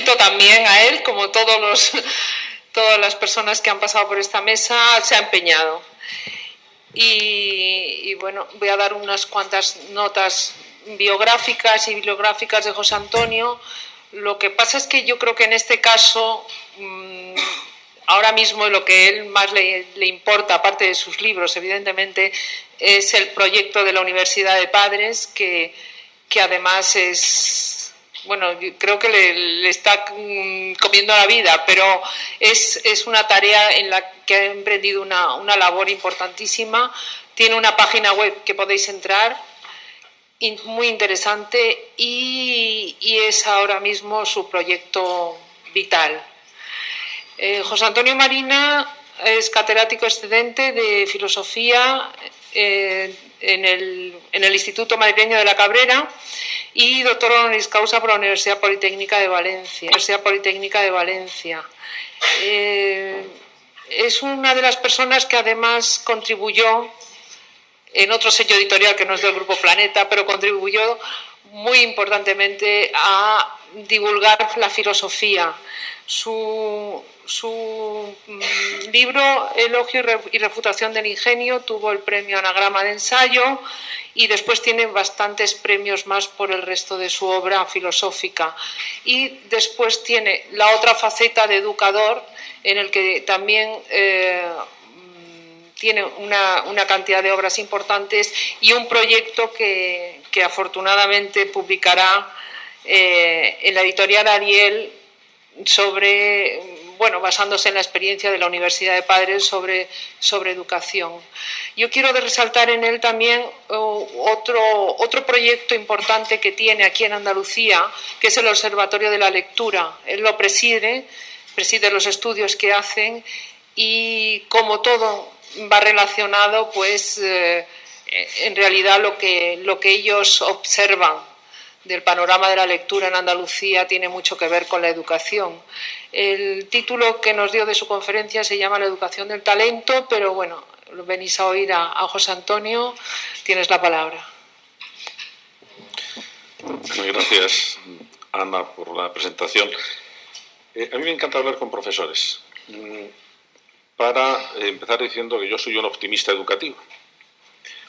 cito también a él, como todas las personas que han pasado por esta mesa, se ha empeñado. Y bueno, voy a dar unas cuantas notas biográficas y bibliográficas de José Antonio. Lo que pasa es que yo creo que en este caso, ahora mismo lo que él más le importa, aparte de sus libros, evidentemente, es el proyecto de la Universidad de Padres, que además es, bueno, creo que le está comiendo la vida, pero es una tarea en la que ha emprendido una labor importantísima. Tiene una página web que podéis entrar, muy interesante, y es ahora mismo su proyecto vital. José Antonio Marina es catedrático excedente de filosofía en el Instituto Madrileño de la Cabrera y doctor honoris causa por la Universidad Politécnica de Valencia. Es una de las personas que además contribuyó en otro sello editorial que no es del Grupo Planeta, pero contribuyó muy importantemente a divulgar la filosofía. Su libro Elogio y refutación del ingenio tuvo el premio Anagrama de ensayo y después tiene bastantes premios más por el resto de su obra filosófica. Y después tiene la otra faceta de educador, en el que también tiene una cantidad de obras importantes y un proyecto que afortunadamente publicará en la editorial Ariel basándose en la experiencia de la Universidad de Padres sobre educación. Yo quiero resaltar en él también otro proyecto importante que tiene aquí en Andalucía, que es el Observatorio de la Lectura. Él lo preside los estudios que hacen y, como todo va relacionado, pues en realidad lo que ellos observan del panorama de la lectura en Andalucía tiene mucho que ver con la educación. El título que nos dio de su conferencia se llama La educación del talento, pero bueno, venís a oír a José Antonio. Tienes la palabra. Gracias, Ana, por la presentación. A mí me encanta hablar con profesores. Para empezar diciendo que yo soy un optimista educativo,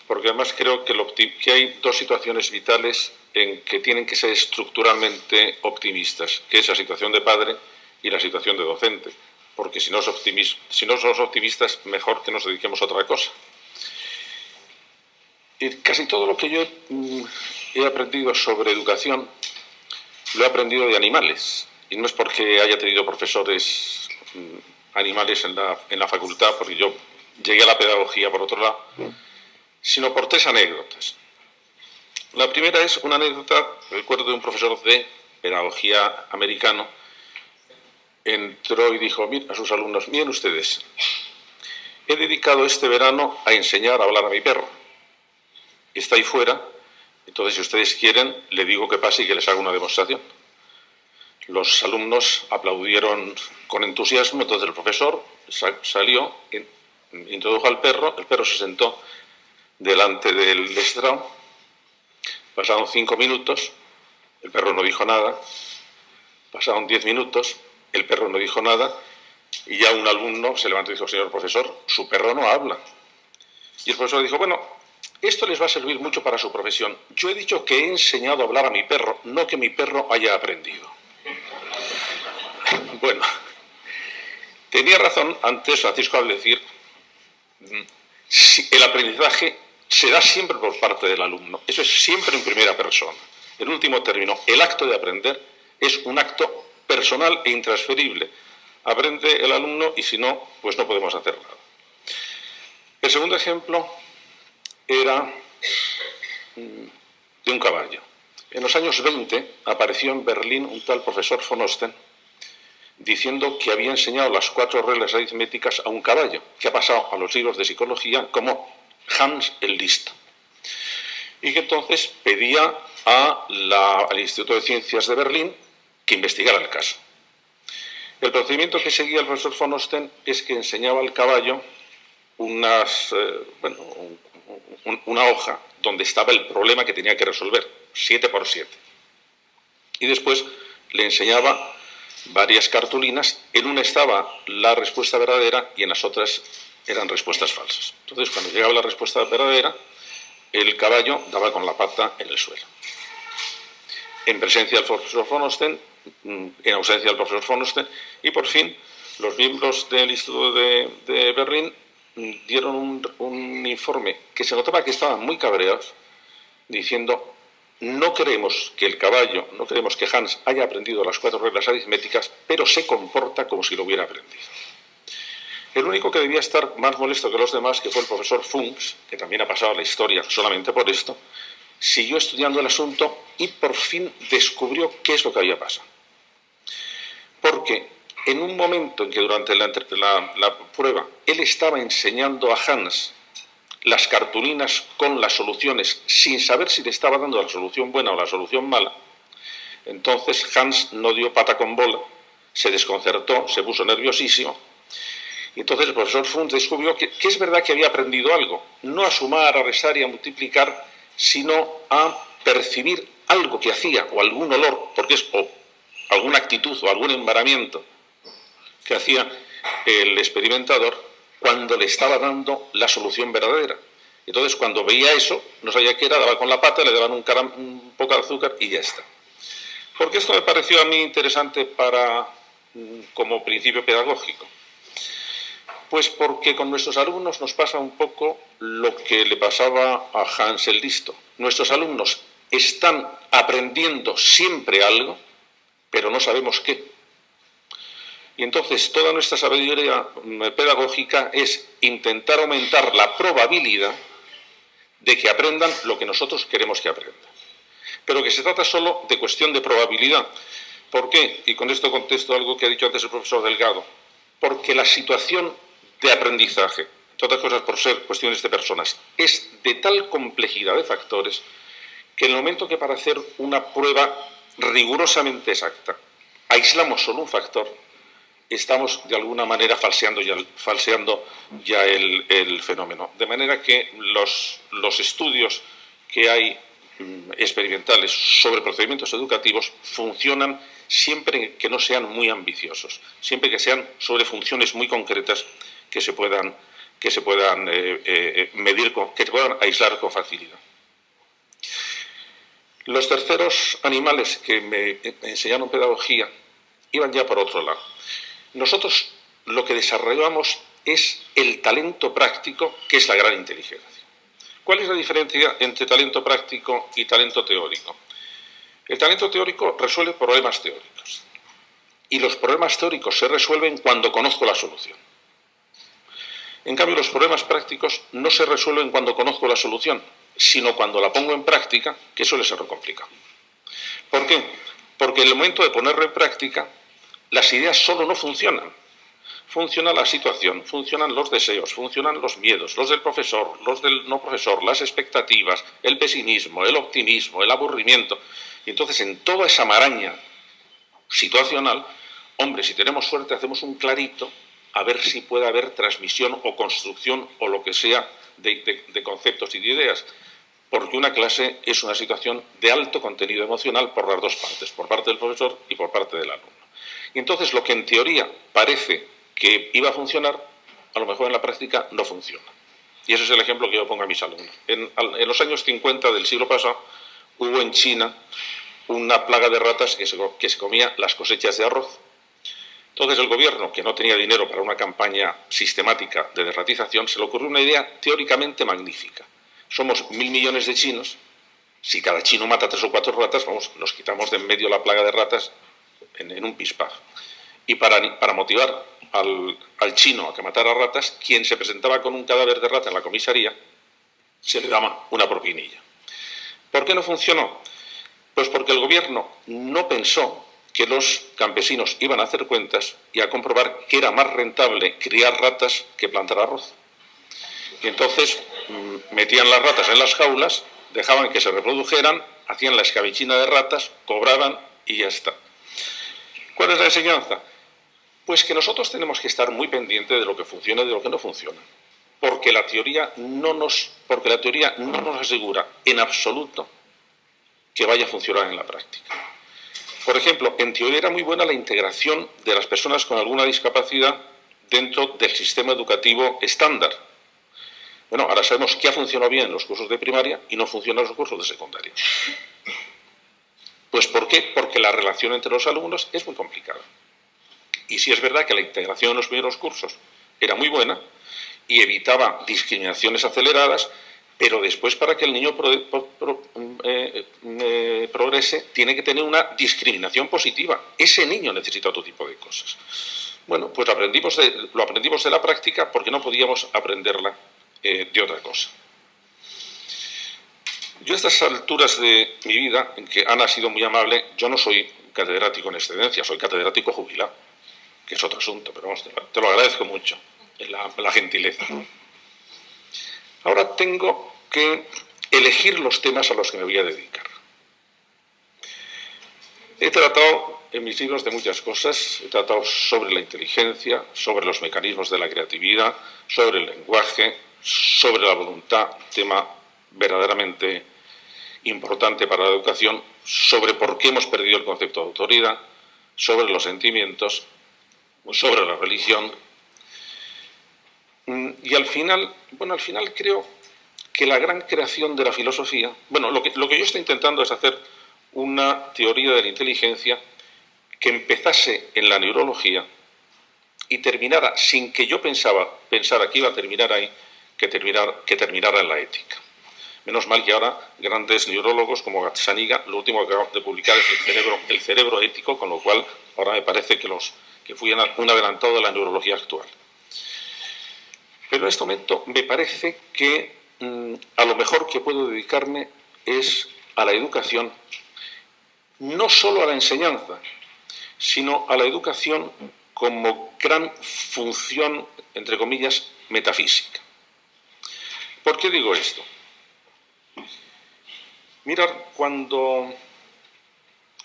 porque además creo que hay dos situaciones vitales en que tienen que ser estructuralmente optimistas, que es la situación de padre y la situación de docente, porque si no somos optimistas, mejor que nos dediquemos a otra cosa. Y casi todo lo que yo he aprendido sobre educación lo he aprendido de animales, y no es porque haya tenido profesores animales en la facultad, porque yo llegué a la pedagogía por otro lado, sino por tres anécdotas. La primera es una anécdota, recuerdo, de un profesor de pedagogía americano. Entró y dijo a sus alumnos: miren ustedes, he dedicado este verano a enseñar a hablar a mi perro. Está ahí fuera, entonces si ustedes quieren, le digo que pase y que les haga una demostración. Los alumnos aplaudieron con entusiasmo, entonces el profesor salió, introdujo al perro, el perro se sentó delante del estrado. Pasaron 5 minutos, el perro no dijo nada. Pasaron 10 minutos, el perro no dijo nada, y ya un alumno se levantó y dijo: señor profesor, su perro no habla. Y el profesor dijo: bueno, esto les va a servir mucho para su profesión. Yo he dicho que he enseñado a hablar a mi perro, no que mi perro haya aprendido. Bueno, tenía razón antes Francisco al decir: el aprendizaje se da siempre por parte del alumno. Eso es siempre en primera persona. En último término, el acto de aprender es un acto personal e intransferible. Aprende el alumno y si no, pues no podemos hacer nada. El segundo ejemplo era de un caballo. En los años 20 apareció en Berlín un tal profesor von Osten diciendo que había enseñado las 4 reglas aritméticas a un caballo, que ha pasado a los libros de psicología como Hans el Listo. Y que entonces pedía al Instituto de Ciencias de Berlín que investigara el caso. El procedimiento que seguía el profesor von Osten es que enseñaba al caballo una hoja donde estaba el problema que tenía que resolver, 7 por 7. Y después le enseñaba varias cartulinas, en una estaba la respuesta verdadera y en las otras eran respuestas falsas. Entonces, cuando llegaba la respuesta verdadera, el caballo daba con la pata en el suelo. En presencia del profesor von Osten, en ausencia del profesor von Osten, y por fin los miembros del Instituto de Berlín dieron un informe que se notaba que estaban muy cabreados, diciendo: no creemos que el caballo, no creemos que Hans haya aprendido las 4 reglas aritméticas, pero se comporta como si lo hubiera aprendido. El único que debía estar más molesto que los demás, que fue el profesor Funks, que también ha pasado a la historia solamente por esto, siguió estudiando el asunto y por fin descubrió qué es lo que había pasado. Porque en un momento en que durante la prueba él estaba enseñando a Hans las cartulinas con las soluciones sin saber si le estaba dando la solución buena o la solución mala, entonces Hans no dio pata con bola, se desconcertó, se puso nerviosísimo, y entonces el profesor Funks descubrió que es verdad que había aprendido algo, no a sumar, a restar y a multiplicar, sino a percibir algo que hacía, o algún olor, porque es o alguna actitud o algún embaramiento que hacía el experimentador cuando le estaba dando la solución verdadera. Entonces, cuando veía eso, no sabía qué era, daba con la pata, le daban un poco de azúcar y ya está. ¿Por qué esto me pareció a mí interesante como principio pedagógico? Pues porque con nuestros alumnos nos pasa un poco lo que le pasaba a Hans el Listo. Nuestros alumnos están aprendiendo siempre algo, pero no sabemos qué. Y entonces toda nuestra sabiduría pedagógica es intentar aumentar la probabilidad de que aprendan lo que nosotros queremos que aprendan. Pero que se trata solo de cuestión de probabilidad. ¿Por qué? Y con esto contesto algo que ha dicho antes el profesor Delgado. Porque la situación de aprendizaje, entre otras cosas por ser cuestiones de personas, es de tal complejidad de factores que en el momento que para hacer una prueba rigurosamente exacta aislamos solo un factor, estamos de alguna manera falseando ya el fenómeno. De manera que los estudios que hay experimentales sobre procedimientos educativos funcionan siempre que no sean muy ambiciosos, siempre que sean sobre funciones muy concretas que se puedan medir, que se puedan aislar con facilidad. Los terceros animales que me enseñaron pedagogía iban ya por otro lado. Nosotros lo que desarrollamos es el talento práctico, que es la gran inteligencia. ¿Cuál es la diferencia entre talento práctico y talento teórico? El talento teórico resuelve problemas teóricos. Y los problemas teóricos se resuelven cuando conozco la solución. En cambio, los problemas prácticos no se resuelven cuando conozco la solución, sino cuando la pongo en práctica, que suele ser lo complicado. ¿Por qué? Porque en el momento de ponerlo en práctica, las ideas solo no funcionan. Funciona la situación, funcionan los deseos, funcionan los miedos, los del profesor, los del no profesor, las expectativas, el pesimismo, el optimismo, el aburrimiento. Y entonces, en toda esa maraña situacional, hombre, si tenemos suerte, hacemos un clarito a ver si puede haber transmisión o construcción o lo que sea de conceptos y de ideas. Porque una clase es una situación de alto contenido emocional por las dos partes, por parte del profesor y por parte del alumno. Y entonces lo que en teoría parece que iba a funcionar, a lo mejor en la práctica no funciona. Y ese es el ejemplo que yo pongo a mis alumnos. En los años 50 del siglo pasado hubo en China una plaga de ratas que se comía las cosechas de arroz. Entonces el gobierno, que no tenía dinero para una campaña sistemática de derratización, se le ocurrió una idea teóricamente magnífica. Somos 1.000 millones de chinos, si cada chino mata 3 o 4 ratas, nos quitamos de en medio la plaga de ratas en un pispás. Y para motivar al chino a que matara ratas, quien se presentaba con un cadáver de rata en la comisaría, se le daba una propinilla. ¿Por qué no funcionó? Pues porque el gobierno no pensó que los campesinos iban a hacer cuentas y a comprobar que era más rentable criar ratas que plantar arroz. Y entonces metían las ratas en las jaulas, dejaban que se reprodujeran, hacían la escabechina de ratas, cobraban y ya está. ¿Cuál es la enseñanza? Pues que nosotros tenemos que estar muy pendientes de lo que funciona y de lo que no funciona. Porque la teoría no nos asegura en absoluto que vaya a funcionar en la práctica. Por ejemplo, en teoría era muy buena la integración de las personas con alguna discapacidad dentro del sistema educativo estándar. Bueno, ahora sabemos que ha funcionado bien en los cursos de primaria y no funciona en los cursos de secundaria. Pues ¿por qué? Porque la relación entre los alumnos es muy complicada. Y sí es verdad que la integración en los primeros cursos era muy buena y evitaba discriminaciones aceleradas, pero después para que el niño progrese tiene que tener una discriminación positiva. Ese niño necesita otro tipo de cosas. Bueno, pues lo aprendimos de la práctica porque no podíamos aprenderla de otra cosa. Yo a estas alturas de mi vida, en que Ana ha sido muy amable, yo no soy catedrático en excedencia, soy catedrático jubilado, que es otro asunto, pero vamos, te lo agradezco mucho, la gentileza. Ahora tengo que elegir los temas a los que me voy a dedicar. He tratado en mis libros de muchas cosas, he tratado sobre la inteligencia, sobre los mecanismos de la creatividad, sobre el lenguaje, sobre la voluntad, tema verdaderamente importante para la educación, sobre por qué hemos perdido el concepto de autoridad, sobre los sentimientos, sobre la religión. Y al final creo que la gran creación de la filosofía, bueno, lo que yo estoy intentando es hacer una teoría de la inteligencia que empezase en la neurología y terminara, sin que yo pensara que iba a terminar ahí, que terminara en la ética. Menos mal que ahora grandes neurólogos como Gazzaniga, lo último que acaba de publicar es el cerebro ético, con lo cual ahora me parece que fui un adelantado de la neurología actual. Pero en este momento me parece que a lo mejor que puedo dedicarme es a la educación, no solo a la enseñanza, sino a la educación como gran función, entre comillas, metafísica. ¿Por qué digo esto? Mirad, cuando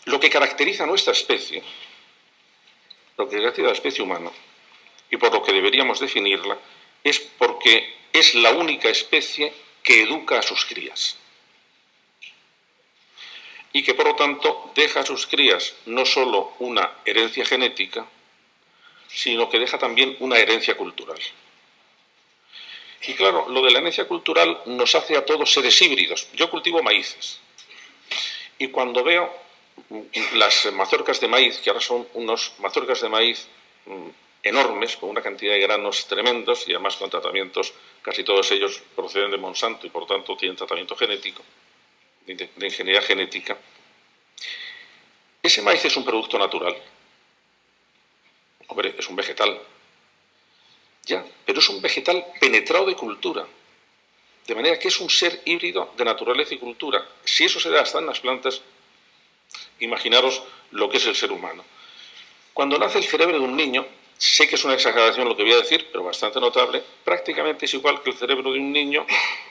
lo que caracteriza a nuestra especie, lo que caracteriza a la especie humana, y por lo que deberíamos definirla, es porque es la única especie que educa a sus crías. Y que por lo tanto deja a sus crías no solo una herencia genética, sino que deja también una herencia cultural. Y claro, lo de la herencia cultural nos hace a todos seres híbridos. Yo cultivo maíces. Y cuando veo las mazorcas de maíz, que ahora son unos mazorcas de maíz enormes, con una cantidad de granos tremendos y además con tratamientos, casi todos ellos proceden de Monsanto y por tanto tienen tratamiento genético, de ingeniería genética. Ese maíz es un producto natural. Hombre, es un vegetal. Ya, pero es un vegetal penetrado de cultura. De manera que es un ser híbrido de naturaleza y cultura. Si eso se da hasta en las plantas, imaginaros lo que es el ser humano. Cuando nace el cerebro de un niño, sé que es una exageración lo que voy a decir, pero bastante notable, prácticamente es igual que el cerebro de un niño,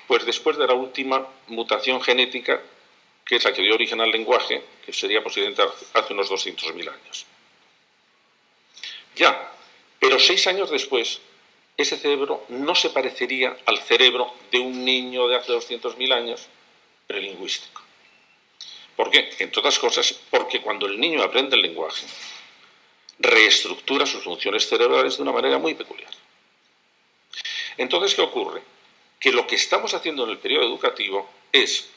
pues después de la última mutación genética, que es la que dio origen al lenguaje, que sería posiblemente hace unos 200.000 años. Ya, pero 6 años después, ese cerebro no se parecería al cerebro de un niño de hace 200.000 años prelingüístico. ¿Por qué? Entre otras cosas, porque cuando el niño aprende el lenguaje, reestructura sus funciones cerebrales de una manera muy peculiar. Entonces, ¿qué ocurre? Que lo que estamos haciendo en el periodo educativo es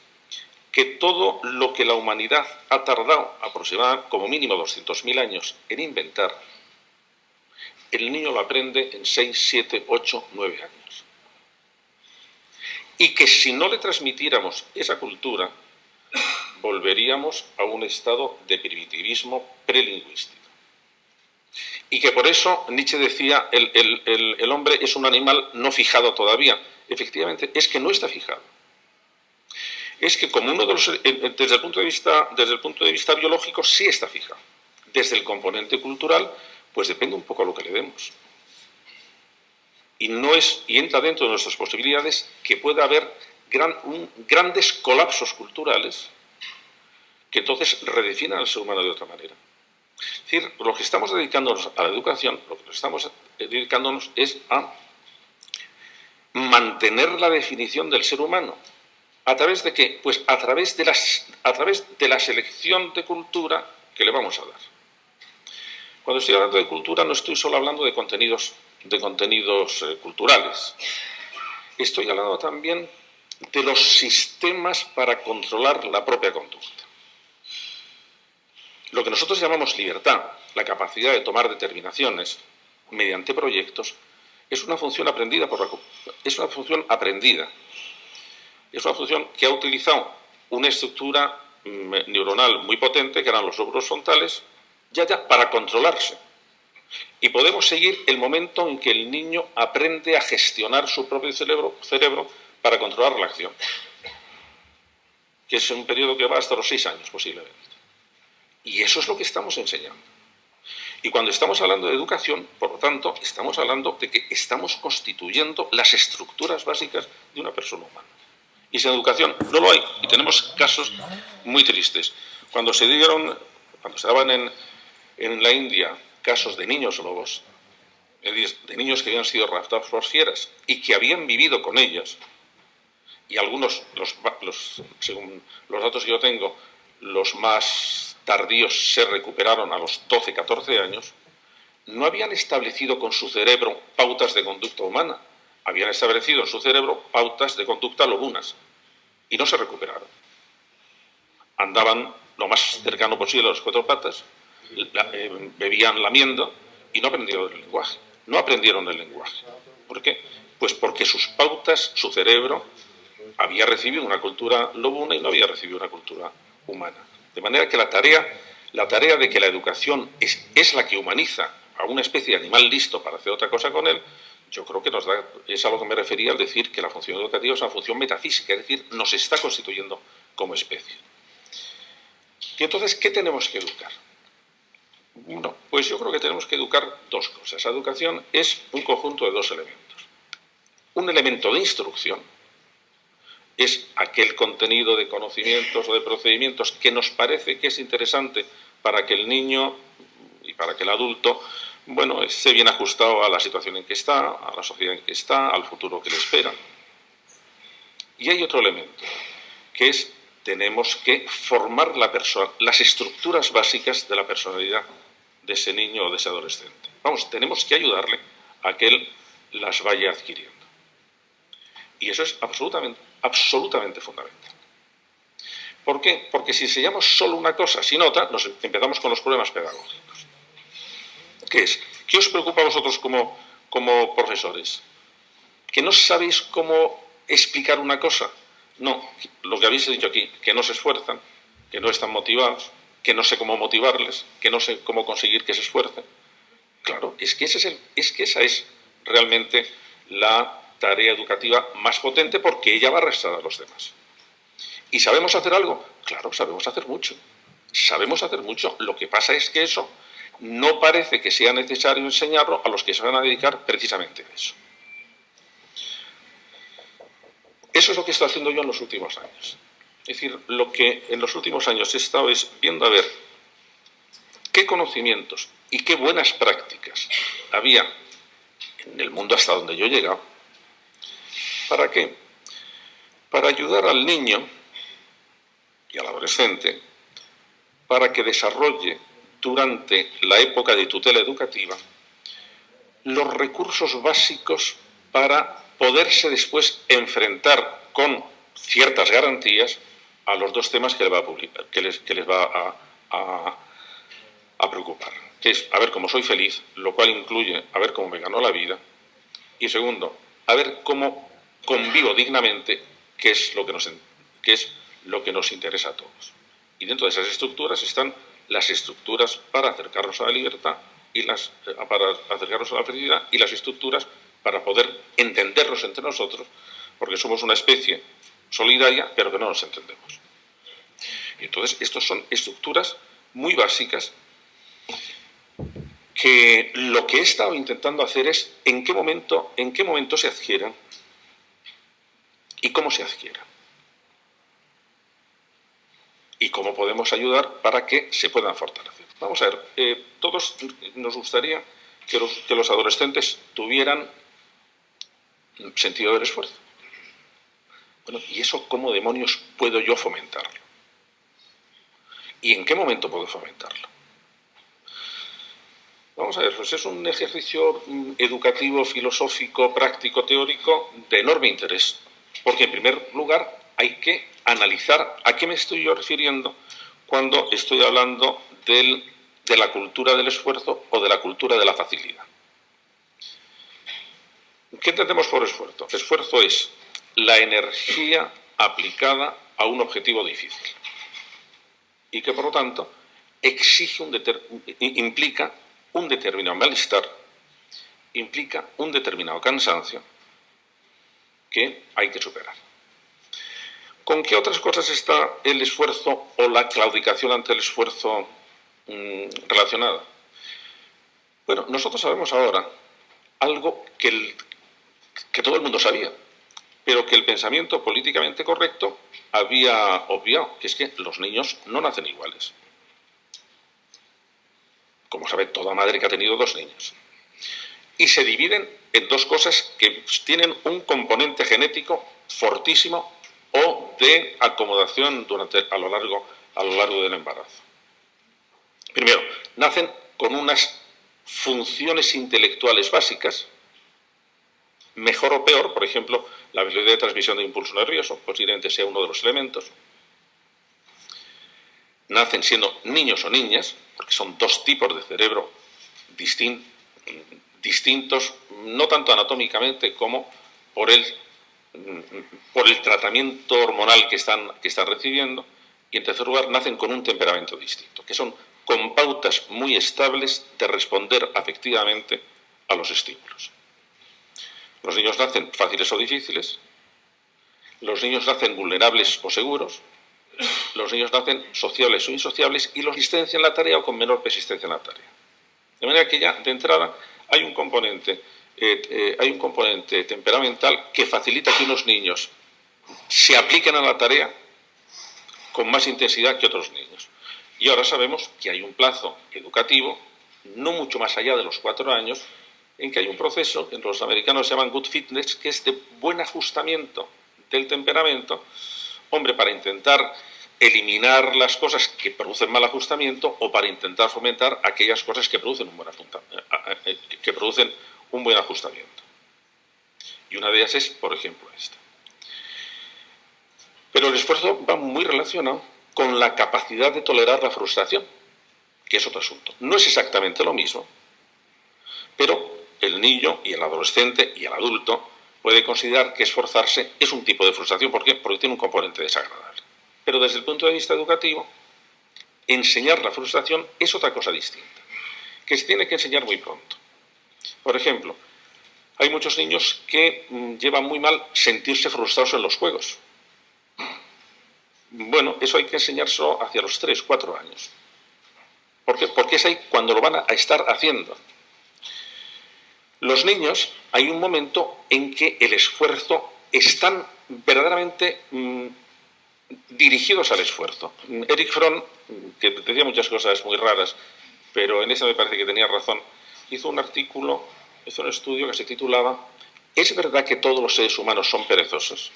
que todo lo que la humanidad ha tardado aproximadamente como mínimo 200.000 años en inventar, el niño lo aprende en 6, 7, 8, 9 años. Y que si no le transmitiéramos esa cultura, volveríamos a un estado de primitivismo prelingüístico. Y que por eso Nietzsche decía, el hombre es un animal no fijado todavía. Efectivamente, es que no está fijado. Es que como uno de los, desde el punto de vista biológico sí está fijado. Desde el componente cultural, pues depende un poco a lo que le demos. Y entra dentro de nuestras posibilidades que pueda haber grandes colapsos culturales que entonces redefinan al ser humano de otra manera. Es decir, lo que estamos dedicándonos a la educación, lo que estamos dedicándonos es a mantener la definición del ser humano. ¿A través de qué? Pues a través de la selección de cultura que le vamos a dar. Cuando estoy hablando de cultura no estoy solo hablando de contenidos culturales. Estoy hablando también de los sistemas para controlar la propia conducta. Lo que nosotros llamamos libertad, la capacidad de tomar determinaciones mediante proyectos, es una función aprendida es una función que ha utilizado una estructura neuronal muy potente, que eran los lóbulos frontales, ya para controlarse. Y podemos seguir el momento en que el niño aprende a gestionar su propio cerebro para controlar la acción, que es un periodo que va hasta los 6 años posiblemente. Y eso es lo que estamos enseñando. Y cuando estamos hablando de educación, por lo tanto, estamos hablando de que estamos constituyendo las estructuras básicas de una persona humana. Y sin educación no lo hay. Y tenemos casos muy tristes. Cuando se daban en la India casos de niños lobos, de niños que habían sido raptados por fieras y que habían vivido con ellas, y algunos, según los datos que yo tengo, los más tardíos se recuperaron a los 12, 14 años, no habían establecido con su cerebro pautas de conducta humana, habían establecido en su cerebro pautas de conducta lobunas y no se recuperaron. Andaban lo más cercano posible a las 4 patas, bebían lamiendo y no aprendieron el lenguaje. No aprendieron el lenguaje. ¿Por qué? Pues porque sus pautas, su cerebro, había recibido una cultura lobuna y no había recibido una cultura humana. De manera que la tarea de que la educación es la que humaniza a una especie de animal listo para hacer otra cosa con él, yo creo que es a lo que me refería al decir que la función educativa es una función metafísica, es decir, nos está constituyendo como especie. Y entonces, ¿qué tenemos que educar? Bueno, pues yo creo que tenemos que educar 2 cosas. La educación es un conjunto de 2 elementos. Un elemento de instrucción es aquel contenido de conocimientos o de procedimientos que nos parece que es interesante para que el niño y para que el adulto, bueno, esté bien ajustado a la situación en que está, a la sociedad en que está, al futuro que le espera. Y hay otro elemento, que es tenemos que formar las estructuras básicas de la personalidad de ese niño o de ese adolescente. Vamos, tenemos que ayudarle a que él las vaya adquiriendo. Y eso es absolutamente fundamental. ¿Por qué? Porque si enseñamos solo una cosa sin otra, nos empezamos con los problemas pedagógicos. ¿Qué es? ¿Qué os preocupa a vosotros como profesores? ¿Que no sabéis cómo explicar una cosa? No, lo que habéis dicho aquí, que no se esfuerzan, que no están motivados, que no sé cómo motivarles, que no sé cómo conseguir que se esfuercen. Claro, es que esa es realmente la tarea educativa más potente, porque ella va a arrastrar a los demás. ¿Y sabemos hacer algo? Claro, sabemos hacer mucho. Sabemos hacer mucho. Lo que pasa es que eso no parece que sea necesario enseñarlo a los que se van a dedicar precisamente a eso. Eso es lo que estoy haciendo yo en los últimos años. Es decir, lo que en los últimos años he estado es viendo a ver qué conocimientos y qué buenas prácticas había en el mundo hasta donde yo he llegado. ¿Para qué? Para ayudar al niño y al adolescente para que desarrolle durante la época de tutela educativa los recursos básicos para poderse después enfrentar con ciertas garantías a los 2 temas que les va a preocupar, que es a ver cómo soy feliz, lo cual incluye a ver cómo me ganó la vida, y segundo, a ver cómo convivo dignamente, que es lo que nos interesa a todos. Y dentro de esas estructuras están las estructuras para acercarnos a la libertad y para acercarnos a la felicidad, y las estructuras para poder entendernos entre nosotros, porque somos una especie solidaria, pero que no nos entendemos. Y entonces, estas son estructuras muy básicas que lo que he estado intentando hacer es en qué momento se adquieren y cómo se adquieran. Y cómo podemos ayudar para que se puedan fortalecer. Vamos a ver, todos nos gustaría que los adolescentes tuvieran sentido del esfuerzo. Bueno, ¿y eso cómo demonios puedo yo fomentarlo? ¿Y en qué momento puedo fomentarlo? Vamos a ver, pues es un ejercicio educativo, filosófico, práctico, teórico de enorme interés, porque en primer lugar hay que analizar a qué me estoy yo refiriendo cuando estoy hablando de la cultura del esfuerzo o de la cultura de la facilidad. ¿Qué entendemos por esfuerzo? Esfuerzo es la energía aplicada a un objetivo difícil y que por lo tanto implica un determinado malestar, implica un determinado cansancio que hay que superar. ¿Con qué otras cosas está el esfuerzo o la claudicación ante el esfuerzo relacionada? Bueno, nosotros sabemos ahora algo que todo el mundo sabía, pero que el pensamiento políticamente correcto había obviado, que es que los niños no nacen iguales. Como sabe toda madre que ha tenido 2 niños. Y se dividen en 2 cosas que tienen un componente genético fortísimo o de acomodación a lo largo del embarazo. Primero, nacen con unas funciones intelectuales básicas, mejor o peor, por ejemplo, la velocidad de transmisión de impulso nervioso, posiblemente sea uno de los elementos. Nacen siendo niños o niñas, porque son 2 tipos de cerebro distintos, no tanto anatómicamente como por el tratamiento hormonal que están recibiendo, y en tercer lugar nacen con un temperamento distinto, que son con pautas muy estables de responder afectivamente a los estímulos. Los niños nacen fáciles o difíciles, los niños nacen vulnerables o seguros, los niños nacen sociables o insociables y los persistencia en la tarea o con menor persistencia en la tarea. De manera que ya de entrada hay un componente temperamental que facilita que unos niños se apliquen a la tarea con más intensidad que otros niños. Y ahora sabemos que hay un plazo educativo, no mucho más allá de los 4 años, en que hay un proceso que los americanos llaman good fitness, que es de buen ajustamiento del temperamento, hombre, para intentar eliminar las cosas que producen mal ajustamiento o para intentar fomentar aquellas cosas que producen un buen ajustamiento. Y una de ellas es, por ejemplo, esta. Pero el esfuerzo va muy relacionado con la capacidad de tolerar la frustración, que es otro asunto. No es exactamente lo mismo, pero el niño y el adolescente y el adulto puede considerar que esforzarse es un tipo de frustración. ¿Por qué? Porque tiene un componente desagradable. Pero desde el punto de vista educativo, enseñar la frustración es otra cosa distinta, que se tiene que enseñar muy pronto. Por ejemplo, hay muchos niños que llevan muy mal sentirse frustrados en los juegos. Bueno, eso hay que enseñárselo hacia los 3, 4 años. ¿Por qué? Porque es ahí cuando lo van a estar haciendo. Los niños, hay un momento en que el esfuerzo están verdaderamente dirigidos al esfuerzo. Erich Fromm, que decía muchas cosas muy raras, pero en esa me parece que tenía razón, hizo un estudio que se titulaba ¿Es verdad que todos los seres humanos son perezosos?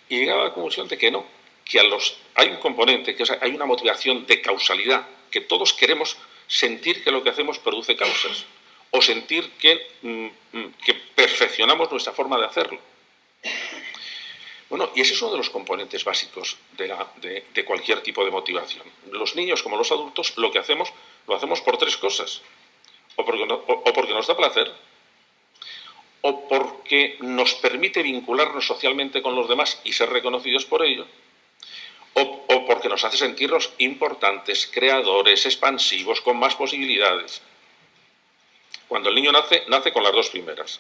Y llegaba a la conclusión de que no, que hay un componente, que hay una motivación de causalidad, que todos queremos sentir que lo que hacemos produce causas, o sentir que perfeccionamos nuestra forma de hacerlo. Bueno, y ese es uno de los componentes básicos de cualquier tipo de motivación. Los niños, como los adultos, lo hacemos por 3 cosas. O porque nos da placer, o porque nos permite vincularnos socialmente con los demás y ser reconocidos por ello, o porque nos hace sentirnos importantes, creadores, expansivos, con más posibilidades. Cuando el niño nace con las 2 primeras.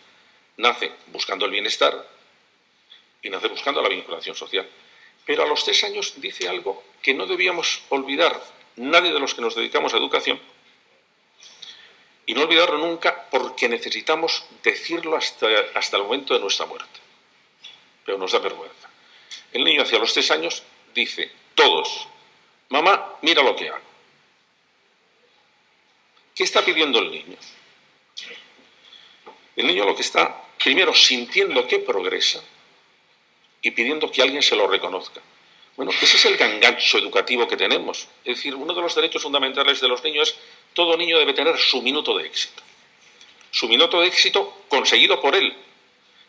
Nace buscando el bienestar y nace buscando la vinculación social. Pero a los 3 años dice algo que no debíamos olvidar nadie de los que nos dedicamos a educación, y no olvidarlo nunca, porque necesitamos decirlo hasta el momento de nuestra muerte. Pero nos da vergüenza. El niño hacia los 3 años dice, todos, mamá, mira lo que hago. ¿Qué está pidiendo el niño? El niño lo que está, primero, sintiendo que progresa y pidiendo que alguien se lo reconozca. Bueno, ese es el gancho educativo que tenemos. Es decir, uno de los derechos fundamentales de los niños es todo niño debe tener su minuto de éxito. Su minuto de éxito conseguido por él,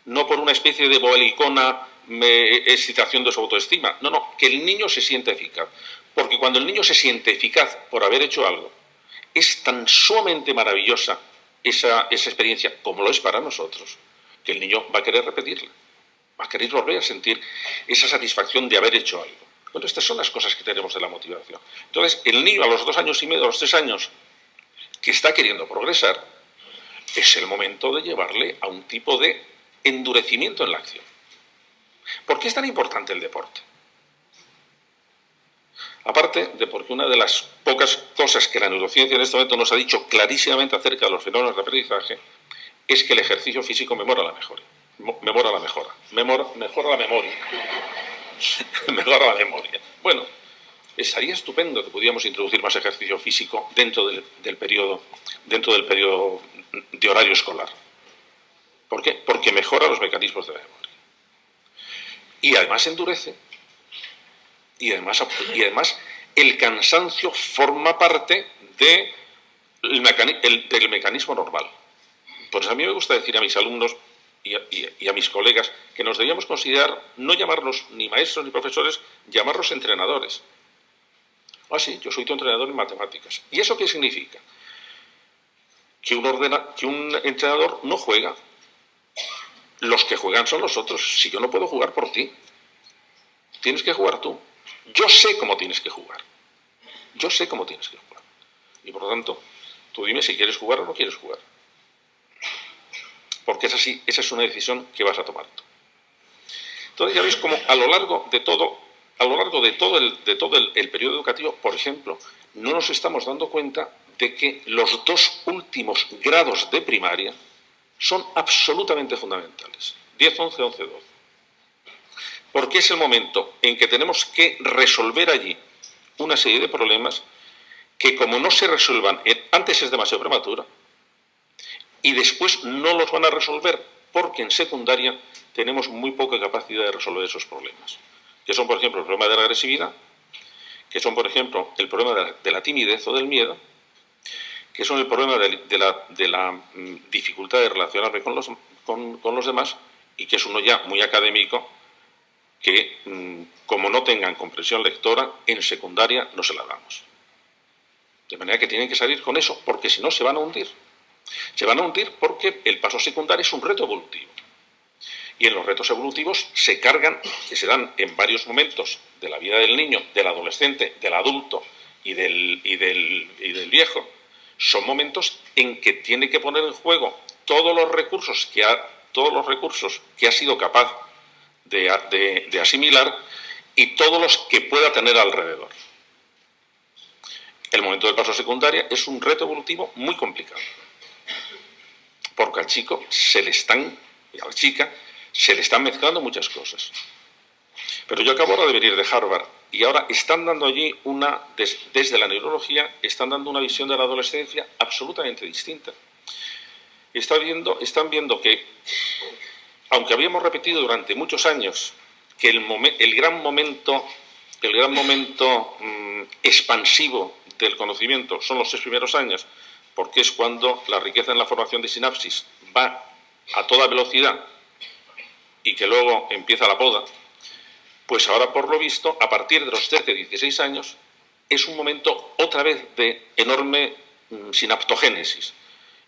no por una especie de bobalicona excitación de su autoestima. No, no, que el niño se sienta eficaz. Porque cuando el niño se siente eficaz por haber hecho algo, es tan sumamente maravillosa esa experiencia, como lo es para nosotros, que el niño va a querer repetirla. Va a querer volver a sentir esa satisfacción de haber hecho algo. Bueno, estas son las cosas que tenemos de la motivación. Entonces, el niño a los 2 años y medio, a los 3 años, que está queriendo progresar, es el momento de llevarle a un tipo de endurecimiento en la acción. ¿Por qué es tan importante el deporte? Aparte de porque una de las pocas cosas que la neurociencia en este momento nos ha dicho clarísimamente acerca de los fenómenos de aprendizaje es que el ejercicio físico mejora la memoria. Mejora la memoria. Mejora la memoria. Bueno, estaría estupendo que pudiéramos introducir más ejercicio físico dentro del periodo de horario escolar. ¿Por qué? Porque mejora los mecanismos de la memoria. Y además endurece. Y además el cansancio forma parte del mecanismo normal. Por eso a mí me gusta decir a mis alumnos y a mis colegas que nos debíamos considerar no llamarnos ni maestros ni profesores, llamarnos entrenadores. Ah, sí, yo soy tu entrenador en matemáticas. ¿Y eso qué significa? Que un entrenador no juega. Los que juegan son los otros. Si yo no puedo jugar por ti, tienes que jugar tú. Yo sé cómo tienes que jugar. Yo sé cómo tienes que jugar. Y por lo tanto, tú dime si quieres jugar o no quieres jugar. Porque es así, esa es una decisión que vas a tomar tú. Entonces ya veis cómo a lo largo de todo el periodo educativo, por ejemplo, no nos estamos dando cuenta de que los 2 últimos grados de primaria son absolutamente fundamentales. 10, 11, 11, 12. Porque es el momento en que tenemos que resolver allí una serie de problemas que, como no se resuelvan, antes es demasiado prematura y después no los van a resolver porque en secundaria tenemos muy poca capacidad de resolver esos problemas. Que son, por ejemplo, el problema de la agresividad, que son, por ejemplo, el problema de la timidez o del miedo, que son el problema de la dificultad de relacionarme con los demás, y que es uno ya muy académico, que como no tengan comprensión lectora, en secundaria no se la damos. De manera que tienen que salir con eso, porque si no se van a hundir. Se van a hundir porque el paso secundario es un reto evolutivo. Y en los retos evolutivos se cargan, que se dan en varios momentos de la vida del niño, del adolescente, del adulto y del viejo, son momentos en que tiene que poner en juego todos los recursos que ha sido capaz de asimilar y todos los que pueda tener alrededor. El momento del paso secundaria es un reto evolutivo muy complicado, porque al chico y a la chica se le están mezclando muchas cosas. Pero yo acabo ahora de venir de Harvard y ahora están dando allí desde la neurología, están dando una visión de la adolescencia absolutamente distinta. Están viendo que, aunque habíamos repetido durante muchos años que el gran momento expansivo del conocimiento son los 6 primeros años, porque es cuando la riqueza en la formación de sinapsis va a toda velocidad y que luego empieza la poda, pues ahora, por lo visto, a partir de los 13-16 años, es un momento otra vez de enorme sinaptogénesis.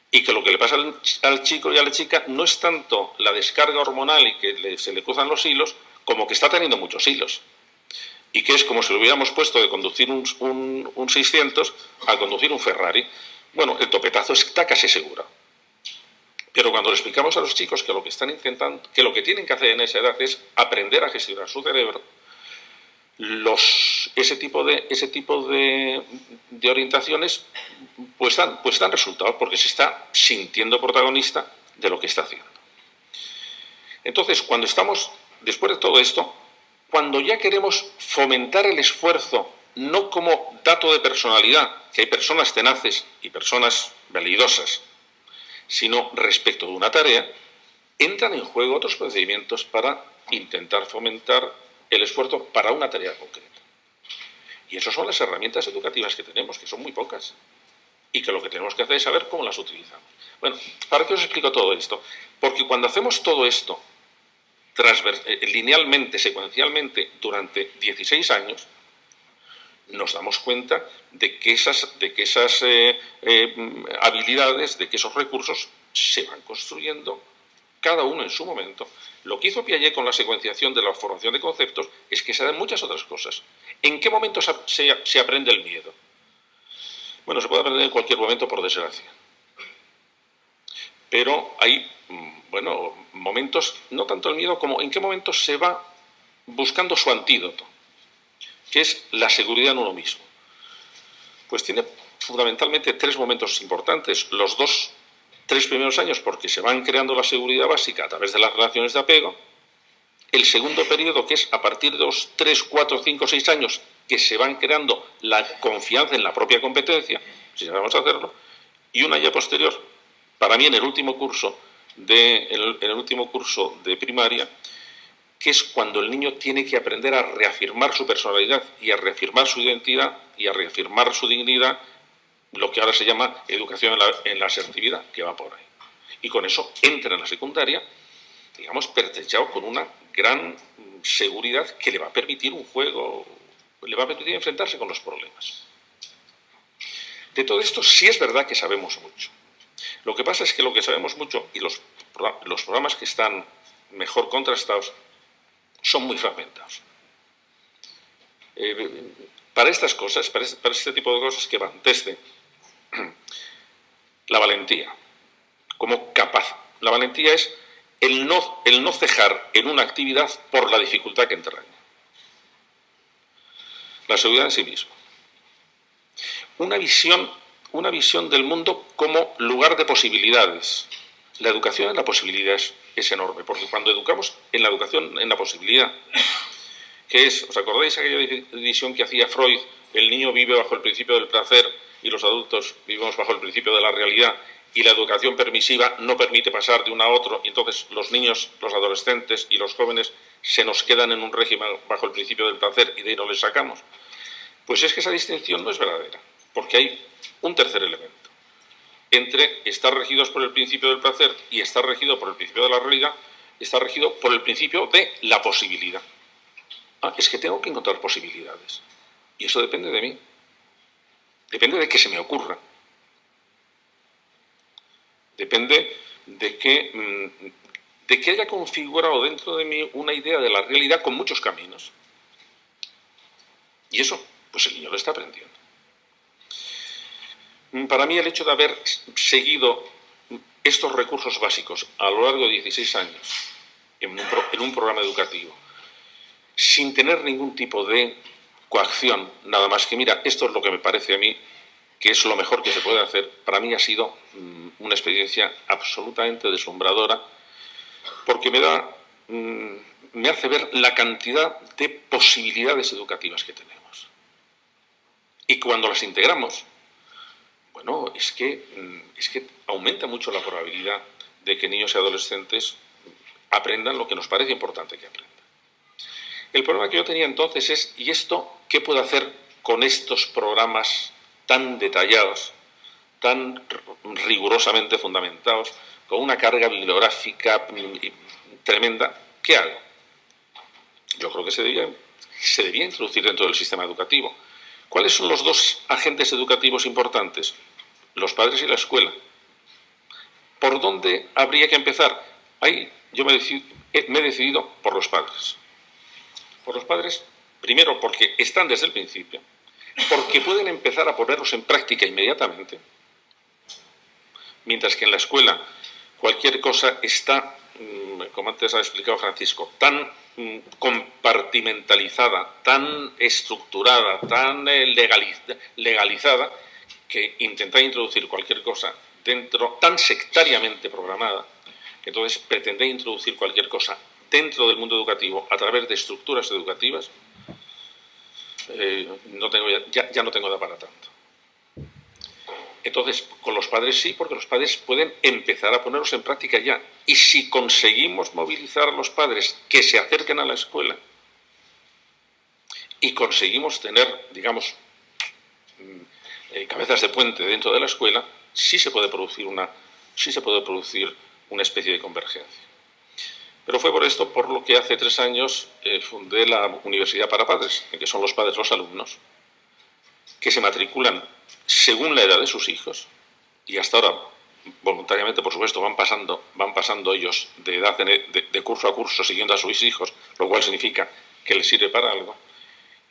Y que lo que le pasa al chico y a la chica no es tanto la descarga hormonal y que se le cruzan los hilos, como que está teniendo muchos hilos. Y que es como si lo hubiéramos puesto de conducir un 600 a conducir un Ferrari. Bueno, el topetazo está casi seguro. Pero cuando le explicamos a los chicos que lo que tienen que hacer en esa edad es aprender a gestionar su cerebro, ese tipo de orientaciones pues dan resultados, porque se está sintiendo protagonista de lo que está haciendo. Entonces, después de todo esto, cuando ya queremos fomentar el esfuerzo, no como dato de personalidad, que hay personas tenaces y personas velidosas, sino respecto de una tarea, entran en juego otros procedimientos para intentar fomentar el esfuerzo para una tarea concreta. Y esas son las herramientas educativas que tenemos, que son muy pocas. Y que lo que tenemos que hacer es saber cómo las utilizamos. Bueno, ¿para qué os explico todo esto? Porque cuando hacemos todo esto linealmente, secuencialmente, durante 16 años, nos damos cuenta de que esas habilidades, de que esos recursos se van construyendo cada uno en su momento. Lo que hizo Piaget con la secuenciación de la formación de conceptos es que se dan muchas otras cosas. ¿En qué momento se aprende el miedo? Bueno, se puede aprender en cualquier momento, por desgracia. Pero hay, bueno, momentos, no tanto el miedo como en qué momento se va buscando su antídoto, que es la seguridad en uno mismo. Pues tiene fundamentalmente tres momentos importantes. Los tres primeros años, porque se van creando la seguridad básica a través de las relaciones de apego. El segundo periodo, que es a partir de los 3, 4, 5, 6 años, que se van creando la confianza en la propia competencia, si sabemos hacerlo. Y una ya posterior, para mí en el último curso de primaria, que es cuando el niño tiene que aprender a reafirmar su personalidad y a reafirmar su identidad y a reafirmar su dignidad, lo que ahora se llama educación en la asertividad, que va por ahí. Y con eso entra en la secundaria, digamos, pertrechado con una gran seguridad que le va a permitir un juego, le va a permitir enfrentarse con los problemas. De todo esto sí es verdad que sabemos mucho. Lo que pasa es que lo que sabemos mucho y los programas que están mejor contrastados son muy fragmentados. Para estas cosas, para este tipo de cosas que van desde la valentía, como capaz. La valentía es el no cejar en una actividad por la dificultad que entraña. La seguridad en sí mismo. Una visión del mundo como lugar de posibilidades. La educación en la posibilidad es enorme, porque cuando educamos en la educación en la posibilidad, que es, ¿os acordáis aquella división que hacía Freud? El niño vive bajo el principio del placer y los adultos vivimos bajo el principio de la realidad, y la educación permisiva no permite pasar de uno a otro, y entonces los niños, los adolescentes y los jóvenes se nos quedan en un régimen bajo el principio del placer y de ahí no les sacamos. Pues es que esa distinción no es verdadera, porque hay un tercer elemento. Entre estar regidos por el principio del placer y estar regido por el principio de la realidad, está regido por el principio de la posibilidad. Es que tengo que encontrar posibilidades. Y eso depende de mí. Depende de que se me ocurra. Depende de que haya configurado dentro de mí una idea de la realidad con muchos caminos. Y eso, pues el niño lo está aprendiendo. Para mí el hecho de haber seguido estos recursos básicos a lo largo de 16 años en un programa educativo, sin tener ningún tipo de coacción, nada más que, mira, esto es lo que me parece a mí que es lo mejor que se puede hacer, para mí ha sido una experiencia absolutamente deslumbradora, porque me hace ver la cantidad de posibilidades educativas que tenemos. Y cuando las integramos, bueno, es que aumenta mucho la probabilidad de que niños y adolescentes aprendan lo que nos parece importante que aprendan. El problema que yo tenía entonces es, ¿y esto qué puedo hacer con estos programas tan detallados, tan rigurosamente fundamentados, con una carga bibliográfica tremenda? ¿Qué hago? Yo creo que se debía introducir dentro del sistema educativo. ¿Cuáles son los dos agentes educativos importantes? Los padres y la escuela. ¿Por dónde habría que empezar? Ahí yo me he decidido por los padres. Por los padres, primero porque están desde el principio, porque pueden empezar a ponerlos en práctica inmediatamente, mientras que en la escuela cualquier cosa está, como antes ha explicado Francisco, tan compartimentalizada, tan estructurada, tan legalizada, que intentar introducir cualquier cosa dentro, tan sectariamente programada, que entonces pretender introducir cualquier cosa dentro del mundo educativo a través de estructuras educativas, ya no tengo edad para tanto. Entonces, con los padres sí, porque los padres pueden empezar a ponerlos en práctica ya. Y si conseguimos movilizar a los padres que se acerquen a la escuela, y conseguimos tener, digamos, cabezas de puente dentro de la escuela, sí se puede producir una especie de convergencia. Pero fue por esto por lo que hace 3 años fundé la Universidad para Padres, en que son los padres los alumnos, que se matriculan según la edad de sus hijos, y hasta ahora, voluntariamente, por supuesto, van pasando ellos de edad de curso a curso siguiendo a sus hijos, lo cual significa que les sirve para algo,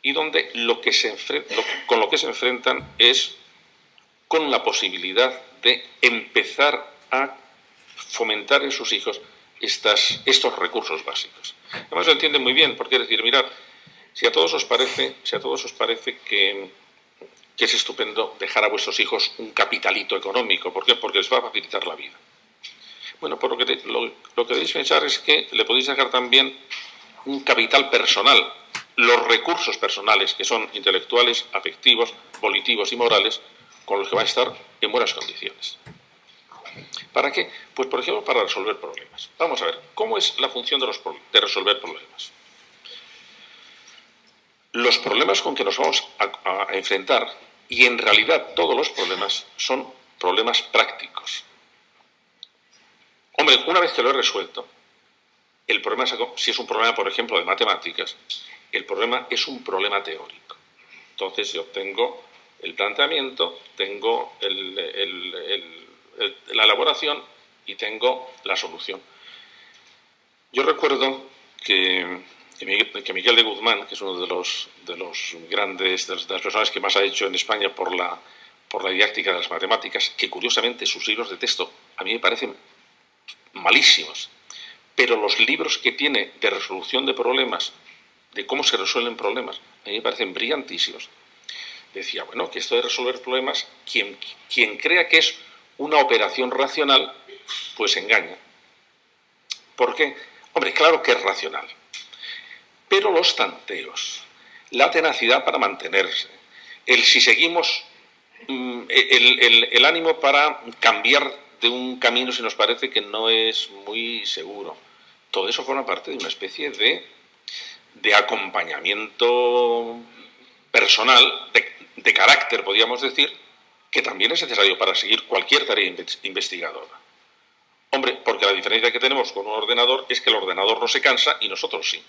y donde con lo que se enfrentan es con la posibilidad de empezar a fomentar en sus hijos estos recursos básicos. Además lo entienden muy bien, porque es decir, mirad, si a todos os parece que es estupendo dejar a vuestros hijos un capitalito económico, ¿por qué? Porque les va a facilitar la vida. Bueno, pues lo que debéis pensar es que le podéis dejar también un capital personal, los recursos personales, que son intelectuales, afectivos, volitivos y morales, con los que va a estar en buenas condiciones. ¿Para qué? Pues, por ejemplo, para resolver problemas. Vamos a ver, ¿cómo es la función de resolver problemas? Los problemas con que nos vamos a enfrentar, y en realidad todos los problemas, son problemas prácticos. Hombre, una vez que lo he resuelto, el problema, si es un problema, por ejemplo, de matemáticas, el problema es un problema teórico. Entonces yo tengo el planteamiento, tengo la elaboración y tengo la solución. Yo recuerdo que Miguel de Guzmán, que es uno de los grandes, de las personas que más ha hecho en España por la didáctica de las matemáticas, que curiosamente sus libros de texto a mí me parecen malísimos, pero los libros que tiene de resolución de problemas, de cómo se resuelven problemas, a mí me parecen brillantísimos. Decía, bueno, que esto de resolver problemas, quien crea que es una operación racional, pues engaña. ¿Por qué? Hombre, claro que es racional. Pero los tanteos, la tenacidad para mantenerse, si seguimos, el ánimo para cambiar de un camino si nos parece que no es muy seguro, todo eso forma parte de una especie de acompañamiento personal, de carácter, podríamos decir, que también es necesario para seguir cualquier tarea investigadora. Hombre, porque la diferencia que tenemos con un ordenador es que el ordenador no se cansa y nosotros sí.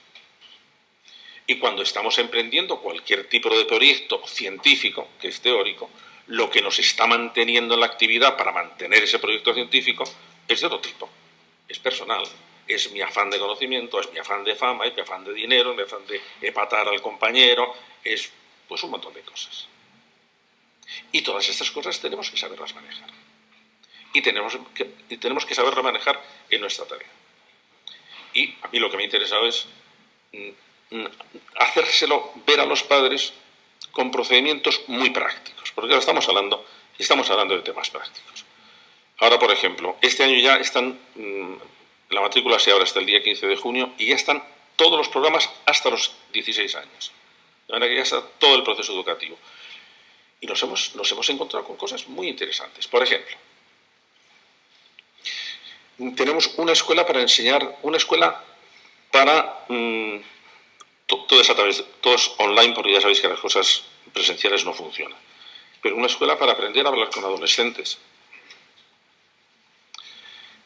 Y cuando estamos emprendiendo cualquier tipo de proyecto científico, que es teórico, lo que nos está manteniendo en la actividad para mantener ese proyecto científico es de otro tipo, es personal. Es mi afán de conocimiento, es mi afán de fama, es mi afán de dinero, es mi afán de epatar al compañero, es pues un montón de cosas. Y todas estas cosas tenemos que saberlas manejar. Y tenemos que saberlas manejar en nuestra tarea. Y a mí lo que me ha interesado es hacérselo ver a los padres con procedimientos muy prácticos, porque ahora estamos hablando de temas prácticos. Ahora, por ejemplo, este año ya están, la matrícula se abre hasta el día 15 de junio y ya están todos los programas hasta los 16 años. De manera que ya está todo el proceso educativo. Y nos hemos encontrado con cosas muy interesantes. Por ejemplo, tenemos una escuela para enseñar, todo es online porque ya sabéis que las cosas presenciales no funcionan, pero una escuela para aprender a hablar con adolescentes.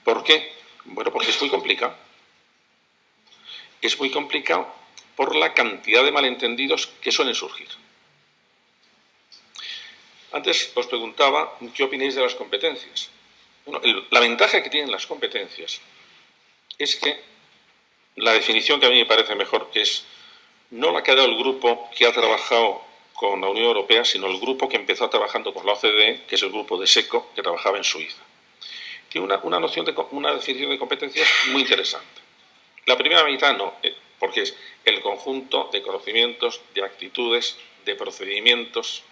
¿Por qué? Bueno, porque es muy complicado. Es muy complicado por la cantidad de malentendidos que suelen surgir. Antes os preguntaba qué opináis de las competencias. Bueno, la ventaja que tienen las competencias es que la definición que a mí me parece mejor, que es no la que ha dado el grupo que ha trabajado con la Unión Europea, sino el grupo que empezó trabajando con la OCDE, que es el grupo de SECO, que trabajaba en Suiza. Tiene una definición de competencias muy interesante. La primera mitad no, porque es el conjunto de conocimientos, de actitudes, de procedimientos.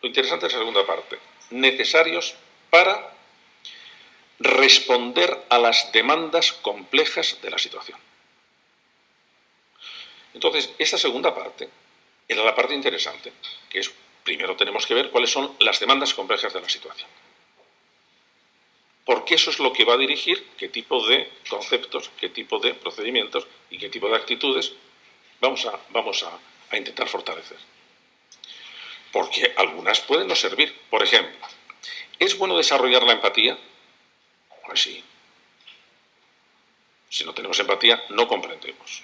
Lo interesante es la segunda parte, necesarios para responder a las demandas complejas de la situación. Entonces, esta segunda parte era la parte interesante, que es, primero tenemos que ver cuáles son las demandas complejas de la situación. Porque eso es lo que va a dirigir qué tipo de conceptos, qué tipo de procedimientos y qué tipo de actitudes vamos a intentar fortalecer. Porque algunas pueden no servir. Por ejemplo, ¿es bueno desarrollar la empatía? Pues sí. Si no tenemos empatía, no comprendemos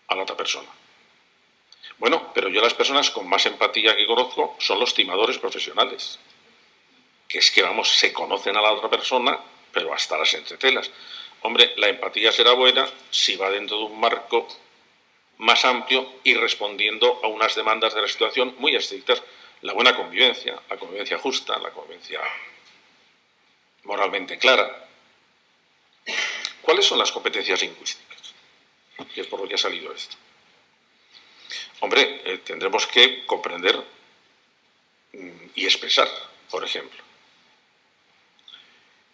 a la otra persona. Bueno, pero yo las personas con más empatía que conozco son los timadores profesionales. Que es que, vamos, se conocen a la otra persona, pero hasta las entretelas. Hombre, la empatía será buena si va dentro de un marco más amplio y respondiendo a unas demandas de la situación muy estrictas. La buena convivencia, la convivencia justa, la convivencia moralmente clara. ¿Cuáles son las competencias lingüísticas? Que es por lo que ha salido esto. Hombre, tendremos que comprender y expresar, por ejemplo.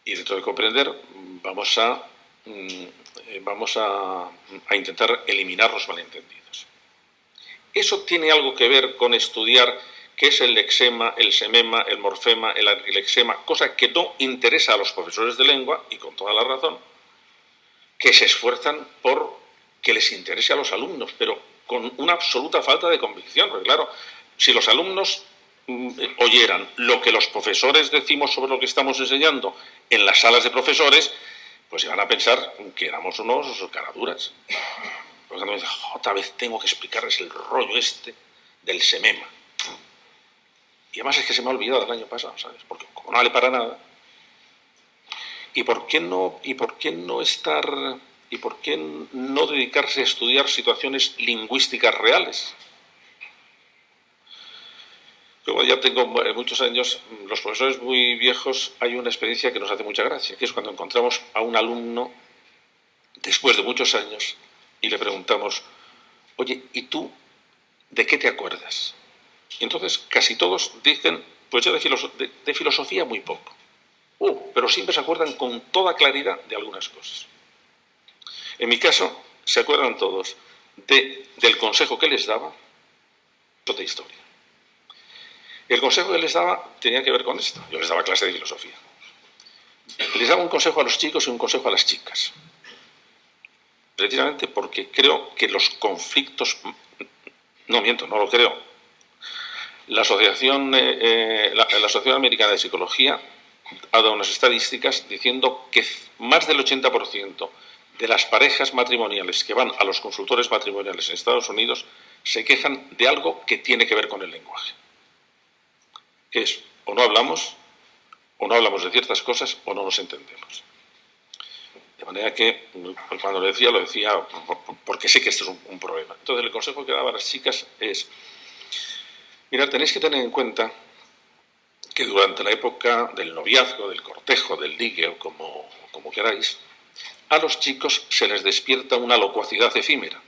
Y dentro de comprender vamos a intentar eliminar los malentendidos. Eso tiene algo que ver con estudiar qué es el lexema, el semema, el morfema, el antilexema, cosa que no interesa a los profesores de lengua, y con toda la razón, que se esfuerzan por que les interese a los alumnos, pero con una absoluta falta de convicción, porque claro, si los alumnos oyeran lo que los profesores decimos sobre lo que estamos enseñando en las salas de profesores, pues iban a pensar que éramos unos caraduras. Por lo tanto, otra vez tengo que explicarles el rollo este del semema. Y además es que se me ha olvidado del año pasado, ¿sabes? Porque como no vale para nada. ¿Y por qué no dedicarse a estudiar situaciones lingüísticas reales? Yo ya tengo muchos años, los profesores muy viejos, hay una experiencia que nos hace mucha gracia, que es cuando encontramos a un alumno después de muchos años y le preguntamos, oye, ¿y tú de qué te acuerdas? Y entonces casi todos dicen, pues yo de filosofía muy poco. Pero siempre se acuerdan con toda claridad de algunas cosas. En mi caso, se acuerdan todos del consejo que les daba de historia. El consejo que les daba tenía que ver con esto. Yo les daba clase de filosofía. Les daba un consejo a los chicos y un consejo a las chicas. Precisamente porque creo que los conflictos... No miento, no lo creo. La Asociación Americana de Psicología ha dado unas estadísticas diciendo que más del 80% de las parejas matrimoniales que van a los consultores matrimoniales en Estados Unidos se quejan de algo que tiene que ver con el lenguaje. Que es, o no hablamos de ciertas cosas, o no nos entendemos. De manera que, cuando lo decía porque sé que esto es un problema. Entonces, el consejo que daba a las chicas es, mirad, tenéis que tener en cuenta que durante la época del noviazgo, del cortejo, del ligue, o como queráis, a los chicos se les despierta una locuacidad efímera.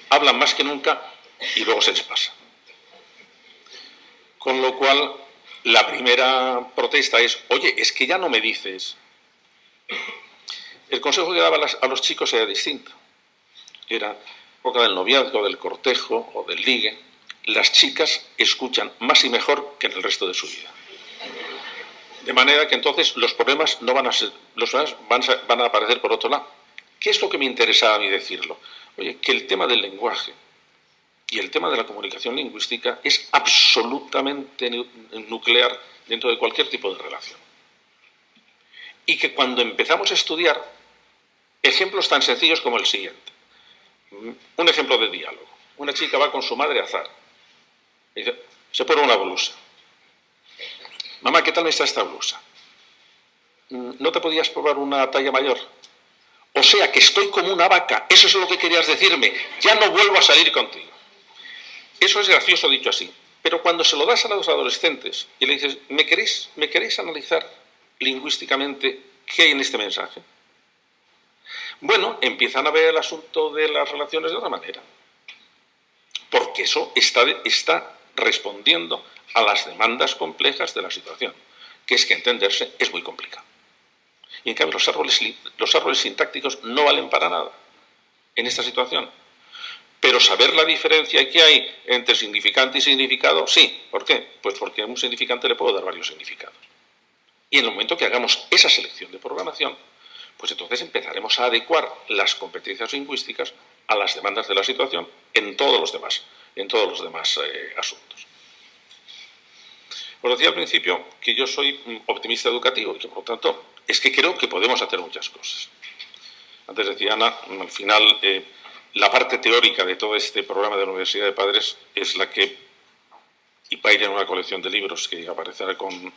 Hablan más que nunca y luego se les pasa. Con lo cual, la primera protesta es, oye, es que ya no me dices. El consejo que daba a los chicos era distinto. Era, época del noviazgo, del cortejo o del ligue, las chicas escuchan más y mejor que en el resto de su vida. De manera que entonces los problemas no van a ser, van a aparecer por otro lado. ¿Qué es lo que me interesaba a mí decirlo? Oye, que el tema del lenguaje y el tema de la comunicación lingüística es absolutamente nuclear dentro de cualquier tipo de relación. Y que cuando empezamos a estudiar ejemplos tan sencillos como el siguiente. Un ejemplo de diálogo. Una chica va con su madre a Zara. Y dice, se pone una blusa. Mamá, ¿qué tal está esta blusa? ¿No te podías probar una talla mayor? O sea, que estoy como una vaca. Eso es lo que querías decirme. Ya no vuelvo a salir contigo. Eso es gracioso dicho así. Pero cuando se lo das a los adolescentes y le dices, ¿me queréis analizar lingüísticamente qué hay en este mensaje? Bueno, empiezan a ver el asunto de las relaciones de otra manera. Porque eso está respondiendo a las demandas complejas de la situación, que es que entenderse es muy complicado. Y en cambio los árboles sintácticos no valen para nada en esta situación. Pero saber la diferencia que hay entre significante y significado, sí. ¿Por qué? Pues porque a un significante le puedo dar varios significados. Y en el momento que hagamos esa selección de programación, pues entonces empezaremos a adecuar las competencias lingüísticas a las demandas de la situación en todos los demás asuntos. Os decía al principio que yo soy optimista educativo y que, por lo tanto, es que creo que podemos hacer muchas cosas. Antes decía Ana, al final, la parte teórica de todo este programa de la Universidad de Padres es la que va a ir en una colección de libros que aparecerá con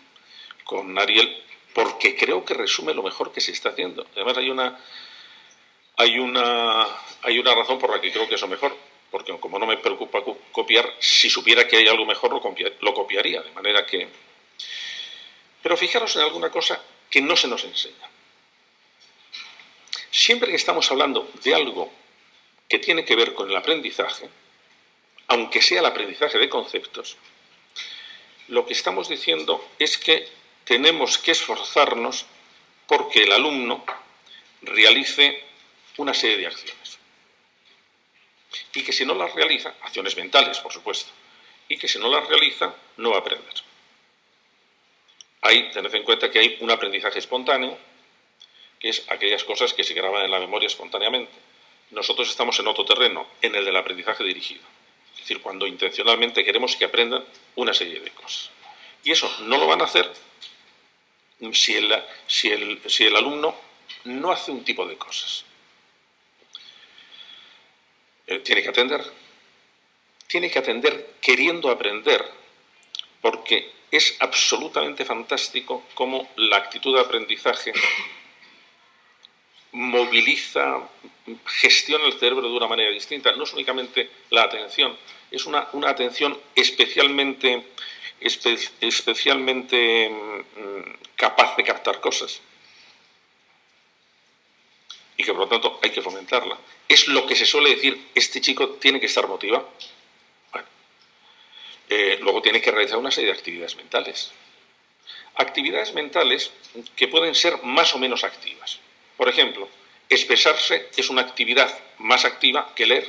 Ariel, porque creo que resume lo mejor que se está haciendo. Además, hay una razón por la que creo que es lo mejor, porque como no me preocupa copiar, si supiera que hay algo mejor lo copiaría, de manera que... Pero fijaros en alguna cosa que no se nos enseña. Siempre que estamos hablando de algo que tiene que ver con el aprendizaje, aunque sea el aprendizaje de conceptos, lo que estamos diciendo es que tenemos que esforzarnos porque el alumno realice una serie de acciones. Y que si no las realiza, acciones mentales, por supuesto, y que si no las realiza, no va a aprender. Tened en cuenta que hay un aprendizaje espontáneo, que es aquellas cosas que se graban en la memoria espontáneamente. Nosotros estamos en otro terreno, en el del aprendizaje dirigido. Es decir, cuando intencionalmente queremos que aprendan una serie de cosas. Y eso no lo van a hacer si el alumno no hace un tipo de cosas. Tiene que atender queriendo aprender, porque es absolutamente fantástico cómo la actitud de aprendizaje moviliza, gestiona el cerebro de una manera distinta. No es únicamente la atención, es una atención especialmente capaz de captar cosas. Y que por lo tanto hay que fomentarla. Es lo que se suele decir, este chico tiene que estar motivado. Bueno, luego tiene que realizar una serie de actividades mentales. Actividades mentales que pueden ser más o menos activas. Por ejemplo, expresarse es una actividad más activa que leer.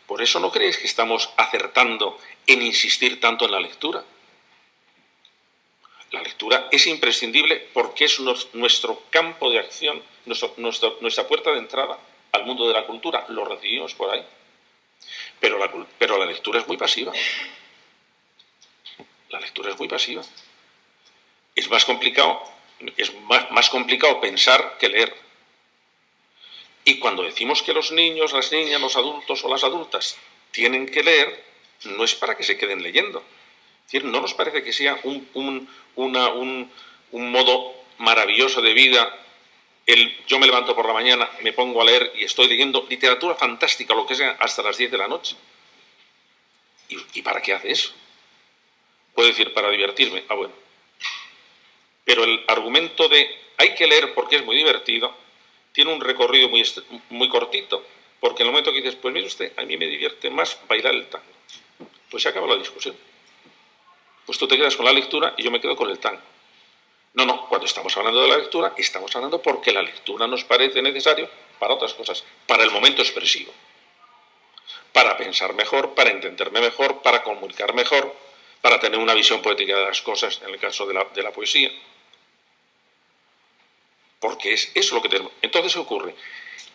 Por eso no creéis que estamos acertando en insistir tanto en la lectura. La lectura es imprescindible porque es nuestro campo de acción, nuestra puerta de entrada al mundo de la cultura. Lo recibimos por ahí. Pero la lectura es muy pasiva. La lectura es muy pasiva. Es más complicado pensar que leer. Y cuando decimos que los niños, las niñas, los adultos o las adultas tienen que leer, no es para que se queden leyendo. Es decir, ¿no nos parece que sea un modo maravilloso de vida yo me levanto por la mañana, me pongo a leer y estoy leyendo literatura fantástica, lo que sea, hasta las 10 de la noche? ¿Y para qué hace eso? Puede decir, para divertirme. Ah, bueno. Pero el argumento de hay que leer porque es muy divertido tiene un recorrido muy cortito, porque en el momento que dices, pues mire usted, a mí me divierte más bailar el tango, pues se acaba la discusión. Pues tú te quedas con la lectura y yo me quedo con el tango. No, cuando estamos hablando de la lectura, estamos hablando porque la lectura nos parece necesario para otras cosas, para el momento expresivo, para pensar mejor, para entenderme mejor, para comunicar mejor, para tener una visión poética de las cosas, en el caso de la poesía. Porque es eso lo que tenemos. Entonces ocurre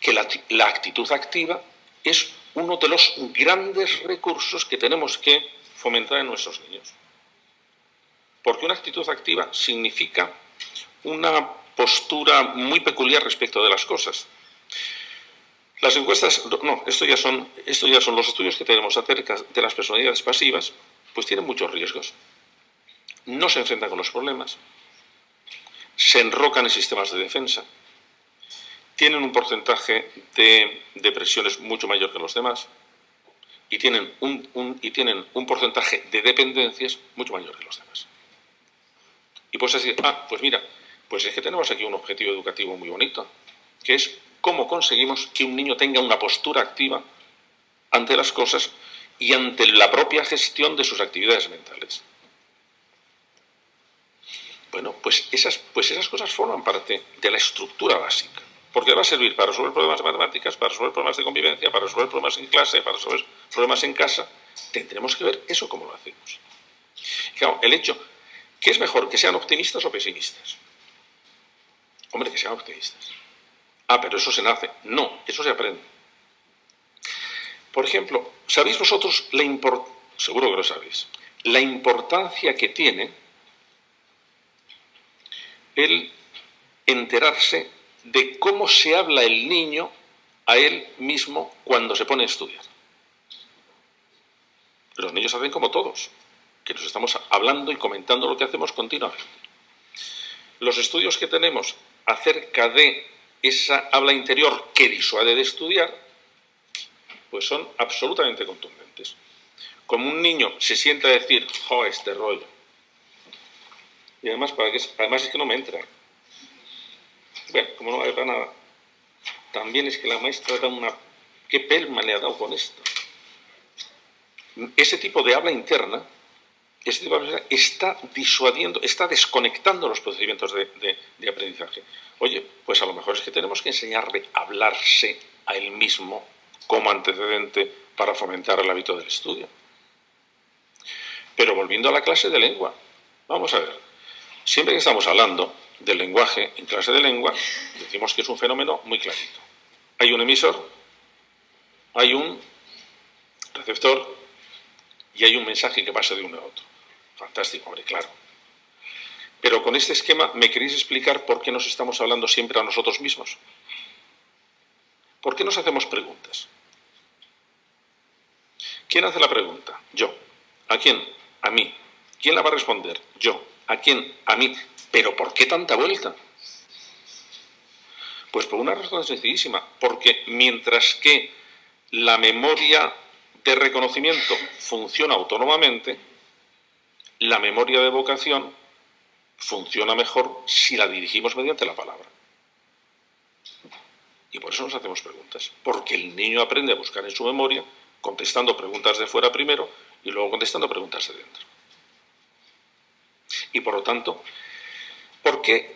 que la actitud activa es uno de los grandes recursos que tenemos que fomentar en nuestros niños. Porque una actitud activa significa una postura muy peculiar respecto de las cosas. Las encuestas, esto ya son los estudios que tenemos acerca de las personalidades pasivas, pues tienen muchos riesgos. No se enfrentan con los problemas, se enrocan en sistemas de defensa, tienen un porcentaje de depresiones mucho mayor que los demás y tienen un porcentaje de dependencias mucho mayor que los demás. Y pues así, pues mira, pues es que tenemos aquí un objetivo educativo muy bonito, que es cómo conseguimos que un niño tenga una postura activa ante las cosas y ante la propia gestión de sus actividades mentales. Bueno, pues esas cosas forman parte de la estructura básica, porque va a servir para resolver problemas de matemáticas, para resolver problemas de convivencia, para resolver problemas en clase, para resolver problemas en casa. Tendremos que ver eso cómo lo hacemos. Claro, el hecho, ¿qué es mejor, que sean optimistas o pesimistas? Hombre, que sean optimistas. Pero eso se nace. No, eso se aprende. Por ejemplo, ¿sabéis vosotros seguro que lo sabéis, la importancia que tiene el enterarse de cómo se habla el niño a él mismo cuando se pone a estudiar? Los niños hacen como todos, que nos estamos hablando y comentando lo que hacemos continuamente. Los estudios que tenemos acerca de esa habla interior que disuade de estudiar, pues son absolutamente contundentes. Como un niño se sienta a decir, ¡jo, este rollo! Y además, además es que no me entra. Bueno, como no me entra nada, también es que la maestra da una... ¿Qué pelma le ha dado con esto? Ese tipo de habla interna, está disuadiendo, está desconectando los procedimientos de aprendizaje. Oye, pues a lo mejor es que tenemos que enseñarle a hablarse a él mismo como antecedente para fomentar el hábito del estudio. Pero volviendo a la clase de lengua, vamos a ver, siempre que estamos hablando del lenguaje en clase de lengua, decimos que es un fenómeno muy clarito. Hay un emisor, hay un receptor y hay un mensaje que pasa de uno a otro. Fantástico, hombre, claro. Pero con este esquema, ¿me queréis explicar por qué nos estamos hablando siempre a nosotros mismos? ¿Por qué nos hacemos preguntas? ¿Quién hace la pregunta? Yo. ¿A quién? A mí. ¿Quién la va a responder? Yo. ¿A quién? A mí. ¿Pero por qué tanta vuelta? Pues por una razón sencillísima. Porque mientras que la memoria de reconocimiento funciona autónomamente, la memoria de evocación funciona mejor si la dirigimos mediante la palabra. Y por eso nos hacemos preguntas. Porque el niño aprende a buscar en su memoria, contestando preguntas de fuera primero y luego contestando preguntas de dentro. Y por lo tanto, ¿por qué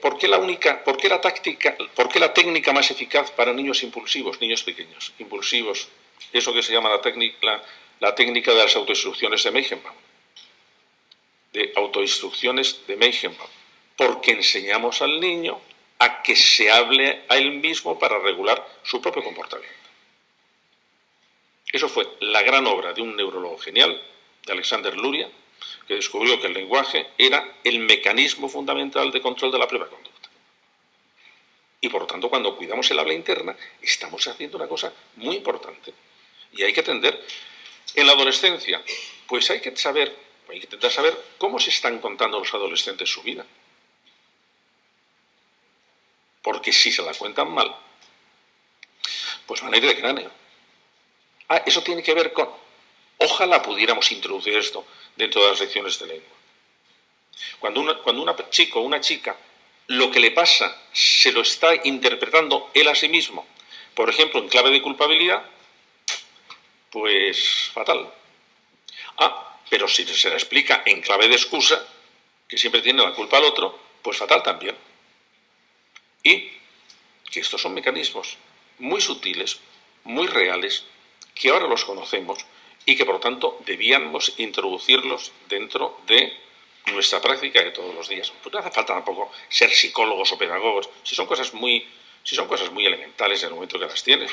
la técnica más eficaz para niños impulsivos, niños pequeños, impulsivos? Eso que se llama la técnica de las autoinstrucciones de Meijenbaum. Porque enseñamos al niño a que se hable a él mismo para regular su propio comportamiento. Eso fue la gran obra de un neurólogo genial, de Alexander Luria, que descubrió que el lenguaje era el mecanismo fundamental de control de la propia conducta. Y por lo tanto, cuando cuidamos el habla interna, estamos haciendo una cosa muy importante. Y hay que atender. En la adolescencia, pues hay que intentar saber cómo se están contando los adolescentes su vida. Porque si se la cuentan mal, pues van a ir de cráneo. Eso tiene que ver con... Ojalá pudiéramos introducir esto dentro de las lecciones de lengua. Cuando un chico o una chica lo que le pasa se lo está interpretando él a sí mismo, por ejemplo, en clave de culpabilidad, pues fatal. Pero si se la explica en clave de excusa, que siempre tiene la culpa al otro, pues fatal también. Y que estos son mecanismos muy sutiles, muy reales, que ahora los conocemos y que por lo tanto debíamos introducirlos dentro de nuestra práctica de todos los días. Pues no hace falta tampoco ser psicólogos o pedagogos, si son cosas muy elementales en el momento que las tienes.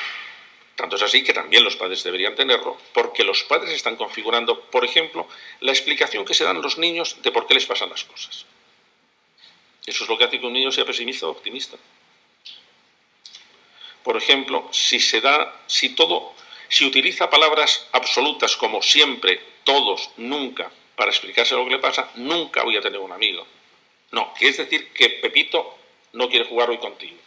Tanto es así que también los padres deberían tenerlo, porque los padres están configurando, por ejemplo, la explicación que se dan los niños de por qué les pasan las cosas. Eso es lo que hace que un niño sea pesimista o optimista. Por ejemplo, si utiliza palabras absolutas como siempre, todos, nunca, para explicarse lo que le pasa, nunca voy a tener un amigo. No, que es decir que Pepito no quiere jugar hoy contigo.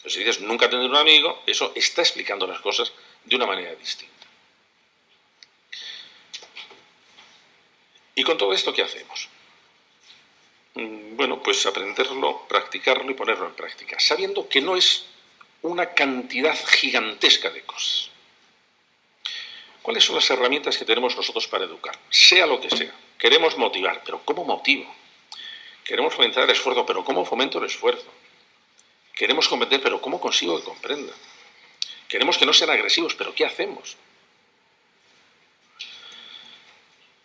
Pero si dices nunca tener un amigo, eso está explicando las cosas de una manera distinta. ¿Y con todo esto qué hacemos? Bueno, pues aprenderlo, practicarlo y ponerlo en práctica, sabiendo que no es una cantidad gigantesca de cosas. ¿Cuáles son las herramientas que tenemos nosotros para educar? Sea lo que sea. Queremos motivar, pero ¿cómo motivo? Queremos fomentar el esfuerzo, pero ¿cómo fomento el esfuerzo? Queremos comprender, pero ¿cómo consigo que comprendan? Queremos que no sean agresivos, pero ¿qué hacemos?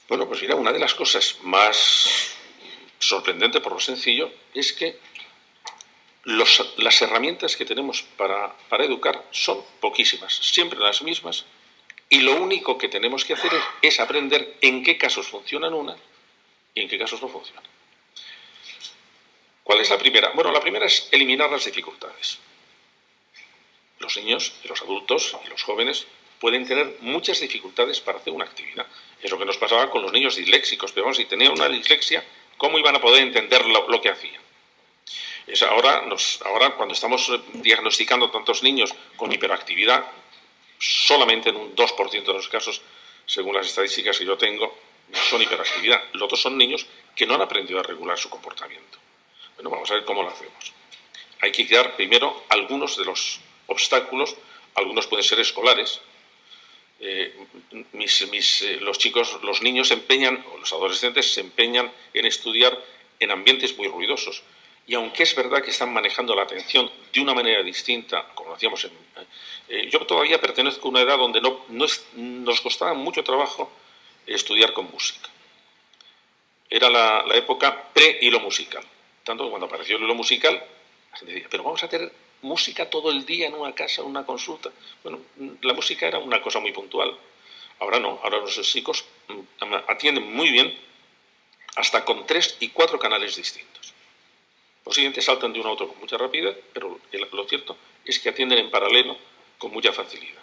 Bueno, pues mira, una de las cosas más sorprendentes por lo sencillo es que las herramientas que tenemos para educar son poquísimas, siempre las mismas, Y lo único que tenemos que hacer es aprender en qué casos funcionan una y en qué casos no funcionan. ¿Cuál es la primera? Bueno, la primera es eliminar las dificultades. Los niños y los adultos y los jóvenes pueden tener muchas dificultades para hacer una actividad. Es lo que nos pasaba con los niños disléxicos. Pero vamos, si tenían una dislexia, ¿cómo iban a poder entender lo que hacían? Es ahora, cuando estamos diagnosticando tantos niños con hiperactividad, solamente en un 2% de los casos, según las estadísticas que yo tengo, son hiperactividad. Los otros son niños que no han aprendido a regular su comportamiento. Bueno, vamos a ver cómo lo hacemos. Hay que quitar primero algunos de los obstáculos, algunos pueden ser escolares. Los niños se empeñan, o los adolescentes se empeñan en estudiar en ambientes muy ruidosos. Y aunque es verdad que están manejando la atención de una manera distinta, como lo hacíamos yo todavía pertenezco a una edad donde nos costaba mucho trabajo estudiar con música. Era la época pre-hilo musical. Tanto que cuando apareció el hilo musical, la gente decía, pero vamos a tener música todo el día en una casa, en una consulta. Bueno, la música era una cosa muy puntual. Ahora no, ahora los chicos atienden muy bien hasta con 3 y 4 canales distintos. Posiblemente saltan de uno a otro con mucha rapidez, pero lo cierto es que atienden en paralelo con mucha facilidad.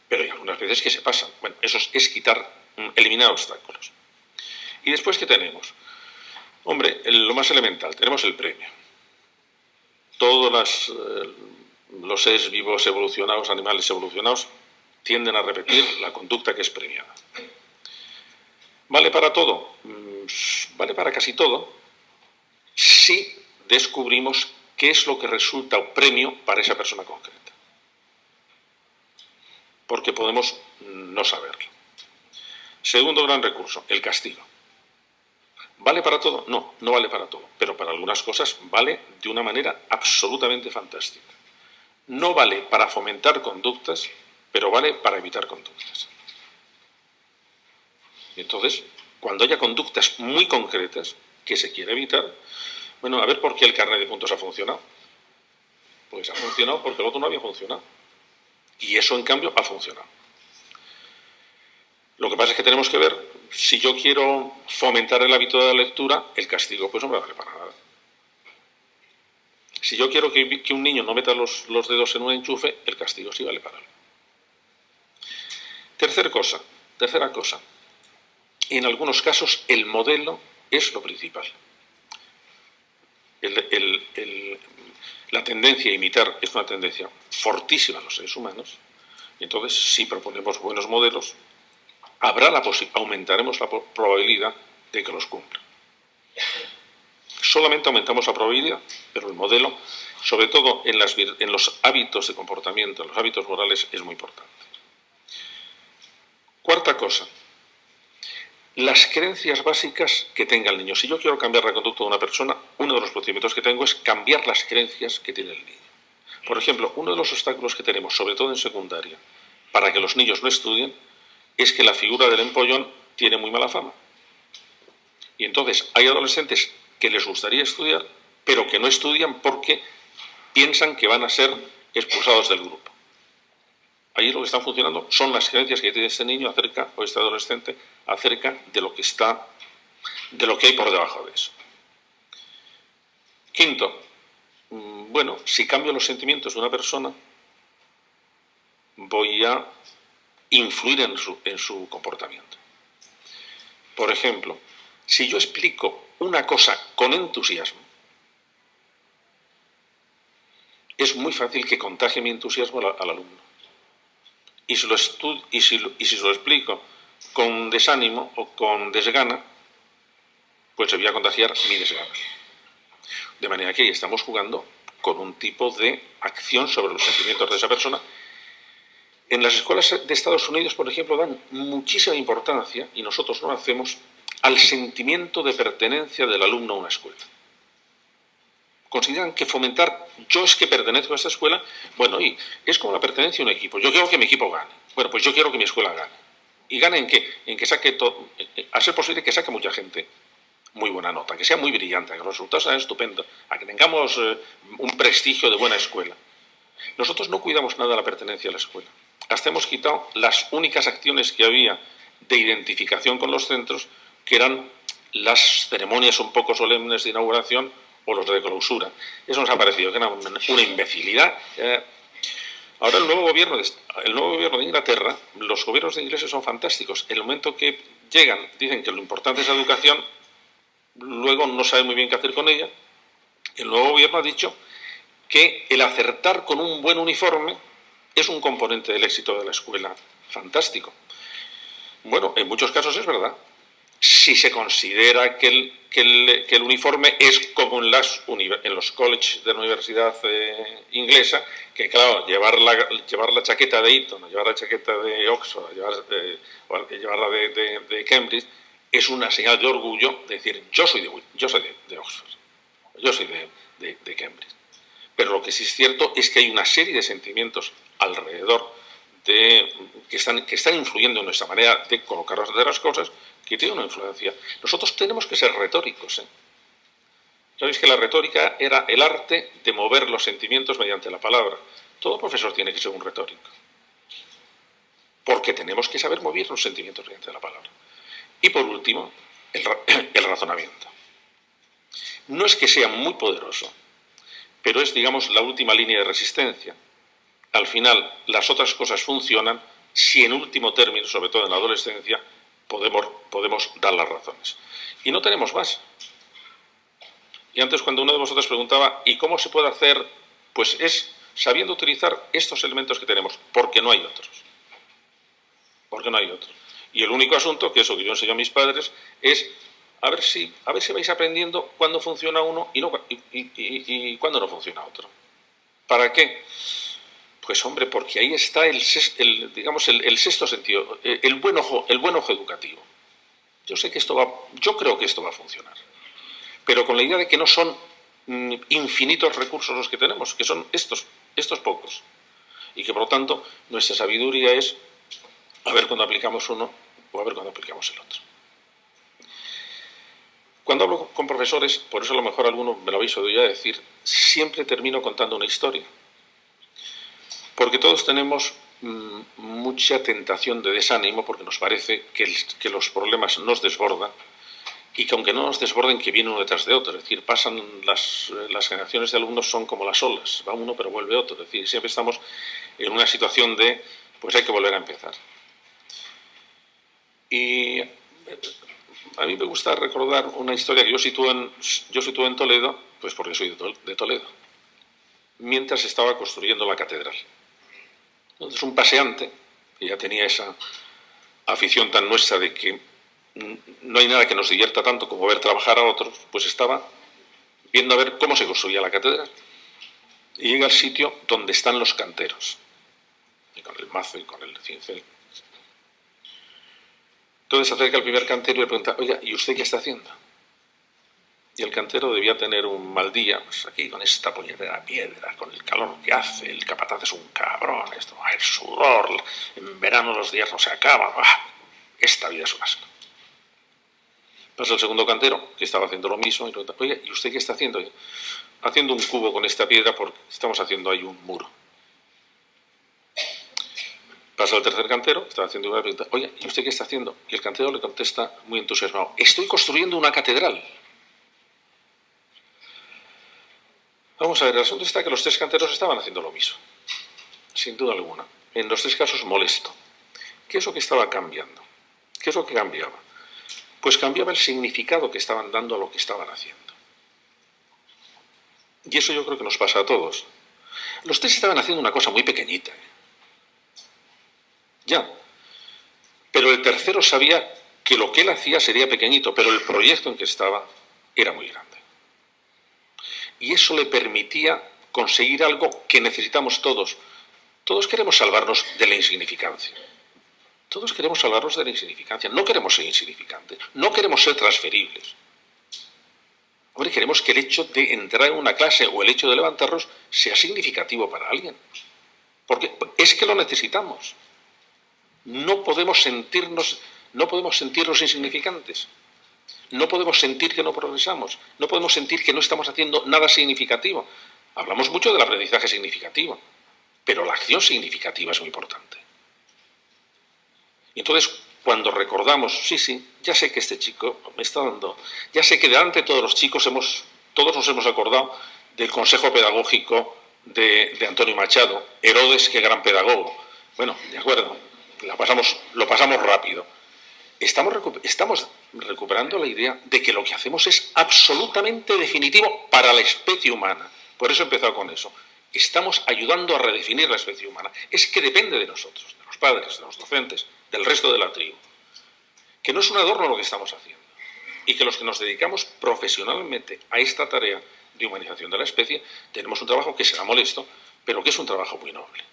Pero hay algunas veces que se pasan. Bueno, eso es eliminar obstáculos. ¿Y después qué tenemos? Hombre, lo más elemental, tenemos el premio. Todos los seres vivos evolucionados, animales evolucionados, tienden a repetir la conducta que es premiada. ¿Vale para todo? Vale para casi todo, si descubrimos qué es lo que resulta un premio para esa persona concreta. Porque podemos no saberlo. Segundo gran recurso, el castigo. ¿Vale para todo? No, no vale para todo. Pero para algunas cosas vale de una manera absolutamente fantástica. No vale para fomentar conductas, pero vale para evitar conductas. Y entonces, cuando haya conductas muy concretas que se quiere evitar, bueno, a ver por qué el carnet de puntos ha funcionado. Pues ha funcionado porque el otro no había funcionado. Y eso, en cambio, ha funcionado. Lo que pasa es que tenemos que ver, si yo quiero fomentar el hábito de la lectura, el castigo pues no me vale para nada. Si yo quiero que un niño no meta los dedos en un enchufe, el castigo sí vale para él. Tercera cosa. En algunos casos el modelo es lo principal. La tendencia a imitar es una tendencia fortísima en los seres humanos. Y entonces, si proponemos buenos modelos, aumentaremos la probabilidad de que los cumplan. Solamente aumentamos la probabilidad, pero el modelo, sobre todo en los hábitos de comportamiento, en los hábitos morales, es muy importante. Cuarta cosa, las creencias básicas que tenga el niño. Si yo quiero cambiar la conducta de una persona, uno de los procedimientos que tengo es cambiar las creencias que tiene el niño. Por ejemplo, uno de los obstáculos que tenemos, sobre todo en secundaria, para que los niños no estudien, es que la figura del empollón tiene muy mala fama. Y entonces hay adolescentes que les gustaría estudiar, pero que no estudian porque piensan que van a ser expulsados del grupo. Ahí lo que están funcionando son las creencias que tiene este niño o este adolescente acerca de lo que hay por debajo de eso. Quinto, bueno, si cambio los sentimientos de una persona, voy a influir en su comportamiento. Por ejemplo, si yo explico una cosa con entusiasmo, es muy fácil que contagie mi entusiasmo al alumno. Y si lo explico con desánimo o con desgana, pues se voy a contagiar mi desgana. De manera que ahí estamos jugando con un tipo de acción sobre los sentimientos de esa persona. En las escuelas de Estados Unidos, por ejemplo, dan muchísima importancia, y nosotros no lo hacemos, al sentimiento de pertenencia del alumno a una escuela. Consideran que fomentar, yo es que pertenezco a esta escuela, bueno, y es como la pertenencia a un equipo. Yo quiero que mi equipo gane. Bueno, pues yo quiero que mi escuela gane. ¿Y gane en qué? En que saque todo, a ser posible que saque mucha gente muy buena nota, que sea muy brillante, que los resultados sean estupendos, a que tengamos un prestigio de buena escuela. Nosotros no cuidamos nada de la pertenencia a la escuela. hasta hemos quitado las únicas acciones que había de identificación con los centros, que eran las ceremonias un poco solemnes de inauguración o los de clausura. Eso nos ha parecido que era una imbecilidad. Ahora el nuevo gobierno de Inglaterra, los gobiernos de ingleses son fantásticos. En el momento que llegan, dicen que lo importante es la educación, luego no saben muy bien qué hacer con ella. El nuevo gobierno ha dicho que el acertar con un buen uniforme es un componente del éxito de la escuela fantástico. Bueno, en muchos casos es verdad. Si se considera que el uniforme es como en los colleges de la universidad inglesa, que claro, llevar la chaqueta de Eton, llevar la chaqueta de Oxford, llevarla de Cambridge, es una señal de orgullo de decir, yo soy de Oxford, yo soy de Cambridge. Pero lo que sí es cierto es que hay una serie de sentimientos alrededor que están influyendo en nuestra manera de colocarnos de las cosas, que tiene una influencia. Nosotros tenemos que ser retóricos. Sabéis que la retórica era el arte de mover los sentimientos mediante la palabra. Todo profesor tiene que ser un retórico, porque tenemos que saber mover los sentimientos mediante la palabra. Y por último, el razonamiento. No es que sea muy poderoso, pero es, digamos, la última línea de resistencia. Al final, las otras cosas funcionan si en último término, sobre todo en la adolescencia, podemos dar las razones. Y no tenemos más. Y antes, cuando uno de vosotros preguntaba, ¿y cómo se puede hacer? Pues es sabiendo utilizar estos elementos que tenemos, porque no hay otros. Porque no hay otros. Y el único asunto, que eso que yo enseño a mis padres, es a ver si vais aprendiendo cuándo funciona uno y cuándo no funciona otro. ¿Para qué? Pues hombre, porque ahí está el sexto sentido, el buen ojo educativo. Yo creo que esto va a funcionar, pero con la idea de que no son infinitos recursos los que tenemos, que son estos pocos, y que por lo tanto nuestra sabiduría es a ver cuándo aplicamos uno o a ver cuándo aplicamos el otro. Cuando hablo con profesores, por eso a lo mejor alguno me lo habéis oído ya decir, siempre termino contando una historia. Porque todos tenemos mucha tentación de desánimo, porque nos parece que los problemas nos desbordan y que aunque no nos desborden, que viene uno detrás de otro. Es decir, pasan las generaciones de alumnos son como las olas, va uno pero vuelve otro. Es decir, siempre estamos en una situación de, pues hay que volver a empezar. Y a mí me gusta recordar una historia que yo sitúo en Toledo, pues porque soy de Toledo, mientras estaba construyendo la catedral. Entonces un paseante, que ya tenía esa afición tan nuestra de que no hay nada que nos divierta tanto como ver trabajar a otros, pues estaba viendo a ver cómo se construía la catedral. Y llega al sitio donde están los canteros, y con el mazo y con el cincel. Entonces se acerca el primer cantero y le pregunta, oiga, ¿y usted qué está haciendo? Y el cantero debía tener un mal día, pues aquí con esta puñetera piedra, con el calor que hace, el capataz es un cabrón, el sudor, en verano los días no se acaban, esta vida es un asco. Pasa el segundo cantero, que estaba haciendo lo mismo, y le pregunta, oye, ¿y usted qué está haciendo? Haciendo un cubo con esta piedra porque estamos haciendo ahí un muro. Pasa el tercer cantero, que estaba haciendo una pregunta, oye, ¿y usted qué está haciendo? Y el cantero le contesta muy entusiasmado, estoy construyendo una catedral. Vamos a ver, el asunto está que los tres canteros estaban haciendo lo mismo, sin duda alguna. En los tres casos molesto. ¿Qué es lo que estaba cambiando? ¿Qué es lo que cambiaba? Pues cambiaba el significado que estaban dando a lo que estaban haciendo. Y eso yo creo que nos pasa a todos. Los tres estaban haciendo una cosa muy pequeñita. Ya. Pero el tercero sabía que lo que él hacía sería pequeñito, pero el proyecto en que estaba era muy grande. Y eso le permitía conseguir algo que necesitamos todos. Todos queremos salvarnos de la insignificancia. Todos queremos salvarnos de la insignificancia. No queremos ser insignificantes. No queremos ser transferibles. Hombre, queremos que el hecho de entrar en una clase o el hecho de levantarnos sea significativo para alguien. Porque es que lo necesitamos. No podemos sentirnos insignificantes. No podemos sentir que no progresamos, no podemos sentir que no estamos haciendo nada significativo. Hablamos mucho del aprendizaje significativo, pero la acción significativa es muy importante. Y entonces, cuando recordamos, sí, ya sé que este chico me está dando, ya sé que delante de todos los chicos todos nos hemos acordado del consejo pedagógico de Antonio Machado, Herodes, qué gran pedagogo. Bueno, de acuerdo, lo pasamos rápido. Estamos recuperando la idea de que lo que hacemos es absolutamente definitivo para la especie humana. Por eso he empezado con eso. Estamos ayudando a redefinir la especie humana. Es que depende de nosotros, de los padres, de los docentes, del resto de la tribu. Que no es un adorno lo que estamos haciendo. Y que los que nos dedicamos profesionalmente a esta tarea de humanización de la especie, tenemos un trabajo que será molesto, pero que es un trabajo muy noble.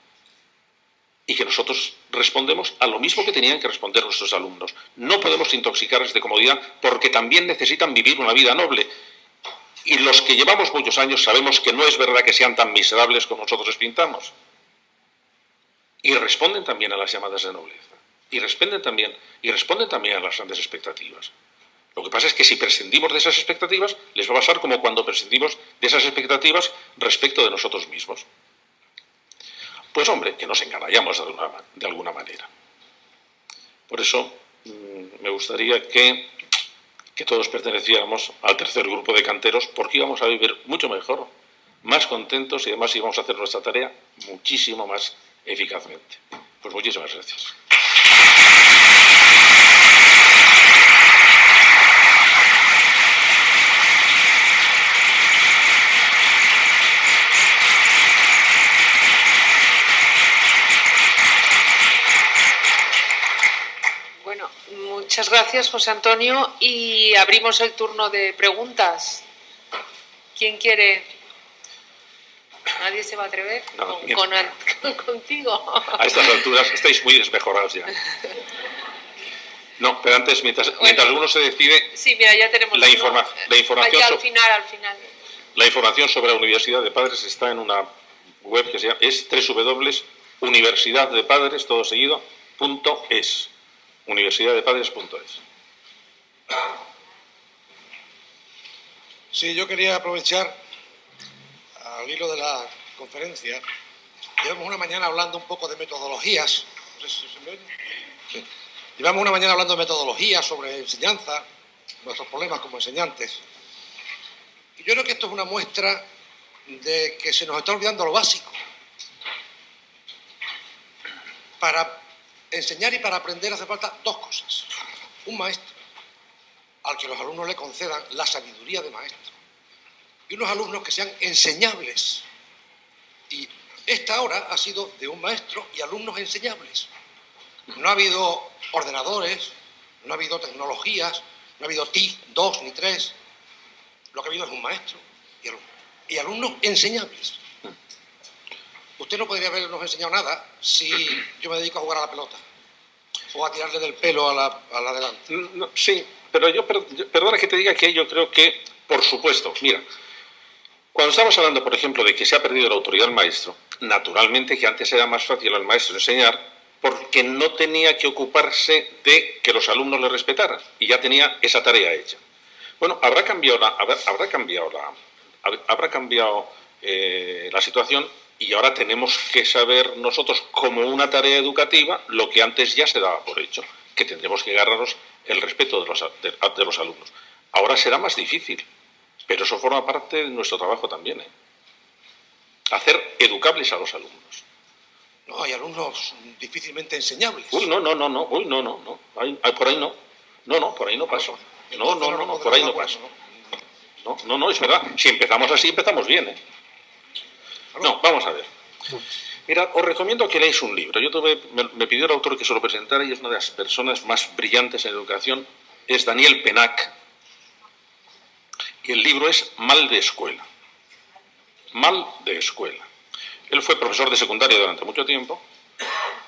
Y que nosotros respondemos a lo mismo que tenían que responder nuestros alumnos. No podemos intoxicarles de comodidad porque también necesitan vivir una vida noble. Y los que llevamos muchos años sabemos que no es verdad que sean tan miserables como nosotros les pintamos. Y responden también a las llamadas de nobleza. Y responden también a las grandes expectativas. Lo que pasa es que si prescindimos de esas expectativas, les va a pasar como cuando prescindimos de esas expectativas respecto de nosotros mismos. Pues hombre, que nos enganallamos de alguna manera. Por eso me gustaría que todos perteneciéramos al tercer grupo de canteros, porque íbamos a vivir mucho mejor, más contentos y además íbamos a hacer nuestra tarea muchísimo más eficazmente. Pues muchísimas gracias. Muchas gracias, José Antonio. Y abrimos el turno de preguntas. ¿Quién quiere? ¿Nadie se va a atrever? No, contigo. A estas alturas estáis muy desmejorados ya. No, pero antes, mientras alguno se decide... Sí, mira, ya tenemos la información al final. La información sobre la Universidad de Padres está en una web que es www.universidaddepadres, todo seguido, .es. universidaddepadres.es. Sí, yo quería aprovechar, al hilo de la conferencia, llevamos una mañana hablando un poco de metodologías. No sé si se me oye. Sí. Llevamos una mañana hablando de metodologías sobre enseñanza, nuestros problemas como enseñantes. Y yo creo que esto es una muestra de que se nos está olvidando lo básico. Para enseñar y para aprender hace falta dos cosas. Un maestro, al que los alumnos le concedan la sabiduría de maestro, y unos alumnos que sean enseñables. Y esta hora ha sido de un maestro y alumnos enseñables. No ha habido ordenadores, no ha habido tecnologías, no ha habido TIC 2 ni 3. Lo que ha habido es un maestro y alumnos enseñables. Usted no podría habernos enseñado nada si yo me dedico a jugar a la pelota o a tirarle del pelo a la delante. No, sí, pero perdona que te diga que yo creo que, por supuesto, mira, cuando estamos hablando, por ejemplo, de que se ha perdido la autoridad del maestro, naturalmente que antes era más fácil al maestro enseñar porque no tenía que ocuparse de que los alumnos le respetaran y ya tenía esa tarea hecha. Bueno, habrá cambiado la situación y ahora tenemos que saber nosotros, como una tarea educativa, lo que antes ya se daba por hecho, que tendremos que agarrarnos el respeto de los alumnos. Ahora será más difícil, pero eso forma parte de nuestro trabajo también, hacer educables a los alumnos. No, hay alumnos difícilmente enseñables. Uy, no. Por ahí no. No, por ahí no paso. No, por ahí no paso. No, es verdad. Si empezamos así, empezamos bien, No, vamos a ver. Mira, os recomiendo que leáis un libro. Me pidió el autor que se lo presentara y es una de las personas más brillantes en educación. Es Daniel Pennac. Y el libro es Mal de escuela. Mal de escuela. Él fue profesor de secundaria durante mucho tiempo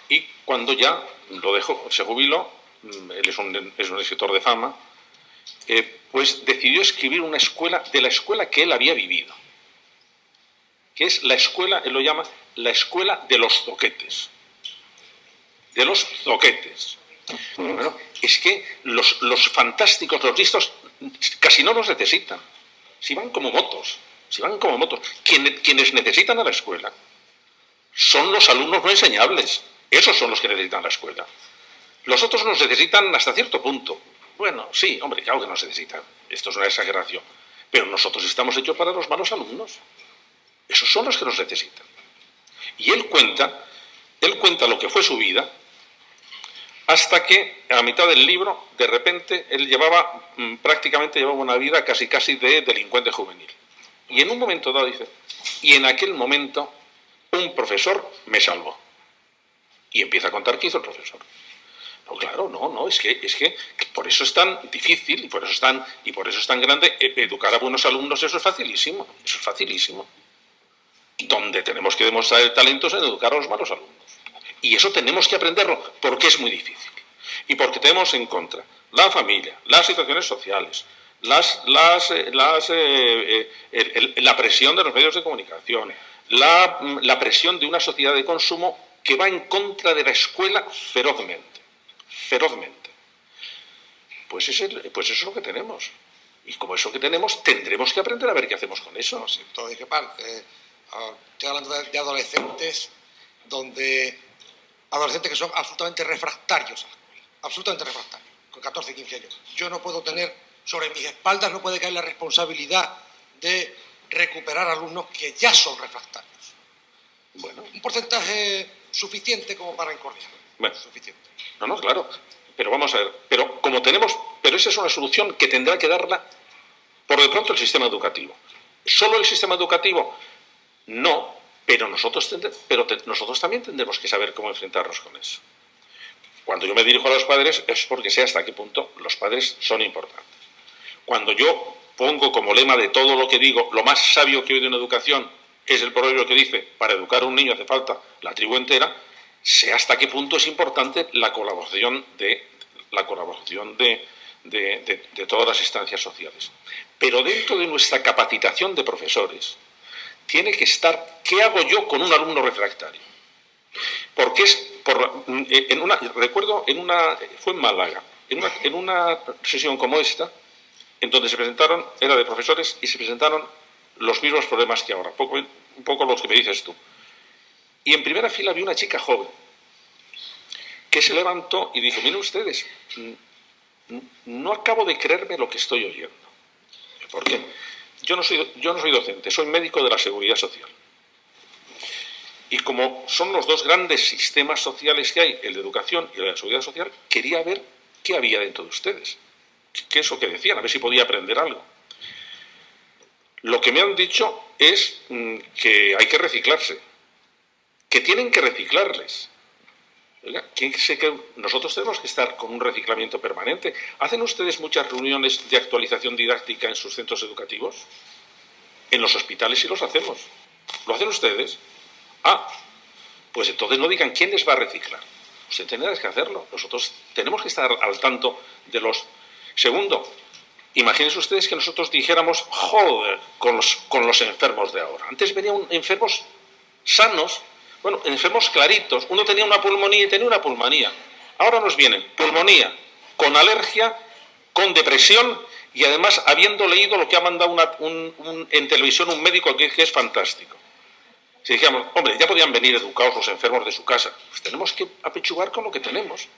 y cuando ya lo dejó, se jubiló, él es un escritor de fama, pues decidió escribir una escuela de la escuela que él había vivido, que es la escuela, él lo llama la escuela de los zoquetes. De los zoquetes. Bueno, es que los fantásticos, los listos, casi no los necesitan. Si van como motos. Quienes necesitan a la escuela son los alumnos no enseñables. Esos son los que necesitan la escuela. Los otros nos necesitan hasta cierto punto. Bueno, sí, hombre, claro que nos necesitan. Esto es una exageración. Pero nosotros estamos hechos para los malos alumnos. Esos son los que nos necesitan. Y él cuenta lo que fue su vida, hasta que a mitad del libro, de repente, él prácticamente llevaba una vida casi de delincuente juvenil. Y en un momento dado dice, y en aquel momento un profesor me salvó. Y empieza a contar qué hizo el profesor. No, claro, no, es que por eso es tan difícil y por eso es tan grande educar a buenos alumnos. Eso es facilísimo. Donde tenemos que demostrar el talento es en educar a los malos alumnos. Y eso tenemos que aprenderlo porque es muy difícil. Y porque tenemos en contra la familia, las situaciones sociales, la presión de los medios de comunicación, la presión de una sociedad de consumo que va en contra de la escuela ferozmente. Pues eso es lo que tenemos. Y como eso que tenemos, tendremos que aprender a ver qué hacemos con eso. Sí, todo hay que estoy hablando de adolescentes adolescentes que son absolutamente refractarios a la escuela, absolutamente refractarios, con 14, 15 años. Yo no puedo tener, sobre mis espaldas no puede caer la responsabilidad de recuperar alumnos que ya son refractarios. Bueno, un porcentaje suficiente como para incordiar. Bueno, suficiente. No, claro. Pero vamos a ver, pero esa es una solución que tendrá que darla por de pronto el sistema educativo. ¿Solo el sistema educativo? No, pero nosotros también tendremos que saber cómo enfrentarnos con eso. Cuando yo me dirijo a los padres es porque sé hasta qué punto los padres son importantes. Cuando yo pongo como lema de todo lo que digo, lo más sabio que he oído en educación es el proverbio que dice, para educar a un niño hace falta la tribu entera, sé hasta qué punto es importante la colaboración de todas las instancias sociales. Pero dentro de nuestra capacitación de profesores, tiene que estar, ¿qué hago yo con un alumno refractario? Porque fue en Málaga, en una sesión como esta, en donde se presentaron, era de profesores, y se presentaron los mismos problemas que ahora, un poco los que me dices tú. Y en primera fila había una chica joven, que se levantó y dijo, miren ustedes, no acabo de creerme lo que estoy oyendo. ¿Por qué? Yo no soy docente, soy médico de la Seguridad Social. Y como son los dos grandes sistemas sociales que hay, el de educación y el de la Seguridad Social, quería ver qué había dentro de ustedes. ¿Qué es lo que decían? A ver si podía aprender algo. Lo que me han dicho es que hay que reciclarse, que tienen que reciclarles. Oiga, nosotros tenemos que estar con un reciclamiento permanente. ¿Hacen ustedes muchas reuniones de actualización didáctica en sus centros educativos? En los hospitales sí los hacemos. ¿Lo hacen ustedes? Pues entonces no digan quién les va a reciclar. Usted tendrá que hacerlo. Nosotros tenemos que estar al tanto de los... Segundo, imagínense ustedes que nosotros dijéramos, joder, con los enfermos de ahora. Antes venían enfermos sanos, bueno, enfermos claritos. Uno tenía una pulmonía y tenía una pulmonía. Ahora nos vienen pulmonía, con alergia, con depresión y además habiendo leído lo que ha mandado en televisión un médico que es fantástico. Si dijéramos, hombre, ya podían venir educados los enfermos de su casa, pues tenemos que apechugar con lo que tenemos.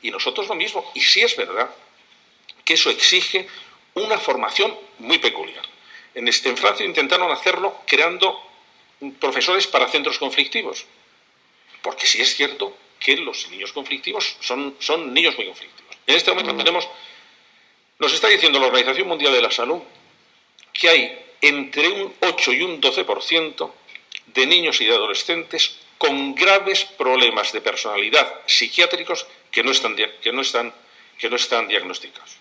Y nosotros lo mismo. Y sí es verdad que eso exige una formación muy peculiar. En Francia intentaron hacerlo creando profesores para centros conflictivos. Porque sí es cierto que los niños conflictivos son niños muy conflictivos. En este momento nos está diciendo la Organización Mundial de la Salud que hay entre un 8 y un 12% de niños y de adolescentes con graves problemas de personalidad psiquiátricos que no están diagnosticados.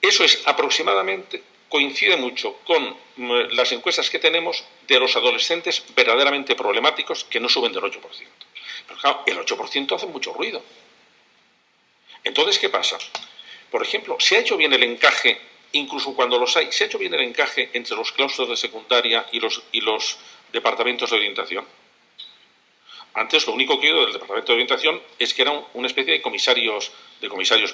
Eso es aproximadamente, coincide mucho con las encuestas que tenemos de los adolescentes verdaderamente problemáticos que no suben del 8%. Pero claro, el 8% hace mucho ruido. Entonces, ¿qué pasa? Por ejemplo, se ha hecho bien el encaje, incluso cuando los hay, se ha hecho bien el encaje entre los claustros de secundaria y los departamentos de orientación. Antes lo único que he oído del departamento de orientación es que eran una especie de comisarios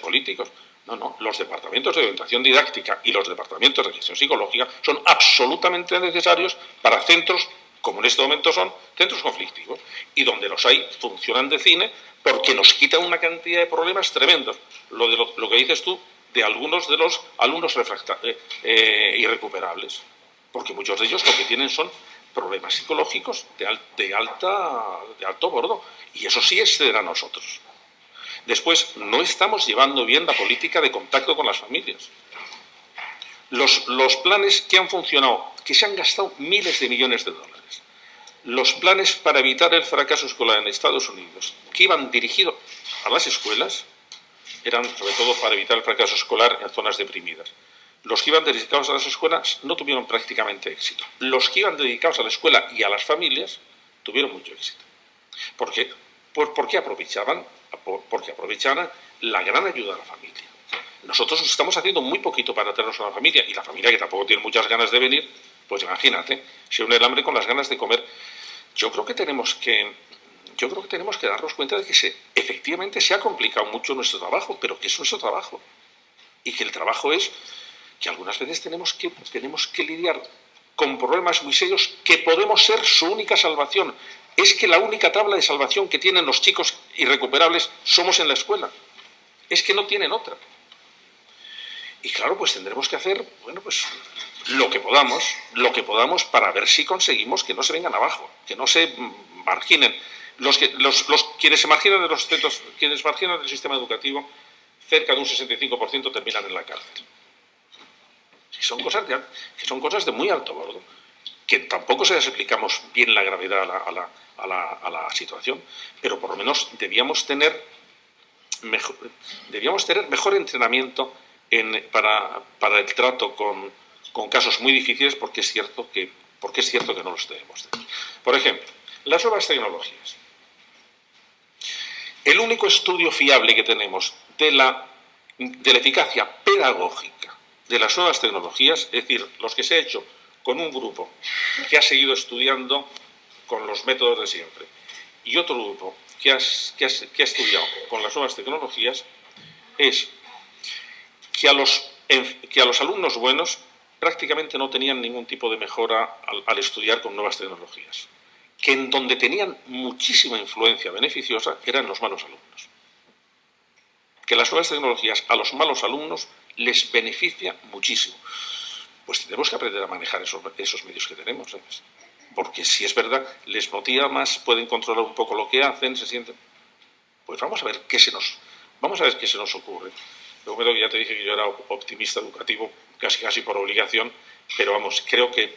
políticos. No, los departamentos de orientación didáctica y los departamentos de gestión psicológica son absolutamente necesarios para centros como en este momento son centros conflictivos, y donde los hay funcionan de cine porque nos quitan una cantidad de problemas tremendos. Lo que dices tú de algunos de los alumnos irrecuperables, porque muchos de ellos lo que tienen son problemas psicológicos de alto bordo, y eso sí excede a nosotros. Después, no estamos llevando bien la política de contacto con las familias. Los planes que han funcionado, que se han gastado miles de millones de dólares, los planes para evitar el fracaso escolar en Estados Unidos, que iban dirigidos a las escuelas, eran sobre todo para evitar el fracaso escolar en zonas deprimidas. Los que iban dedicados a las escuelas no tuvieron prácticamente éxito. Los que iban dedicados a la escuela y a las familias tuvieron mucho éxito. ¿Por qué? Porque aprovechaban la gran ayuda de la familia. Nosotros estamos haciendo muy poquito para traernos a la familia, y la familia, que tampoco tiene muchas ganas de venir, pues imagínate, se une el hambre con las ganas de comer. Yo creo que tenemos que darnos cuenta de que efectivamente se ha complicado mucho nuestro trabajo, pero que es nuestro trabajo. Y que el trabajo es que algunas veces tenemos que lidiar con problemas muy serios que podemos ser su única salvación. Es que la única tabla de salvación que tienen los chicos irrecuperables somos en la escuela. Es que no tienen otra. Y claro, pues tendremos que hacer, bueno, pues lo que podamos para ver si conseguimos que no se vengan abajo, que no se marginen. Quienes se marginan de los centros, quienes marginan del sistema educativo, cerca de un 65% terminan en la cárcel. Y son cosas de muy alto bordo, que tampoco se les explicamos bien la gravedad a la situación, pero por lo menos debíamos tener mejor entrenamiento para el trato con casos muy difíciles, porque es cierto que no los tenemos. Por ejemplo, las nuevas tecnologías. El único estudio fiable que tenemos de la eficacia pedagógica de las nuevas tecnologías, es decir, los que se ha hecho con un grupo que ha seguido estudiando con los métodos de siempre, y otro grupo que ha estudiado con las nuevas tecnologías, es que a los alumnos buenos prácticamente no tenían ningún tipo de mejora al estudiar con nuevas tecnologías. Que en donde tenían muchísima influencia beneficiosa eran los malos alumnos. Que las nuevas tecnologías a los malos alumnos les beneficia muchísimo. Pues tenemos que aprender a manejar esos medios que tenemos, ¿sabes? Porque si es verdad, les motiva más, pueden controlar un poco lo que hacen, se sienten. Pues vamos a ver qué se nos ocurre. Luego ya te dije que yo era optimista educativo, casi por obligación, pero vamos, creo que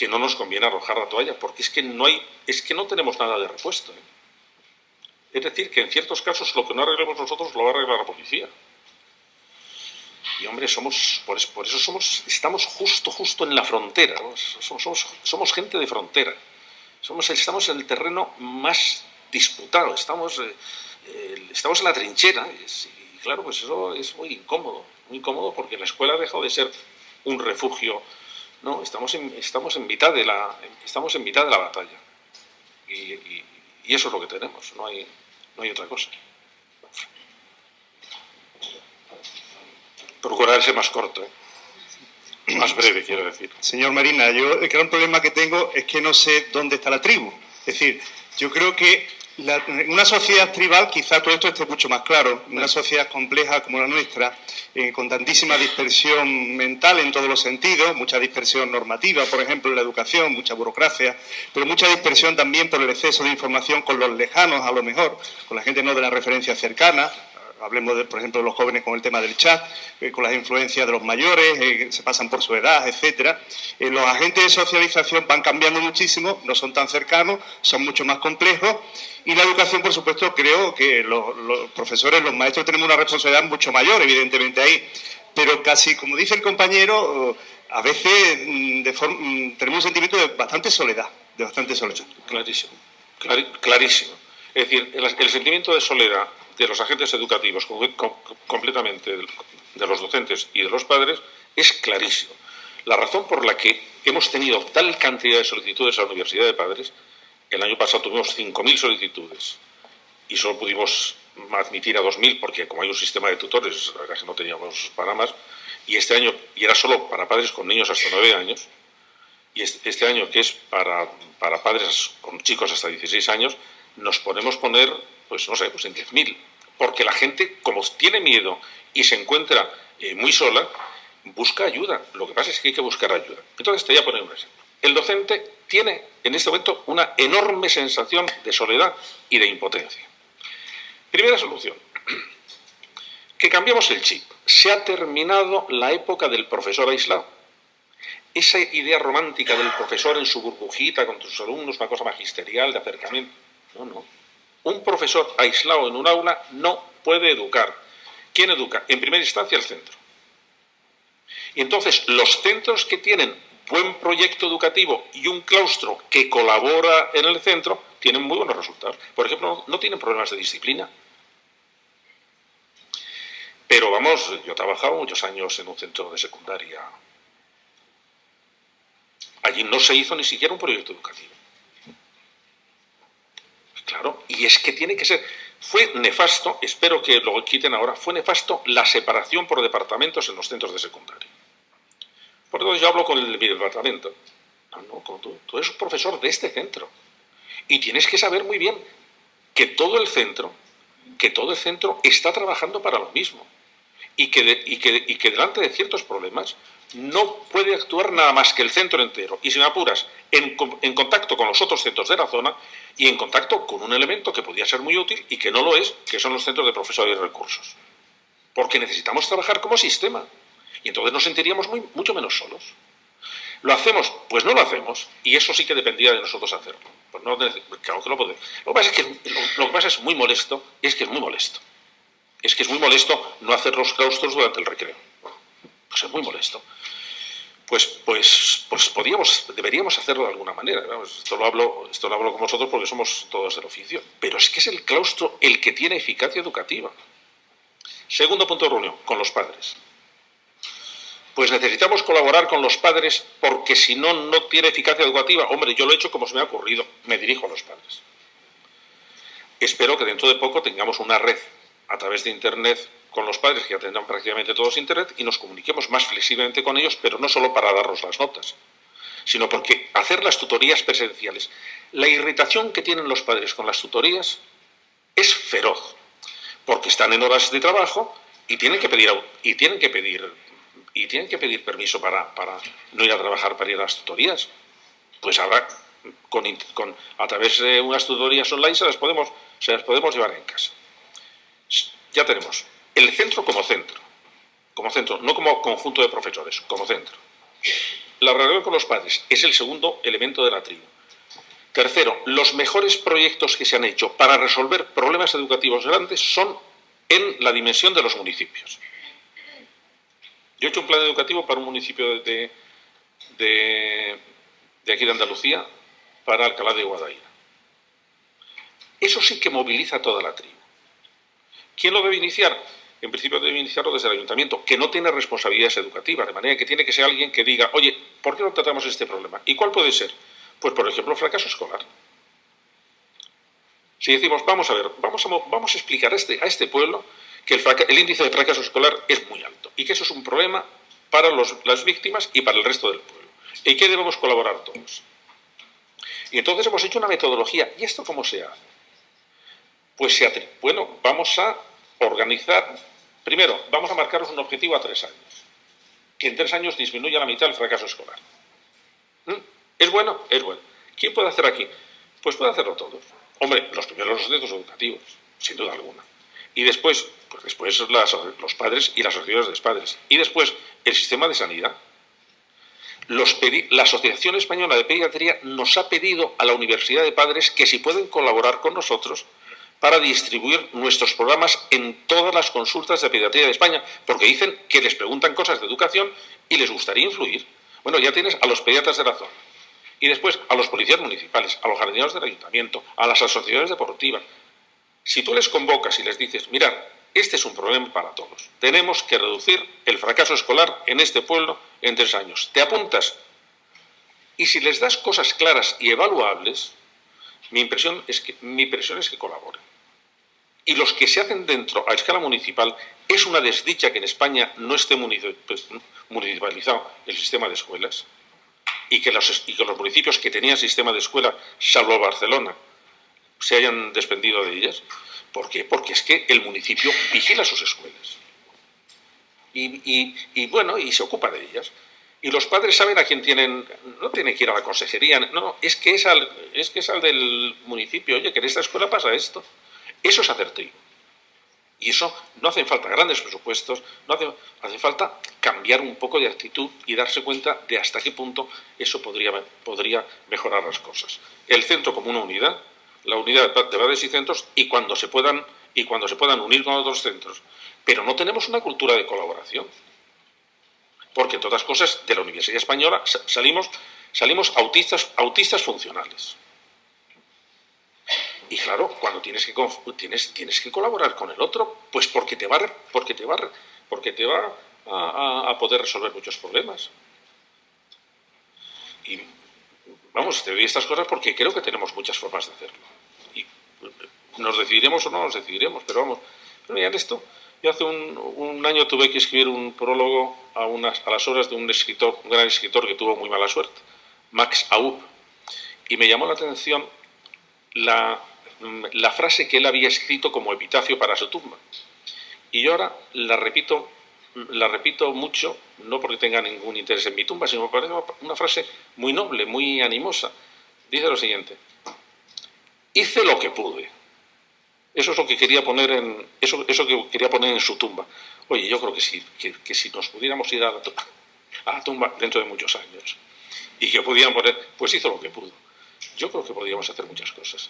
no nos conviene arrojar la toalla, porque es que no tenemos nada de repuesto, ¿eh? Es decir, que en ciertos casos lo que no arreglemos nosotros lo va a arreglar la policía. Y hombre, por eso estamos justo en la frontera, ¿no? Somos gente de frontera. Estamos en el terreno más disputado, estamos en la trinchera. Y claro, pues eso es muy incómodo porque la escuela ha dejado de ser un refugio, ¿no? Estamos en mitad de la batalla. Y eso es lo que tenemos, no hay otra cosa. Procurar ser más corto, más breve, quiero decir. Señor Marina, yo el gran problema que tengo es que no sé dónde está la tribu. Es decir, yo creo que en una sociedad tribal quizá todo esto esté mucho más claro. En una sociedad compleja como la nuestra, con tantísima dispersión mental en todos los sentidos, mucha dispersión normativa, por ejemplo, en la educación, mucha burocracia, pero mucha dispersión también por el exceso de información con los lejanos, a lo mejor, con la gente no de la referencia cercana. Hablemos, por ejemplo, de los jóvenes con el tema del chat, con las influencias de los mayores, que se pasan por su edad, etcétera. Los agentes de socialización van cambiando muchísimo, no son tan cercanos, son mucho más complejos. Y la educación, por supuesto, creo que los profesores, los maestros tenemos una responsabilidad mucho mayor, evidentemente, ahí. Pero casi, como dice el compañero, a veces tenemos un sentimiento de bastante soledad, Clarísimo. Es decir, el sentimiento de soledad de los agentes educativos, completamente de los docentes y de los padres, es clarísimo. La razón por la que hemos tenido tal cantidad de solicitudes a la Universidad de Padres, el año pasado tuvimos 5.000 solicitudes y solo pudimos admitir a 2.000 porque como hay un sistema de tutores, la verdad es que no teníamos para más, y este año, y era solo para padres con niños hasta 9 años, y este año, que es para padres con chicos hasta 16 años, nos podemos poner, pues no sé, pues en 10.000. Porque la gente, como tiene miedo y se encuentra muy sola, busca ayuda. Lo que pasa es que hay que buscar ayuda. Entonces, te voy a poner un ejemplo. El docente tiene en este momento una enorme sensación de soledad y de impotencia. Primera solución. Que cambiemos el chip. Se ha terminado la época del profesor aislado. Esa idea romántica del profesor en su burbujita con sus alumnos, una cosa magisterial de acercamiento. No, no. Un profesor aislado en un aula no puede educar. ¿Quién educa? En primera instancia, el centro. Y entonces, los centros que tienen buen proyecto educativo y un claustro que colabora en el centro, tienen muy buenos resultados. Por ejemplo, no tienen problemas de disciplina. Pero vamos, yo he trabajado muchos años en un centro de secundaria. Allí no se hizo ni siquiera un proyecto educativo. Claro, y es que tiene que ser... Fue nefasto, espero que lo quiten ahora, fue nefasto la separación por departamentos en los centros de secundaria. Por eso yo hablo con mi departamento. No, tú eres un profesor de este centro. Y tienes que saber muy bien que todo el centro está trabajando para lo mismo. Y que delante de ciertos problemas no puede actuar nada más que el centro entero. Y si me apuras, en contacto con los otros centros de la zona y en contacto con un elemento que podría ser muy útil y que no lo es, que son los centros de profesores y recursos. Porque necesitamos trabajar como sistema. Y entonces nos sentiríamos mucho menos solos. ¿Lo hacemos? Pues no lo hacemos. Y eso sí que dependía de nosotros hacerlo. Pues no, claro que lo podemos. Lo que pasa es muy molesto, es que es muy molesto. Es que es muy molesto no hacer los claustros durante el recreo. Pues es muy molesto. Pues deberíamos hacerlo de alguna manera. Esto lo hablo con vosotros porque somos todos del oficio. Pero es que es el claustro el que tiene eficacia educativa. Segundo punto de reunión, con los padres. Pues necesitamos colaborar con los padres porque si no, no tiene eficacia educativa. Hombre, yo lo he hecho como se me ha ocurrido. Me dirijo a los padres. Espero que dentro de poco tengamos una red a través de Internet con los padres, que ya tendrán prácticamente todos Internet, y nos comuniquemos más flexiblemente con ellos, pero no solo para darnos las notas, sino porque hacer las tutorías presenciales, la irritación que tienen los padres con las tutorías es feroz, porque están en horas de trabajo y tienen que pedir permiso para no ir a trabajar para ir a las tutorías. Pues ahora, a través de unas tutorías online se las podemos llevar en casa. Ya tenemos el centro como centro, no como conjunto de profesores, como centro. La reunión con los padres es el segundo elemento de la tribu. Tercero, los mejores proyectos que se han hecho para resolver problemas educativos grandes son en la dimensión de los municipios. Yo he hecho un plan educativo para un municipio de aquí de Andalucía, para Alcalá de Guadaira. Eso sí que moviliza a toda la tribu. ¿Quién lo debe iniciar? En principio debe iniciarlo desde el ayuntamiento, que no tiene responsabilidades educativas, de manera que tiene que ser alguien que diga, oye, ¿por qué no tratamos este problema? ¿Y cuál puede ser? Pues, por ejemplo, fracaso escolar. Si decimos, vamos a ver, vamos a explicar a este pueblo que el índice de fracaso escolar es muy alto y que eso es un problema para las víctimas y para el resto del pueblo. ¿Y qué debemos colaborar todos? Y entonces hemos hecho una metodología. ¿Y esto cómo se hace? Pues vamos a organizar, primero, vamos a marcarnos un objetivo a 3 años, que en 3 años disminuya la mitad el fracaso escolar. ¿Es bueno? Es bueno. ¿Quién puede hacer aquí? Pues puede hacerlo todos. Hombre, los primeros los centros educativos, sin duda alguna. Y después, los padres y las asociaciones de padres. Y después, el sistema de sanidad. La Asociación Española de Pediatría nos ha pedido a la Universidad de Padres que si pueden colaborar con nosotros para distribuir nuestros programas en todas las consultas de pediatría de España, porque dicen que les preguntan cosas de educación y les gustaría influir. Bueno, ya tienes a los pediatras de la zona. Y después a los policías municipales, a los jardineros del ayuntamiento, a las asociaciones deportivas. Si tú les convocas y les dices, mirad, este es un problema para todos. Tenemos que reducir el fracaso escolar en este pueblo en 3 años. ¿Te apuntas? Y si les das cosas claras y evaluables, mi impresión es que colaboren. Y los que se hacen dentro a escala municipal, es una desdicha que en España no esté municipalizado el sistema de escuelas. y que los municipios que tenían sistema de escuela, salvo Barcelona, se hayan desprendido de ellas. ¿Por qué? Porque es que el municipio vigila sus escuelas y bueno, y se ocupa de ellas. Y los padres saben a quién tienen, no tienen que ir a la consejería, no, es que es al del municipio, oye, que en esta escuela pasa esto. Eso es hacer trigo. Y eso no hacen falta grandes presupuestos, hace falta cambiar un poco de actitud y darse cuenta de hasta qué punto eso podría mejorar las cosas. El centro como una unidad, la unidad de padres y centros, y cuando se puedan unir con otros centros. Pero no tenemos una cultura de colaboración. Porque, entre otras cosas, de la Universidad Española salimos autistas funcionales. Y claro, cuando tienes que colaborar con el otro, pues porque te va a poder resolver muchos problemas. Y vamos, te doy estas cosas porque creo que tenemos muchas formas de hacerlo. Y nos decidiremos o no nos decidiremos, pero vamos. Pero mira, en esto, yo hace un año tuve que escribir un prólogo a las obras de un gran escritor que tuvo muy mala suerte, Max Aub, y me llamó la atención la frase que él había escrito como epitafio para su tumba. Y yo ahora la repito mucho, no porque tenga ningún interés en mi tumba, sino porque parece una frase muy noble, muy animosa. Dice lo siguiente: hice lo que pude. Eso es lo que quería poner eso que quería poner en su tumba. Oye, yo creo que si nos pudiéramos ir a la tumba dentro de muchos años y que pudieran poner, pues hizo lo que pudo. Yo creo que podríamos hacer muchas cosas.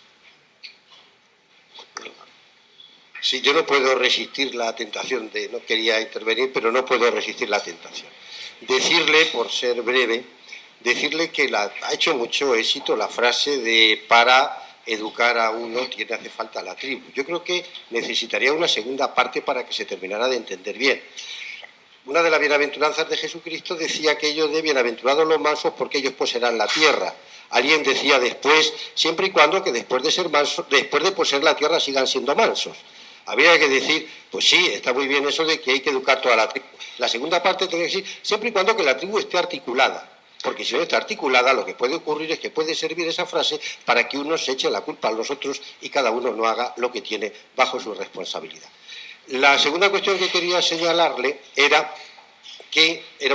Sí, yo no puedo resistir la tentación no quería intervenir, pero no puedo resistir la tentación. Decirle, por ser breve, que ha hecho mucho éxito la frase de para educar a uno hace falta la tribu. Yo creo que necesitaría una segunda parte para que se terminara de entender bien. Una de las bienaventuranzas de Jesucristo decía aquello de bienaventurados los mansos porque ellos poseerán la tierra. Alguien decía después, siempre y cuando que después de poseer la tierra sigan siendo mansos. Habría que decir, pues sí, está muy bien eso de que hay que educar toda la tribu. La segunda parte tiene que decir, siempre y cuando que la tribu esté articulada. Porque si no está articulada, lo que puede ocurrir es que puede servir esa frase para que uno se eche la culpa a los otros y cada uno no haga lo que tiene bajo su responsabilidad. La segunda cuestión que quería señalarle era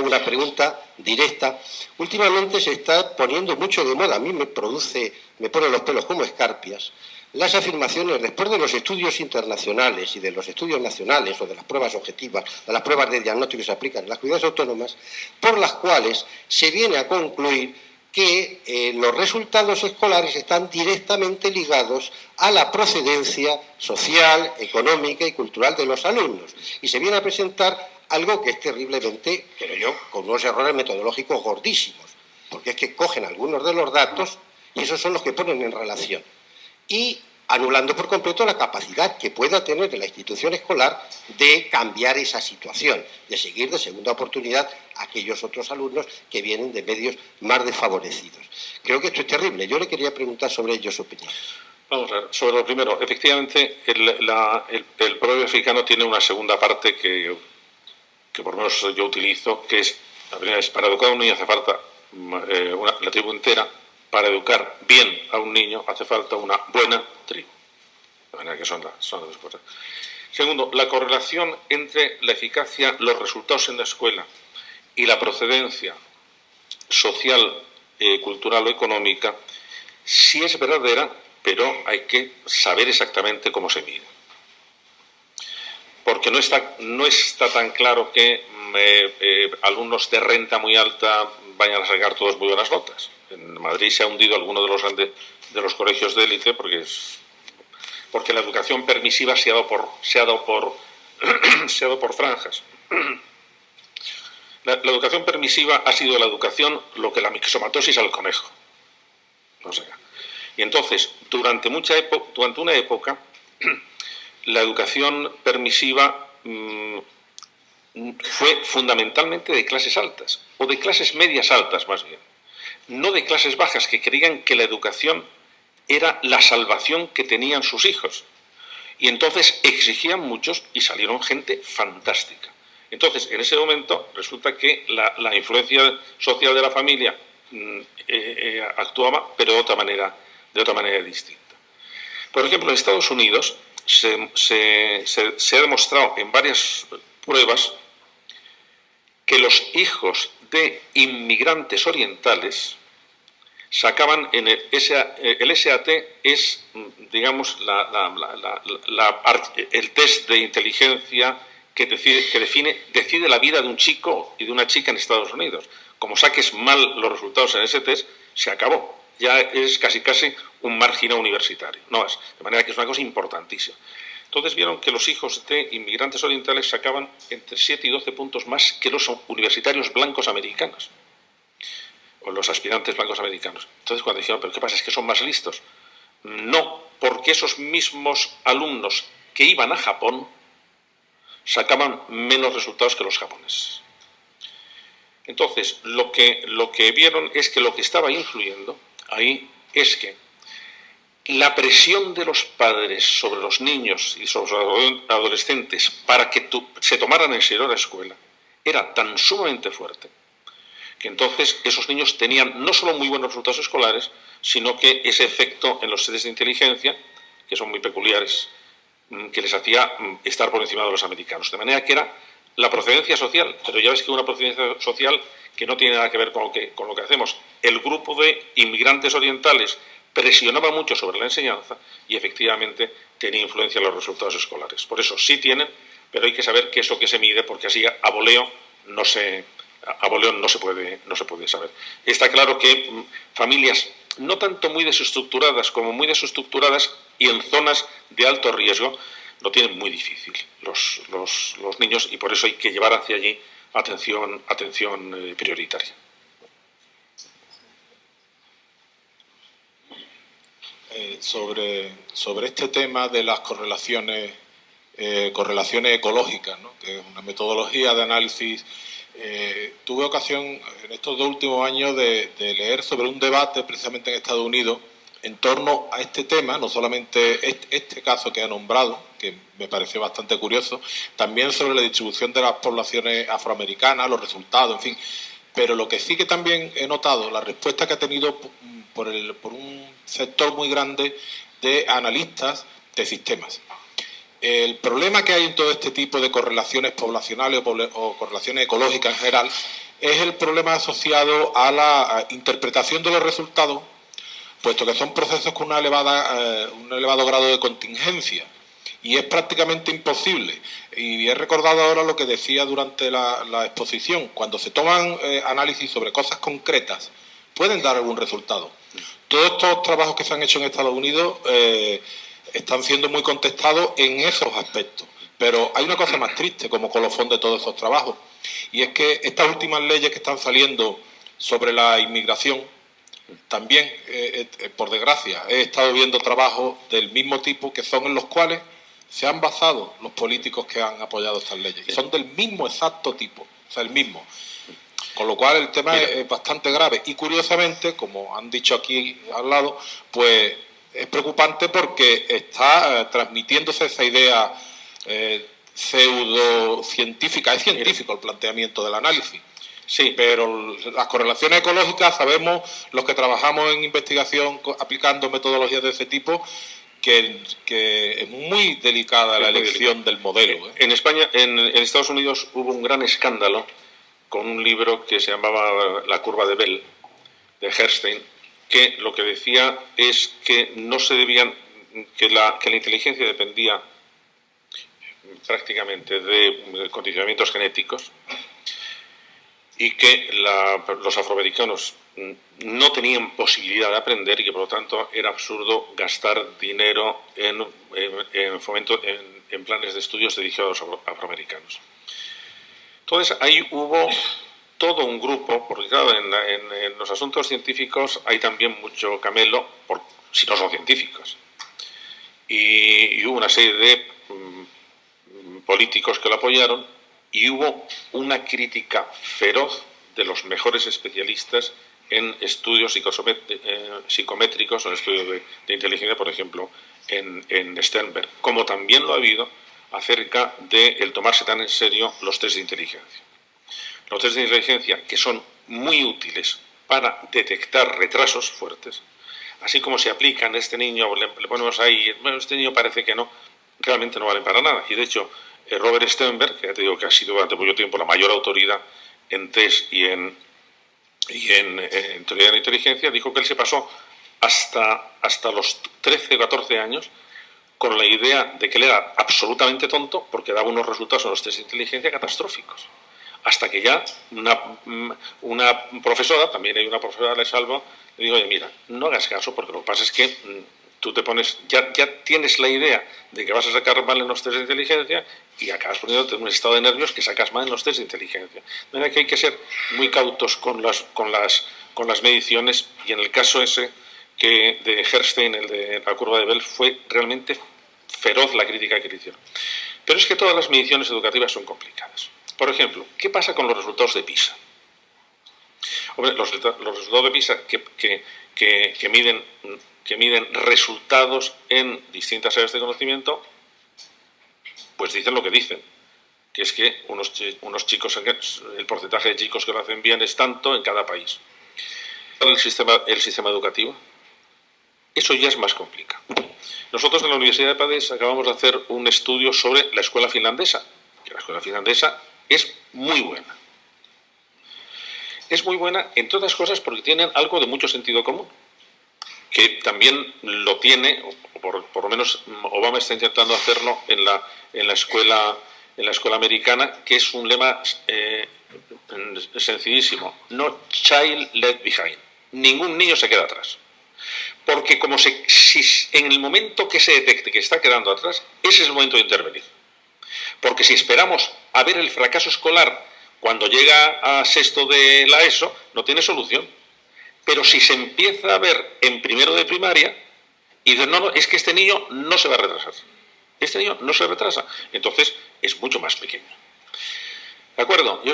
una pregunta directa. Últimamente se está poniendo mucho de moda, a mí me pone los pelos como escarpias, las afirmaciones después de los estudios internacionales y de los estudios nacionales o de las pruebas objetivas, de las pruebas de diagnóstico que se aplican en las comunidades autónomas, por las cuales se viene a concluir que los resultados escolares están directamente ligados a la procedencia social, económica y cultural de los alumnos. Y se viene a presentar algo que es terriblemente, creo yo, con unos errores metodológicos gordísimos, porque es que cogen algunos de los datos y esos son los que ponen en relación. Y anulando por completo la capacidad que pueda tener la institución escolar de cambiar esa situación, de seguir de segunda oportunidad a aquellos otros alumnos que vienen de medios más desfavorecidos. Creo que esto es terrible. Yo le quería preguntar sobre ello su opinión. Vamos a ver, sobre lo primero, efectivamente el proverbio africano tiene una segunda parte que por lo menos yo utilizo, que es, la primera es, para educar a un niño hace falta la tribu entera. Para educar bien a un niño hace falta una buena tribu. De manera que son las dos cosas. Segundo, la correlación entre la eficacia, los resultados en la escuela y la procedencia social, cultural o económica sí es verdadera, pero hay que saber exactamente cómo se mide. Porque no está tan claro que alumnos de renta muy alta vayan a sacar todos muy buenas notas. En Madrid se ha hundido alguno de los colegios de élite porque la educación permisiva se ha dado por franjas. La educación permisiva ha sido la educación lo que la mixomatosis al conejo. O sea, y entonces, durante una época, la educación permisiva fue fundamentalmente de clases altas, o de clases medias altas más bien. No de clases bajas, que creían que la educación era la salvación que tenían sus hijos. Y entonces exigían muchos y salieron gente fantástica. Entonces, en ese momento, resulta que la influencia social de la familia actuaba, pero de otra manera distinta. Por ejemplo, en Estados Unidos se ha demostrado en varias pruebas que los hijos de inmigrantes orientales sacaban en el SAT es, digamos, el test de inteligencia que decide la vida de un chico y de una chica en Estados Unidos. Como saques mal los resultados en ese test, se acabó. Ya es casi un marginal universitario. No es. De manera que es una cosa importantísima. Entonces vieron que los hijos de inmigrantes orientales sacaban entre 7 y 12 puntos más que los universitarios blancos americanos, o los aspirantes blancos americanos. Entonces cuando dijeron, ¿pero qué pasa? ¿Es que son más listos? No, porque esos mismos alumnos que iban a Japón sacaban menos resultados que los japoneses. Entonces, lo que vieron es que lo que estaba influyendo ahí es que la presión de los padres sobre los niños y sobre los adolescentes para que se tomaran en serio la escuela era tan sumamente fuerte que entonces esos niños tenían no solo muy buenos resultados escolares, sino que ese efecto en los test de inteligencia, que son muy peculiares, que les hacía estar por encima de los americanos. De manera que era la procedencia social, pero ya ves que una procedencia social que no tiene nada que ver con lo que hacemos. El grupo de inmigrantes orientales presionaba mucho sobre la enseñanza y efectivamente tenía influencia en los resultados escolares. Por eso sí tienen, pero hay que saber qué es lo que se mide, porque así a voleo no se puede saber. Está claro que familias no tanto muy desestructuradas como muy desestructuradas y en zonas de alto riesgo lo tienen muy difícil los niños, y por eso hay que llevar hacia allí atención prioritaria. Sobre este tema de las correlaciones ecológicas, ¿no? Que es una metodología de análisis. Tuve ocasión en estos 2 últimos años de leer sobre un debate precisamente en Estados Unidos en torno a este tema, no solamente este caso que ha nombrado, que me pareció bastante curioso, también sobre la distribución de las poblaciones afroamericanas, los resultados, en fin. Pero lo que sí que también he notado, la respuesta que ha tenido por un sector muy grande de analistas de sistemas. El problema que hay en todo este tipo de correlaciones poblacionales o correlaciones ecológicas en general es el problema asociado a la interpretación de los resultados, puesto que son procesos con un elevado grado de contingencia y es prácticamente imposible. Y he recordado ahora lo que decía durante la exposición: cuando se toman análisis sobre cosas concretas pueden dar algún resultado. Todos estos trabajos que se han hecho en Estados Unidos están siendo muy contestados en esos aspectos. Pero hay una cosa más triste como colofón de todos esos trabajos, y es que estas últimas leyes que están saliendo sobre la inmigración, también, por desgracia, he estado viendo trabajos del mismo tipo que son en los cuales se han basado los políticos que han apoyado estas leyes. Y son del mismo exacto tipo, o sea, el mismo. Con lo cual el tema es bastante grave. Y curiosamente, como han dicho aquí al lado, pues es preocupante porque está transmitiéndose esa idea pseudocientífica. Es científico el planteamiento del análisis. Sí, pero las correlaciones ecológicas, sabemos los que trabajamos en investigación aplicando metodologías de ese tipo, que es muy delicada la elección del modelo. En España, en Estados Unidos hubo un gran escándalo con un libro que se llamaba La curva de Bell, de Herstein, que lo que decía es que no se debían, que la inteligencia dependía prácticamente de condicionamientos genéticos, y que los afroamericanos no tenían posibilidad de aprender y que por lo tanto era absurdo gastar dinero en planes de estudios dirigidos a los afroamericanos. Entonces ahí hubo todo un grupo, porque claro, en los asuntos científicos hay también mucho camelo, si no son científicos, y hubo una serie de políticos que lo apoyaron, y hubo una crítica feroz de los mejores especialistas en estudios psicométricos o en estudios de inteligencia, por ejemplo, en Sternberg, como también lo ha habido acerca de el tomarse tan en serio los test de inteligencia. Los test de inteligencia, que son muy útiles para detectar retrasos fuertes, así como se aplican, este niño, le ponemos ahí, bueno, este niño parece que no, realmente no valen para nada. Y de hecho, Robert Sternberg, que ya te digo que ha sido durante mucho tiempo la mayor autoridad en test y en teoría de la inteligencia, dijo que él se pasó hasta los 13 o 14 años con la idea de que él era absolutamente tonto porque daba unos resultados en los test de inteligencia catastróficos. Hasta que ya una profesora, también hay una profesora de Salvo, le digo, oye, mira, no hagas caso porque lo que pasa es que tú te pones, ya tienes la idea de que vas a sacar mal en los test de inteligencia y acabas poniéndote en un estado de nervios que sacas mal en los test de inteligencia. De manera que hay que ser muy cautos con las mediciones, y en el caso ese que de Herstein, el de la curva de Bell, fue realmente feroz la crítica que le hicieron. Pero es que todas las mediciones educativas son complicadas. Por ejemplo, ¿qué pasa con los resultados de PISA? Hombre, los resultados de PISA que miden resultados en distintas áreas de conocimiento, pues dicen lo que dicen, que es que unos chicos, el porcentaje de chicos que lo hacen bien es tanto en cada país. El sistema educativo, eso ya es más complicado. Nosotros en la Universidad de Padés acabamos de hacer un estudio sobre la escuela finlandesa, que la escuela finlandesa es muy buena. Es muy buena, entre otras cosas, porque tienen algo de mucho sentido común, que también lo tiene, o por lo menos Obama está intentando hacerlo en la escuela americana, que es un lema sencillísimo: no child left behind, ningún niño se queda atrás. Porque si en el momento que se detecte que está quedando atrás, ese es el momento de intervenir. Porque si esperamos a ver el fracaso escolar cuando llega a sexto de la ESO, no tiene solución. Pero si se empieza a ver en primero de primaria y dices, no, es que este niño no se va a retrasar. Este niño no se retrasa. Entonces es mucho más pequeño. ¿De acuerdo? Yo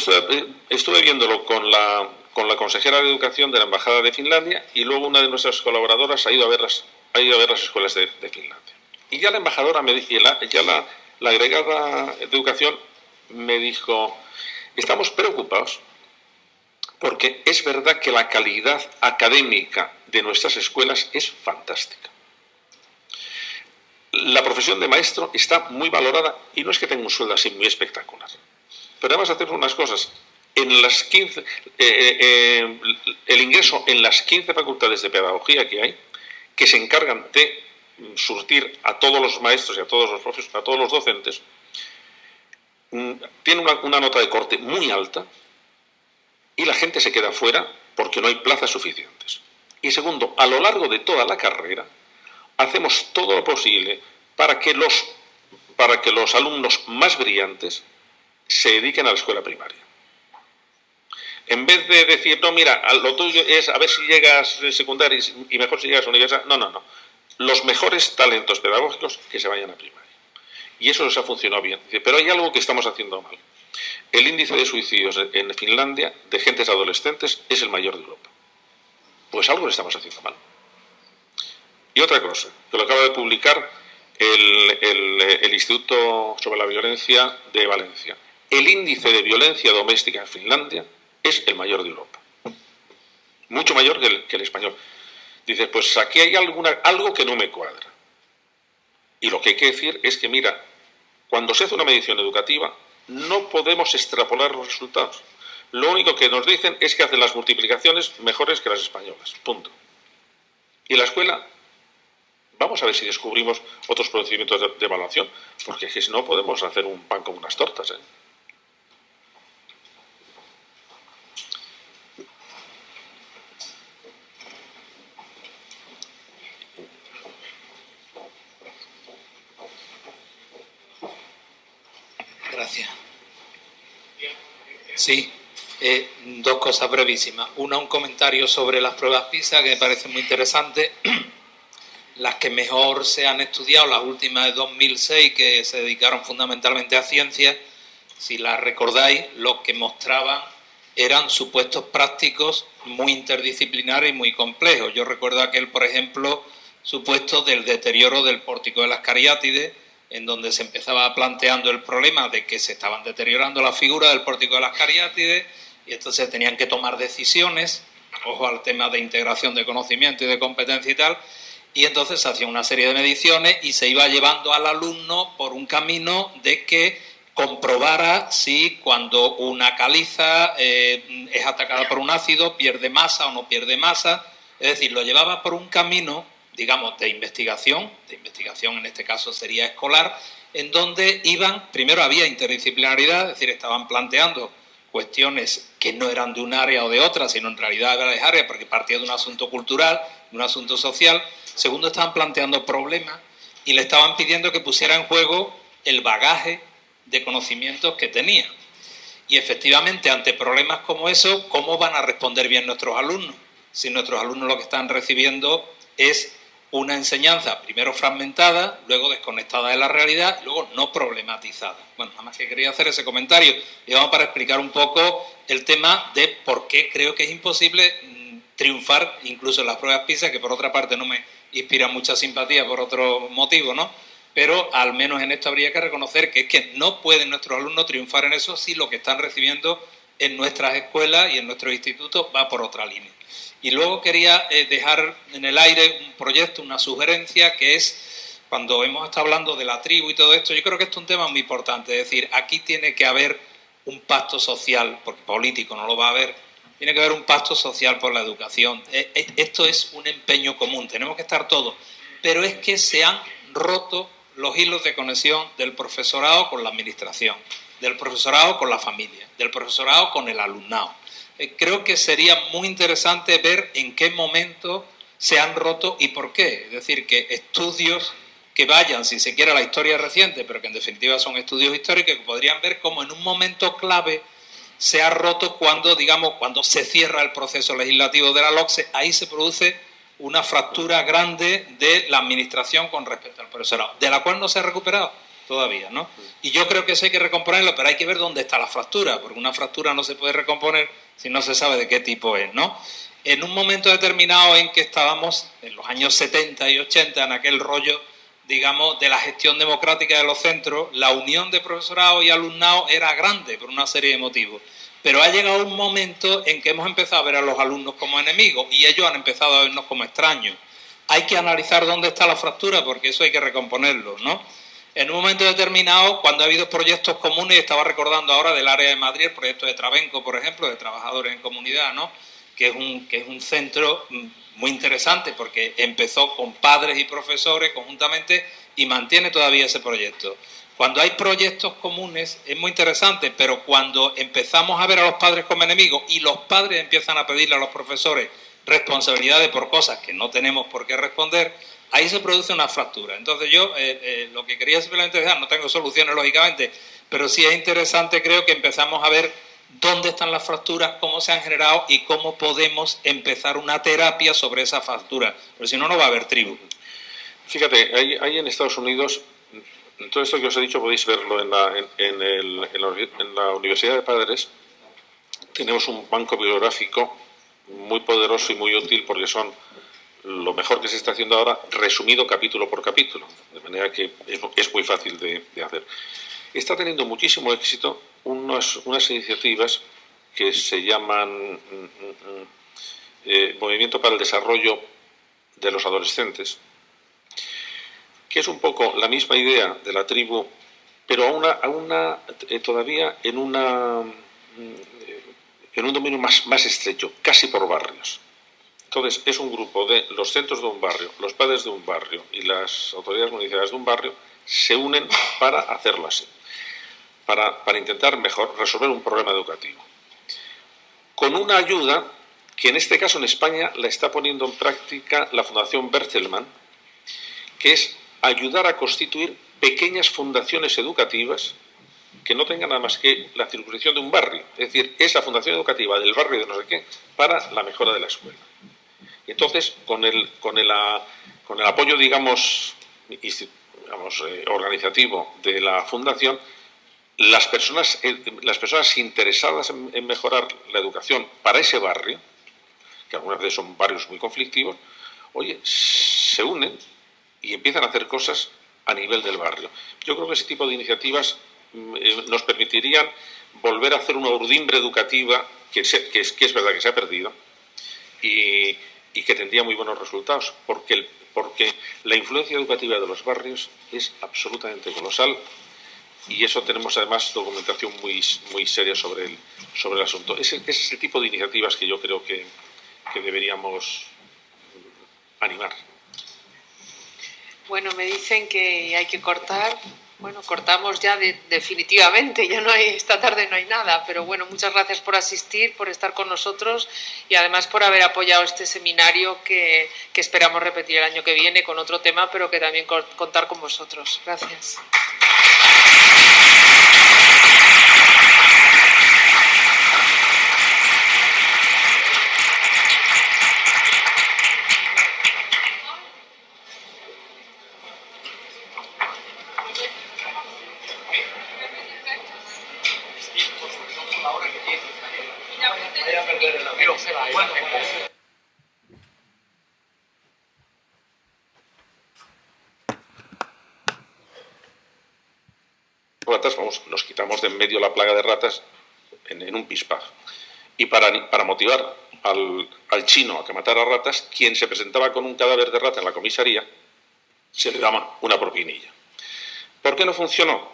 estuve viéndolo con la consejera de Educación de la Embajada de Finlandia, y luego una de nuestras colaboradoras ha ido a ver las escuelas de Finlandia. Y ya la embajadora, la agregada de Educación, me dijo, estamos preocupados porque es verdad que la calidad académica de nuestras escuelas es fantástica. La profesión de maestro está muy valorada y no es que tenga un sueldo así muy espectacular. Pero además hacemos unas cosas. En las 15, el ingreso en las 15 facultades de pedagogía que hay, que se encargan de surtir a todos los maestros y a todos los profesores, a todos los docentes, tiene una nota de corte muy alta y la gente se queda fuera porque no hay plazas suficientes. Y segundo, a lo largo de toda la carrera hacemos todo lo posible para que los alumnos más brillantes se dediquen a la escuela primaria. En vez de decir, no, mira, lo tuyo es a ver si llegas a secundaria y mejor si llegas a universidad. No. Los mejores talentos pedagógicos que se vayan a primaria. Y eso nos ha funcionado bien. Pero hay algo que estamos haciendo mal. El índice de suicidios en Finlandia de gentes adolescentes es el mayor de Europa. Pues algo le estamos haciendo mal. Y otra cosa, que lo acaba de publicar el Instituto sobre la Violencia de Valencia. El índice de violencia doméstica en Finlandia es el mayor de Europa. Mucho mayor que el español. Dices, pues aquí hay algo que no me cuadra. Y lo que hay que decir es que, mira, cuando se hace una medición educativa, no podemos extrapolar los resultados. Lo único que nos dicen es que hacen las multiplicaciones mejores que las españolas. Punto. Y la escuela, vamos a ver si descubrimos otros procedimientos de evaluación, porque es que si no podemos hacer un pan con unas tortas, ¿eh? Gracias. Sí, dos cosas brevísimas. Una, un comentario sobre las pruebas PISA que me parece muy interesante. Las que mejor se han estudiado, las últimas de 2006, que se dedicaron fundamentalmente a ciencias, si las recordáis, lo que mostraban eran supuestos prácticos muy interdisciplinares y muy complejos. Yo recuerdo aquel, por ejemplo, supuesto del deterioro del pórtico de las Cariátides, en donde se empezaba planteando el problema de que se estaban deteriorando las figuras del pórtico de las Cariátides y entonces tenían que tomar decisiones ojo al tema de integración de conocimiento y de competencia y tal, y entonces se hacía una serie de mediciones y se iba llevando al alumno por un camino de que comprobara si cuando una caliza es atacada por un ácido pierde masa o no pierde masa, es decir, lo llevaba por un camino, digamos, de investigación en este caso sería escolar, en donde iban, primero había interdisciplinaridad, es decir, estaban planteando cuestiones que no eran de un área o de otra, sino en realidad de varias áreas, porque partía de un asunto cultural, de un asunto social. Segundo, estaban planteando problemas y le estaban pidiendo que pusiera en juego el bagaje de conocimientos que tenía. Y efectivamente, ante problemas como eso, ¿cómo van a responder bien nuestros alumnos? Si nuestros alumnos lo que están recibiendo es una enseñanza primero fragmentada, luego desconectada de la realidad, y luego no problematizada. Bueno, nada más que quería hacer ese comentario, digamos, para explicar un poco el tema de por qué creo que es imposible triunfar incluso en las pruebas PISA, que por otra parte no me inspira mucha simpatía por otro motivo, ¿no? Pero al menos en esto habría que reconocer que es que no pueden nuestros alumnos triunfar en eso si lo que están recibiendo en nuestras escuelas y en nuestros institutos va por otra línea. Y luego quería dejar en el aire un proyecto, una sugerencia, que es, cuando hemos estado hablando de la tribu y todo esto, yo creo que esto es un tema muy importante, es decir, aquí tiene que haber un pacto social, porque político no lo va a haber, tiene que haber un pacto social por la educación. Esto es un empeño común, tenemos que estar todos, pero es que se han roto los hilos de conexión del profesorado con la administración, del profesorado con la familia, del profesorado con el alumnado. Creo que sería muy interesante ver en qué momento se han roto y por qué. Es decir, que estudios que vayan, si se quiere, a la historia reciente, pero que en definitiva son estudios históricos, que podrían ver cómo en un momento clave se ha roto cuando, digamos, cuando se cierra el proceso legislativo de la LOCSE, ahí se produce una fractura grande de la administración con respecto al profesorado, de la cual no se ha recuperado todavía, ¿no? Y yo creo que eso hay que recomponerlo, pero hay que ver dónde está la fractura, porque una fractura no se puede recomponer si no se sabe de qué tipo es, ¿no? En un momento determinado en que estábamos, en los años 70 y 80, en aquel rollo, digamos, de la gestión democrática de los centros, la unión de profesorado y alumnado era grande por una serie de motivos. Pero ha llegado un momento en que hemos empezado a ver a los alumnos como enemigos y ellos han empezado a vernos como extraños. Hay que analizar dónde está la fractura, porque eso hay que recomponerlo, ¿no? En un momento determinado, cuando ha habido proyectos comunes, estaba recordando ahora del área de Madrid, el proyecto de Trabenco, por ejemplo, de trabajadores en comunidad, ¿no? que es un centro muy interesante porque empezó con padres y profesores conjuntamente y mantiene todavía ese proyecto. Cuando hay proyectos comunes es muy interesante, pero cuando empezamos a ver a los padres como enemigos y los padres empiezan a pedirle a los profesores responsabilidades por cosas que no tenemos por qué responder, ahí se produce una fractura. Entonces yo lo que quería simplemente dejar, no tengo soluciones lógicamente, pero sí es interesante, creo que empezamos a ver dónde están las fracturas, cómo se han generado y cómo podemos empezar una terapia sobre esa fractura, porque si no, no va a haber tribu. Fíjate, hay en Estados Unidos, todo esto que os he dicho podéis verlo en la Universidad de Padres. Tenemos un banco bibliográfico muy poderoso y muy útil porque son lo mejor que se está haciendo ahora, resumido capítulo por capítulo, de manera que es muy fácil de hacer. Está teniendo muchísimo éxito unas iniciativas que se llaman Movimiento para el Desarrollo de los Adolescentes, que es un poco la misma idea de la tribu, pero todavía en un dominio más estrecho, casi por barrios. Entonces, es un grupo de los centros de un barrio, los padres de un barrio y las autoridades municipales de un barrio se unen para hacerlo así, para intentar resolver un problema educativo. Con una ayuda que en este caso en España la está poniendo en práctica la Fundación Bertelsmann, que es ayudar a constituir pequeñas fundaciones educativas que no tengan nada más que la circunscripción de un barrio. Es decir, es la fundación educativa del barrio de no sé qué para la mejora de la escuela. Y entonces, con el apoyo, digamos organizativo de la fundación, las personas interesadas en mejorar la educación para ese barrio, que algunas veces son barrios muy conflictivos, se unen y empiezan a hacer cosas a nivel del barrio. Yo creo que ese tipo de iniciativas nos permitirían volver a hacer una urdimbre educativa que es verdad que se ha perdido, y que tendría muy buenos resultados, porque la influencia educativa de los barrios es absolutamente colosal y eso tenemos además documentación muy seria sobre el asunto. Es ese tipo de iniciativas que yo creo que deberíamos animar. Bueno, me dicen que hay que cortar. Bueno, cortamos ya definitivamente, ya no hay, esta tarde no hay nada, pero bueno, muchas gracias por asistir, por estar con nosotros y además por haber apoyado este seminario que esperamos repetir el año que viene con otro tema, pero que también contar con vosotros. Gracias. Ratas, vamos, nos quitamos de en medio la plaga de ratas en un pispás. Y para motivar al chino a que matara ratas, quien se presentaba con un cadáver de rata en la comisaría, se le daba una propinilla. ¿Por qué no funcionó?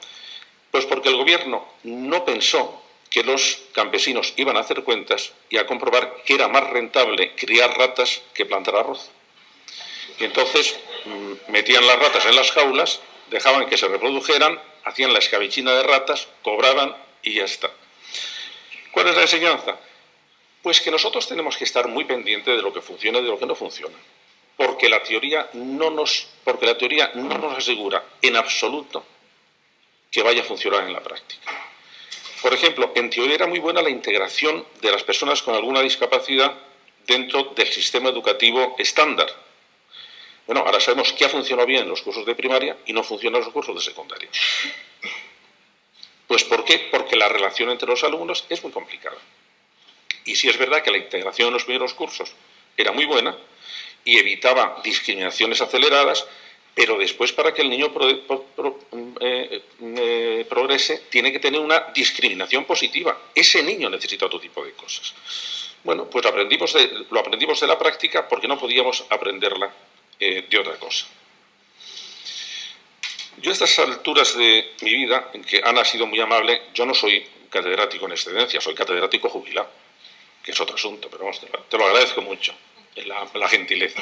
Pues porque el gobierno no pensó que los campesinos iban a hacer cuentas y a comprobar que era más rentable criar ratas que plantar arroz. Y entonces metían las ratas en las jaulas, dejaban que se reprodujeran, hacían la escabichina de ratas, cobraban y ya está. ¿Cuál es la enseñanza? Pues que nosotros tenemos que estar muy pendientes de lo que funciona y de lo que no funciona. Porque la teoría no nos asegura en absoluto que vaya a funcionar en la práctica. Por ejemplo, en teoría era muy buena la integración de las personas con alguna discapacidad dentro del sistema educativo estándar. Bueno, ahora sabemos que ha funcionado bien en los cursos de primaria y no funciona en los cursos de secundaria. Pues ¿por qué? Porque la relación entre los alumnos es muy complicada. Y sí es verdad que la integración en los primeros cursos era muy buena y evitaba discriminaciones aceleradas, pero después para que el niño progrese tiene que tener una discriminación positiva. Ese niño necesita otro tipo de cosas. Bueno, pues lo aprendimos de la práctica porque no podíamos aprenderla de otra cosa. Yo a estas alturas de mi vida, en que Ana ha sido muy amable, yo no soy catedrático en excedencia, soy catedrático jubilado, que es otro asunto, pero vamos, te lo agradezco mucho, la gentileza.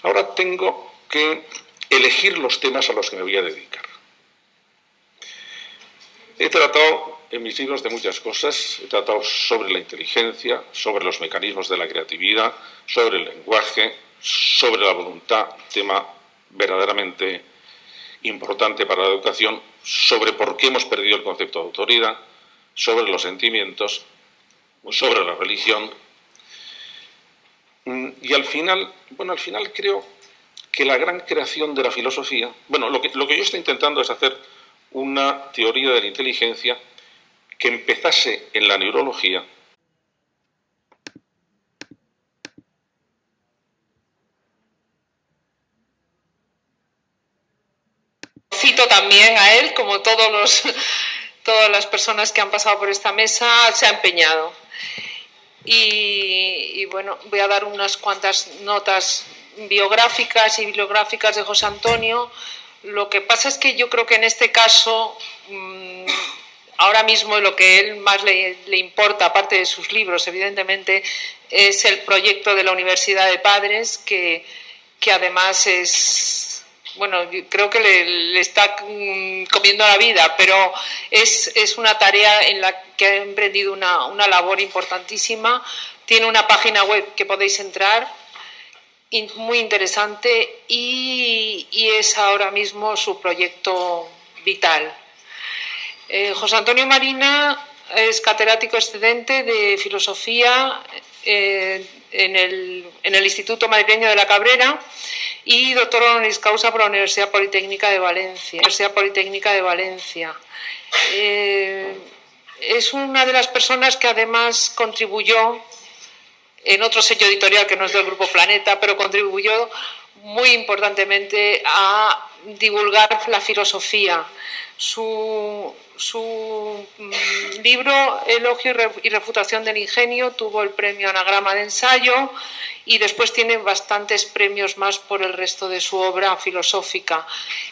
Ahora tengo que elegir los temas a los que me voy a dedicar. He tratado en mis libros de muchas cosas, he tratado sobre la inteligencia, sobre los mecanismos de la creatividad, sobre el lenguaje, sobre la voluntad, tema verdaderamente importante para la educación, sobre por qué hemos perdido el concepto de autoridad, sobre los sentimientos, sobre la religión. Y al final creo que la gran creación de la filosofía, bueno, lo que yo estoy intentando es hacer una teoría de la inteligencia que empezase en la neurología. Cito también a él, como todas las personas que han pasado por esta mesa, se ha empeñado. Y bueno, voy a dar unas cuantas notas biográficas y bibliográficas de José Antonio. Lo que pasa es que yo creo que en este caso, ahora mismo lo que a él más le importa, aparte de sus libros, evidentemente, es el proyecto de la Universidad de Padres, que además es... Bueno, creo que le está comiendo la vida, pero es una tarea en la que ha emprendido una labor importantísima. Tiene una página web que podéis entrar, muy interesante, y es ahora mismo su proyecto vital. José Antonio Marina es catedrático excedente de Filosofía en el Instituto Madrileño de la Cabrera y doctor honoris causa por la Universidad Politécnica de Valencia. Es una de las personas que además contribuyó en otro sello editorial que no es del Grupo Planeta, pero contribuyó muy importantemente a divulgar la filosofía. Su su libro Elogio y refutación del ingenio tuvo el premio Anagrama de ensayo y después tiene bastantes premios más por el resto de su obra filosófica.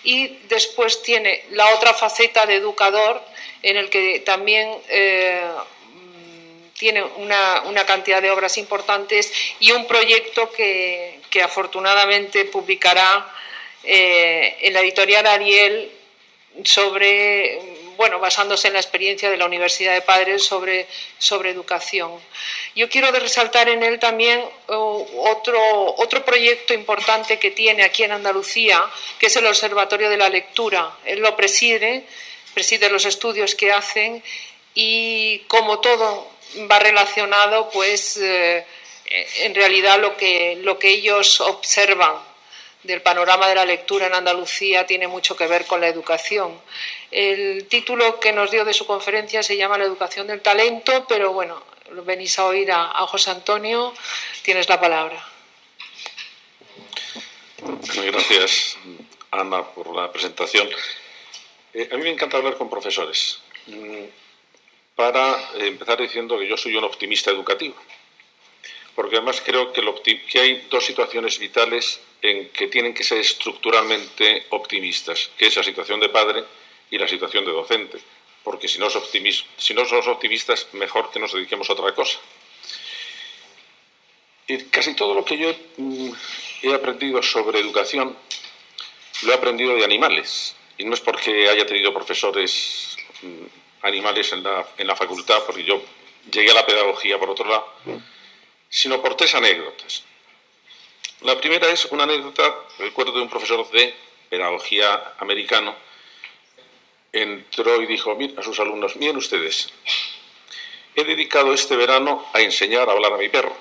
Y después tiene la otra faceta de educador, en el que también tiene una cantidad de obras importantes y un proyecto que afortunadamente publicará en la editorial Ariel basándose en la experiencia de la Universidad de Padres sobre educación. Yo quiero resaltar en él también otro proyecto importante que tiene aquí en Andalucía, que es el Observatorio de la Lectura. Él lo preside los estudios que hacen y como todo va relacionado, pues en realidad lo que ellos observan del panorama de la lectura en Andalucía tiene mucho que ver con la educación. El título que nos dio de su conferencia se llama La educación del talento, pero bueno, venís a oír a José Antonio, tienes la palabra. Gracias, Ana, por la presentación. A mí me encanta hablar con profesores, para empezar diciendo que yo soy un optimista educativo, porque además creo que hay dos situaciones vitales en que tienen que ser estructuralmente optimistas, que es la situación de padre y la situación de docente, porque si no somos optimistas, mejor que nos dediquemos a otra cosa. Y casi todo lo que yo he aprendido sobre educación lo he aprendido de animales, y no es porque haya tenido profesores animales en la facultad, porque yo llegué a la pedagogía por otro lado, sino por tres anécdotas. La primera es una anécdota, recuerdo de un profesor de pedagogía americano, entró y dijo a sus alumnos: miren ustedes, he dedicado este verano a enseñar a hablar a mi perro.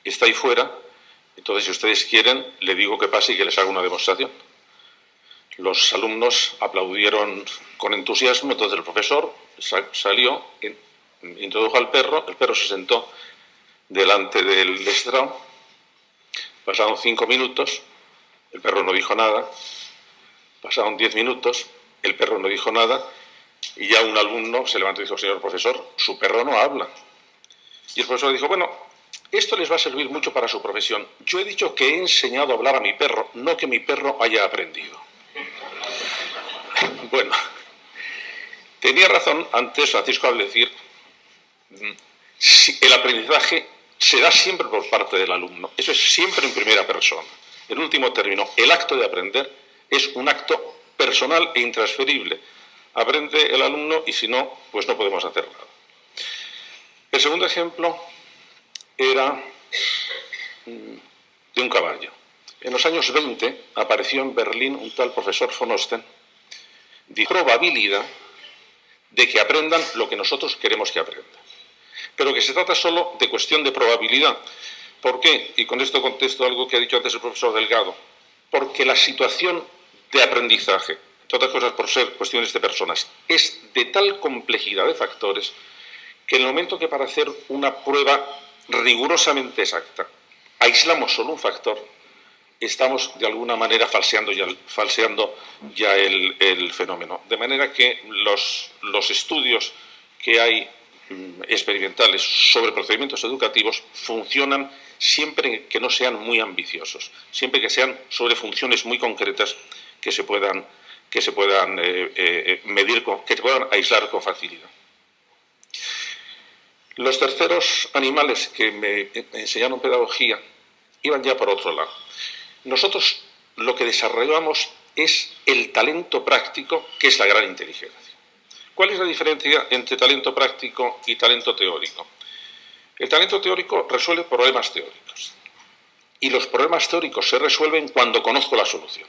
Está ahí fuera, entonces si ustedes quieren, le digo que pase y que les haga una demostración. Los alumnos aplaudieron con entusiasmo, entonces el profesor salió, introdujo al perro, el perro se sentó delante del estrado. Pasaron 5 minutos, el perro no dijo nada. Pasaron 10 minutos, el perro no dijo nada. Y ya un alumno se levantó y dijo: señor profesor, su perro no habla. Y el profesor dijo: bueno, esto les va a servir mucho para su profesión. Yo he dicho que he enseñado a hablar a mi perro, no que mi perro haya aprendido. Bueno, tenía razón antes Francisco al decir: el aprendizaje se da siempre por parte del alumno. Eso es siempre en primera persona. En último término, el acto de aprender es un acto personal e intransferible. Aprende el alumno y si no, pues no podemos hacer nada. El segundo ejemplo era de un caballo. En los años 20 apareció en Berlín un tal profesor von Osten, de probabilidad de que aprendan lo que nosotros queremos que aprendan. Pero que se trata solo de cuestión de probabilidad. ¿Por qué? Y con esto contesto algo que ha dicho antes el profesor Delgado. Porque la situación de aprendizaje, entre otras cosas por ser cuestiones de personas, es de tal complejidad de factores que en el momento que para hacer una prueba rigurosamente exacta aislamos solo un factor, estamos de alguna manera falseando ya el fenómeno. De manera que los estudios que hay experimentales sobre procedimientos educativos funcionan siempre que no sean muy ambiciosos, siempre que sean sobre funciones muy concretas que se puedan medir, que se puedan aislar con facilidad. Los terceros animales que me enseñaron pedagogía iban ya por otro lado. Nosotros lo que desarrollamos es el talento práctico, que es la gran inteligencia. ¿Cuál es la diferencia entre talento práctico y talento teórico? El talento teórico resuelve problemas teóricos y los problemas teóricos se resuelven cuando conozco la solución.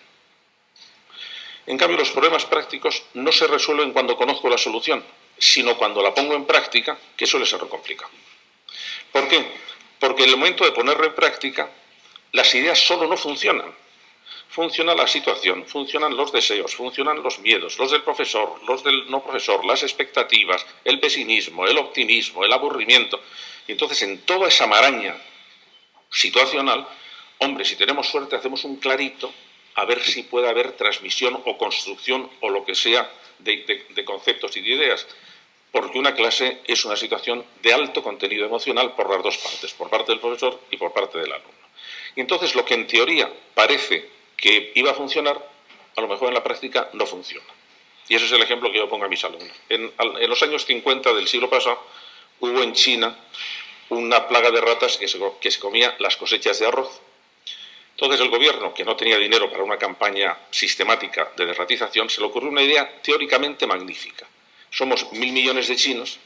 En cambio, los problemas prácticos no se resuelven cuando conozco la solución, sino cuando la pongo en práctica, que suele ser complicado. ¿Por qué? Porque en el momento de ponerlo en práctica, las ideas solo no funcionan. Funciona la situación, funcionan los deseos, funcionan los miedos, los del profesor, los del no profesor, las expectativas, el pesimismo, el optimismo, el aburrimiento. Y entonces en toda esa maraña situacional, hombre, si tenemos suerte hacemos un clarito a ver si puede haber transmisión o construcción o lo que sea de conceptos y de ideas, porque una clase es una situación de alto contenido emocional por las dos partes, por parte del profesor y por parte del alumno. Y entonces lo que en teoría parece que iba a funcionar, a lo mejor en la práctica no funciona. Y ese es el ejemplo que yo pongo a mis alumnos. En los años 50 del siglo pasado hubo en China una plaga de ratas que se comía las cosechas de arroz. Entonces el gobierno, que no tenía dinero para una campaña sistemática de desratización, se le ocurrió una idea teóricamente magnífica. Somos 1.000 millones de chinos,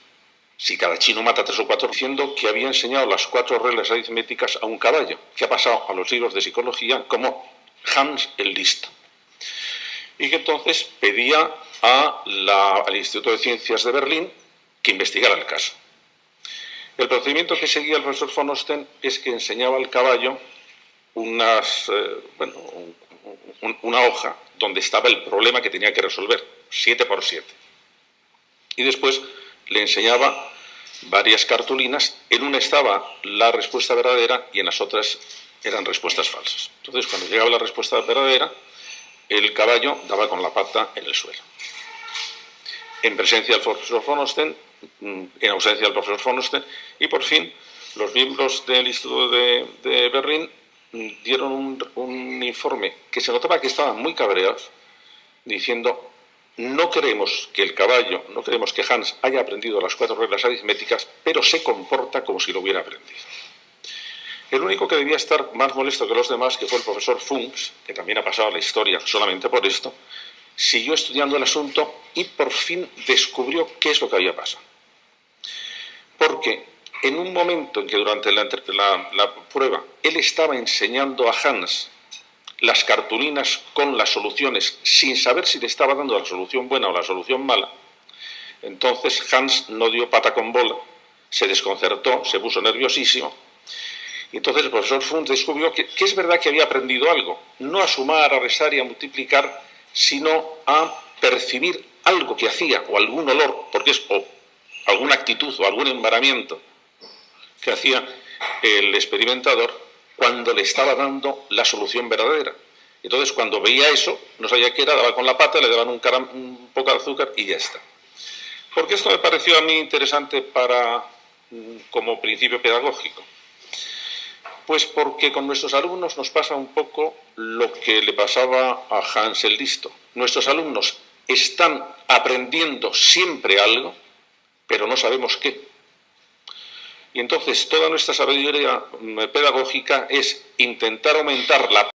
si cada chino mata 3 o 4, diciendo que había enseñado las 4 reglas aritméticas a un caballo, que ha pasado a los libros de psicología como Hans el Listo. Y que entonces pedía al Instituto de Ciencias de Berlín que investigara el caso. El procedimiento que seguía el profesor von Osten es que enseñaba al caballo una hoja donde estaba el problema que tenía que resolver, 7×7. Y después le enseñaba varias cartulinas, en una estaba la respuesta verdadera y en las otras eran respuestas falsas. Entonces, cuando llegaba la respuesta verdadera, el caballo daba con la pata en el suelo. En presencia del profesor von Osten, en ausencia del profesor von Osten, y por fin los miembros del Instituto de Berlín dieron un informe que se notaba que estaban muy cabreados, diciendo: no queremos que el caballo, no queremos que Hans haya aprendido las 4 reglas aritméticas, pero se comporta como si lo hubiera aprendido. El único que debía estar más molesto que los demás, que fue el profesor Funks, que también ha pasado a la historia solamente por esto, siguió estudiando el asunto y por fin descubrió qué es lo que había pasado. Porque en un momento en que durante la prueba él estaba enseñando a Hans las cartulinas con las soluciones sin saber si le estaba dando la solución buena o la solución mala, entonces Hans no dio pata con bola, se desconcertó, se puso nerviosísimo, y entonces el profesor Funks descubrió que es verdad que había aprendido algo, no a sumar, a restar y a multiplicar, sino a percibir algo que hacía, o algún olor, porque es o alguna actitud o algún embaramiento que hacía el experimentador cuando le estaba dando la solución verdadera. Entonces, cuando veía eso, no sabía qué era, daba con la pata, le daban un poco de azúcar y ya está. ¿Por qué esto me pareció a mí interesante como principio pedagógico? Pues porque con nuestros alumnos nos pasa un poco lo que le pasaba a Hans el Listo. Nuestros alumnos están aprendiendo siempre algo, pero no sabemos qué. Y entonces toda nuestra sabiduría pedagógica es intentar aumentar la